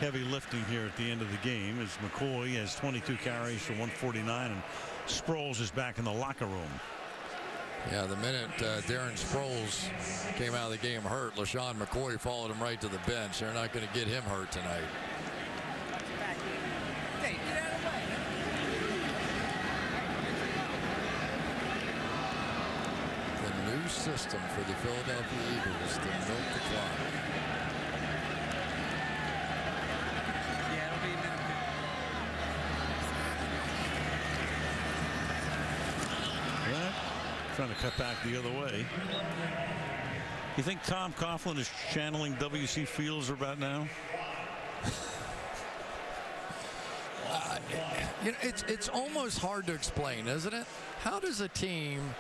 heavy lifting here at the end of the game, as McCoy has 22 carries for 149, and Sproles is back in the locker room. Yeah, the minute Darren Sproles came out of the game hurt, LaShawn McCoy followed him right to the bench. They're not going to get him hurt tonight. The new system for the Philadelphia Eagles to milk the clock. Yeah, it'll be a minute. Yeah, trying to cut back the other way. You think Tom Coughlin is channeling W.C. Fields about now? You know, it's almost hard to explain, isn't it? How does a team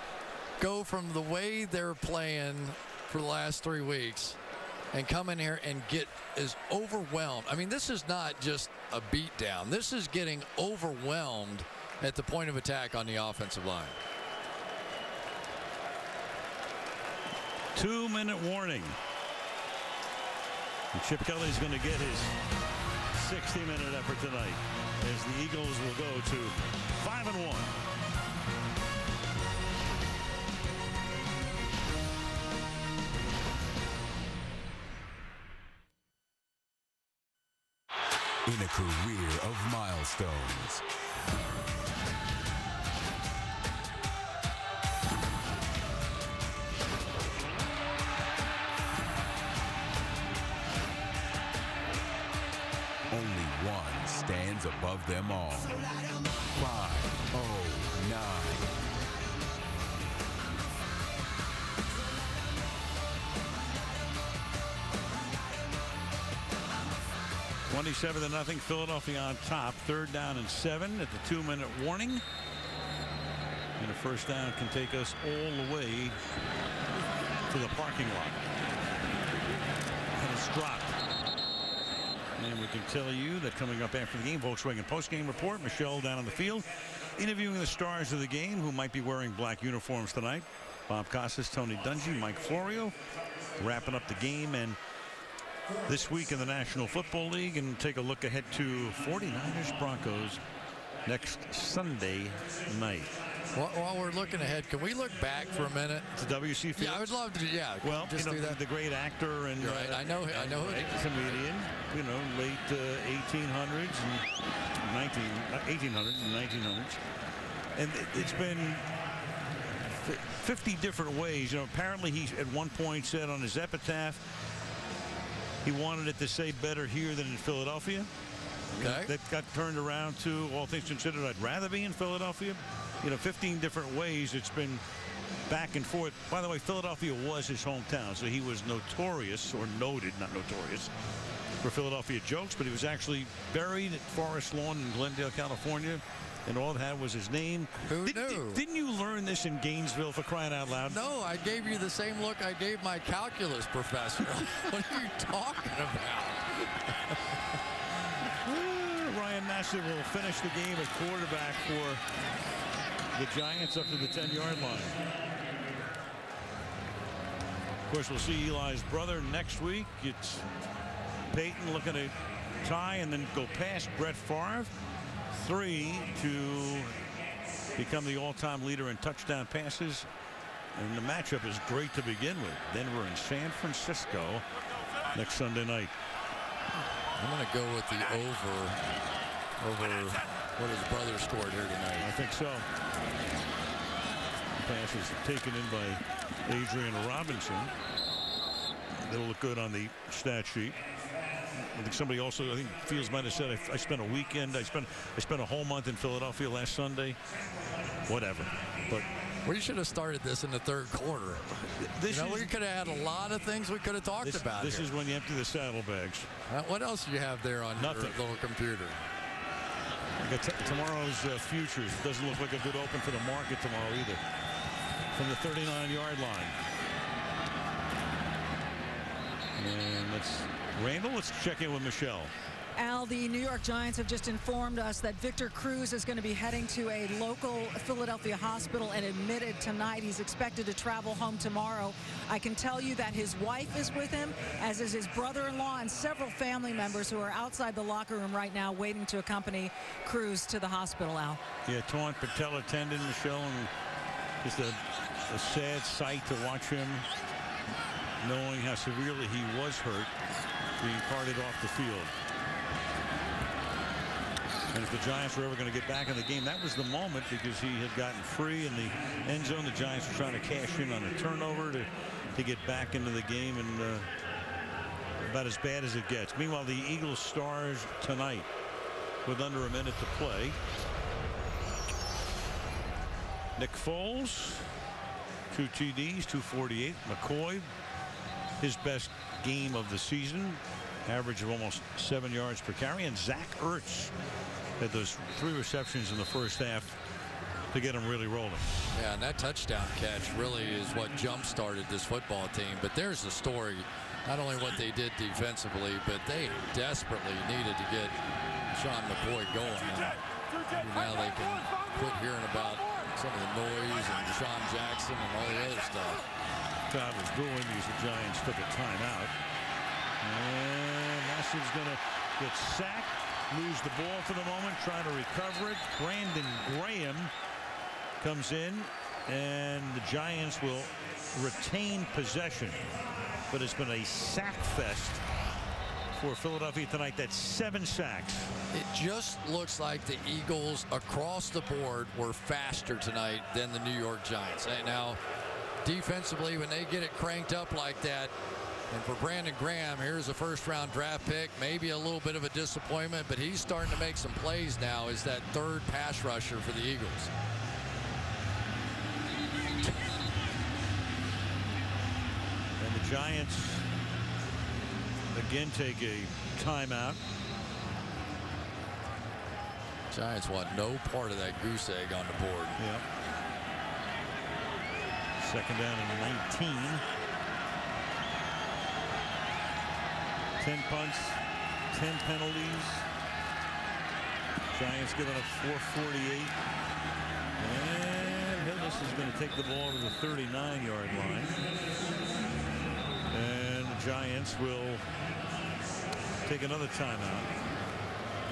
go from the way they're playing for the last 3 weeks and come in here and get as overwhelmed? I mean, this is not just a beatdown. This is getting overwhelmed at the point of attack on the offensive line. 2-minute warning. And Chip Kelly's going to get his 60-minute effort tonight, as the Eagles will go to 5-1. In a career of milestones, only one stands above them all. 509. 27-0, Philadelphia on top. 3rd down and 7 at the 2-minute warning. And a first down can take us all the way to the parking lot. And it's dropped. And we can tell you that coming up after the game, Volkswagen postgame report. Michelle down on the field interviewing the stars of the game who might be wearing black uniforms tonight. Bob Costas, Tony Dungy, Mike Florio wrapping up the game, and this week in the National Football League, and take a look ahead to 49ers Broncos next Sunday night. While we're looking ahead, can we look back for a minute to W.C. Fields? Yeah, I would love to. Yeah, well, just you know, do that. The great actor and right. I know who it is. Comedian, you know, late 1800s and 1800s and 1900s, and it's been 50 different ways. You know, apparently he at one point said on his epitaph he wanted it to say better here than in Philadelphia. Okay. That got turned around to, all things considered, I'd rather be in Philadelphia. You know, 15 different ways it's been back and forth. By the way, Philadelphia was his hometown, so he was notorious, or noted, not notorious, for Philadelphia jokes, but he was actually buried at Forest Lawn in Glendale, California, and all it had was his name. Who knew? Didn't you learn this in Gainesville, for crying out loud? No, I gave you the same look I gave my calculus professor. What are you talking about? Ryan Nassib will finish the game at quarterback for the Giants up to the 10-yard line. Of course, we'll see Eli's brother next week. It's Peyton looking to tie and then go past Brett Favre. 3 to become the all-time leader in touchdown passes. And the matchup is great to begin with. Denver and San Francisco next Sunday night. I'm going to go with the over what his brother scored here tonight. I think so. The pass is taken in by Adrian Robinson. That'll look good on the stat sheet. I think somebody also, I think Fields might have said, I spent a weekend, I spent a whole month in Philadelphia last Sunday. Whatever. But we should have started this in the third quarter. We could have had a lot of things we could have talked about. This is when you empty the saddlebags. What else do you have there on your little computer? I got tomorrow's futures. It doesn't look like a good open for the market tomorrow either. From the 39-yard line. And Randall, let's check in with Michelle. Al, the New York Giants have just informed us that Victor Cruz is going to be heading to a local Philadelphia hospital and admitted tonight. He's expected to travel home tomorrow. I can tell you that his wife is with him, as is his brother-in-law and several family members who are outside the locker room right now waiting to accompany Cruz to the hospital, Al. Yeah, torn patella tendon, Michelle, and just a sad sight to watch him, knowing how severely he was hurt, being carted off the field. And if the Giants were ever going to get back in the game, that was the moment, because he had gotten free in the end zone. The Giants were trying to cash in on a turnover to get back into the game, and about as bad as it gets. Meanwhile, the Eagles stars tonight with under a minute to play. Nick Foles, 2 TDs, 248. McCoy, his best game of the season, average of almost 7 yards per carry. And Zach Ertz had those 3 receptions in the first half to get him really rolling. Yeah, and that touchdown catch really is what jump-started this football team. But there's the story, not only what they did defensively, but they desperately needed to get Sean McCoy going. Now they can quit hearing about some of the noise and Deshaun Jackson and all the other stuff. Todd was booing because the Giants took a timeout. And Nassib's going to get sacked, lose the ball for the moment, trying to recover it. Brandon Graham comes in, and the Giants will retain possession. But it's been a sack fest for Philadelphia tonight. That's 7 sacks. It just looks like the Eagles across the board were faster tonight than the New York Giants. And now, defensively, when they get it cranked up like that, and for Brandon Graham, here's a first-round draft pick, maybe a little bit of a disappointment, but he's starting to make some plays now as that third pass rusher for the Eagles. And the Giants again take a timeout. Giants want no part of that goose egg on the board. Yeah. Second down and 19. 10 punts, 10 penalties. Giants giving up 448. And Hillis is going to take the ball to the 39-yard line. And the Giants will take another timeout.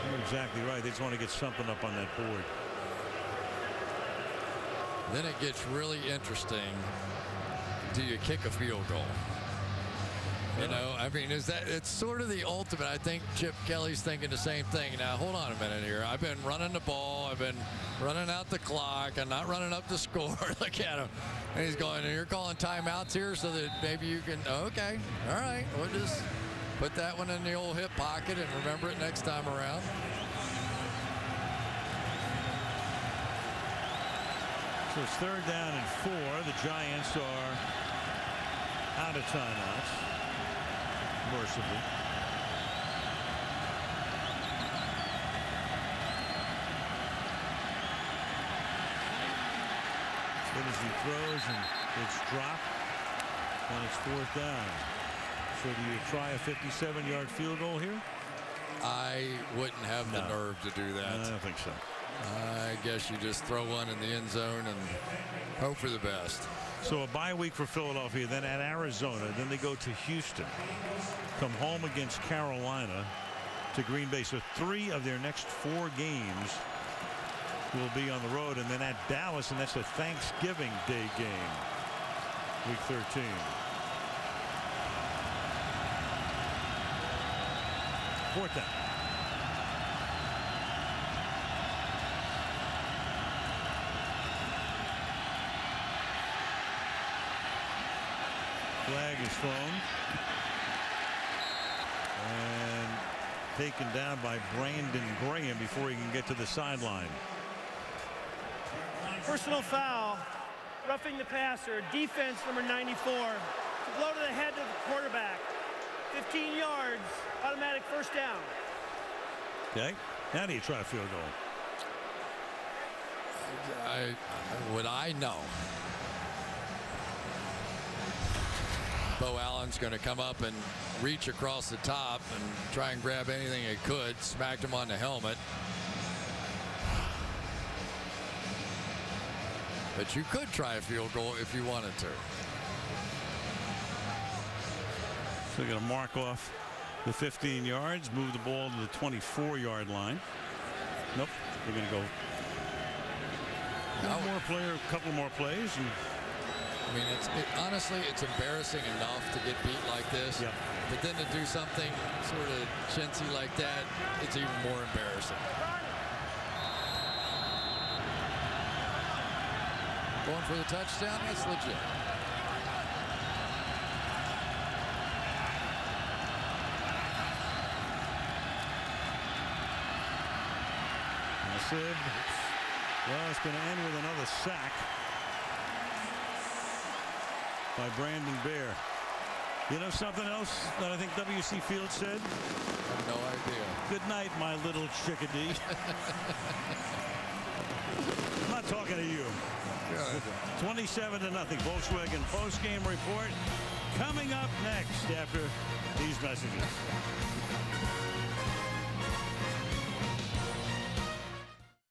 You're exactly right. They just want to get something up on that board. Then it gets really interesting. Do you kick a field goal? You know, I mean, it's sort of the ultimate. I think Chip Kelly's thinking the same thing. Now, hold on a minute here. I've been running the ball. I've been running out the clock. I'm not running up the score. Look at him. And he's going, you're calling timeouts here so that maybe you can, okay, all right. We'll just put that one in the old hip pocket and remember it next time around. So it's 3rd down and 4. The Giants are out of timeouts, mercifully. Good as he throws, and it's dropped, and it's 4th down. So do you try a 57-yard field goal here? I wouldn't have the nerve to do that. I don't think so. I guess you just throw one in the end zone and hope for the best. So a bye week for Philadelphia, then at Arizona, then they go to Houston, come home against Carolina, to Green Bay. So 3 of their next 4 games will be on the road, and then at Dallas, and that's a Thanksgiving Day game, week 13. Fourth down. Flag is thrown. And taken down by Brandon Graham before he can get to the sideline. Personal foul, roughing the passer, defense number 94, to blow to the head of the quarterback. 15 yards, automatic 1st down. Okay, now do you try a field goal? Would I know? Bo Allen's going to come up and reach across the top and try and grab anything he could. Smacked him on the helmet. But you could try a field goal if you wanted to. So they're going to mark off the 15 yards, move the ball to the 24-yard line. Nope, they're going to go a couple more plays. And I mean, honestly, it's embarrassing enough to get beat like this. Yep. But then to do something sort of chintzy like that, it's even more embarrassing. Going for the touchdown, that's legit. Massive. Well, it's going to end with another sack by Brandon Bear. You know something else that I think W.C. Fields said? I have no idea. Good night, my little chickadee. I'm not talking to you. 27-0. Volkswagen post-game report coming up next after these messages.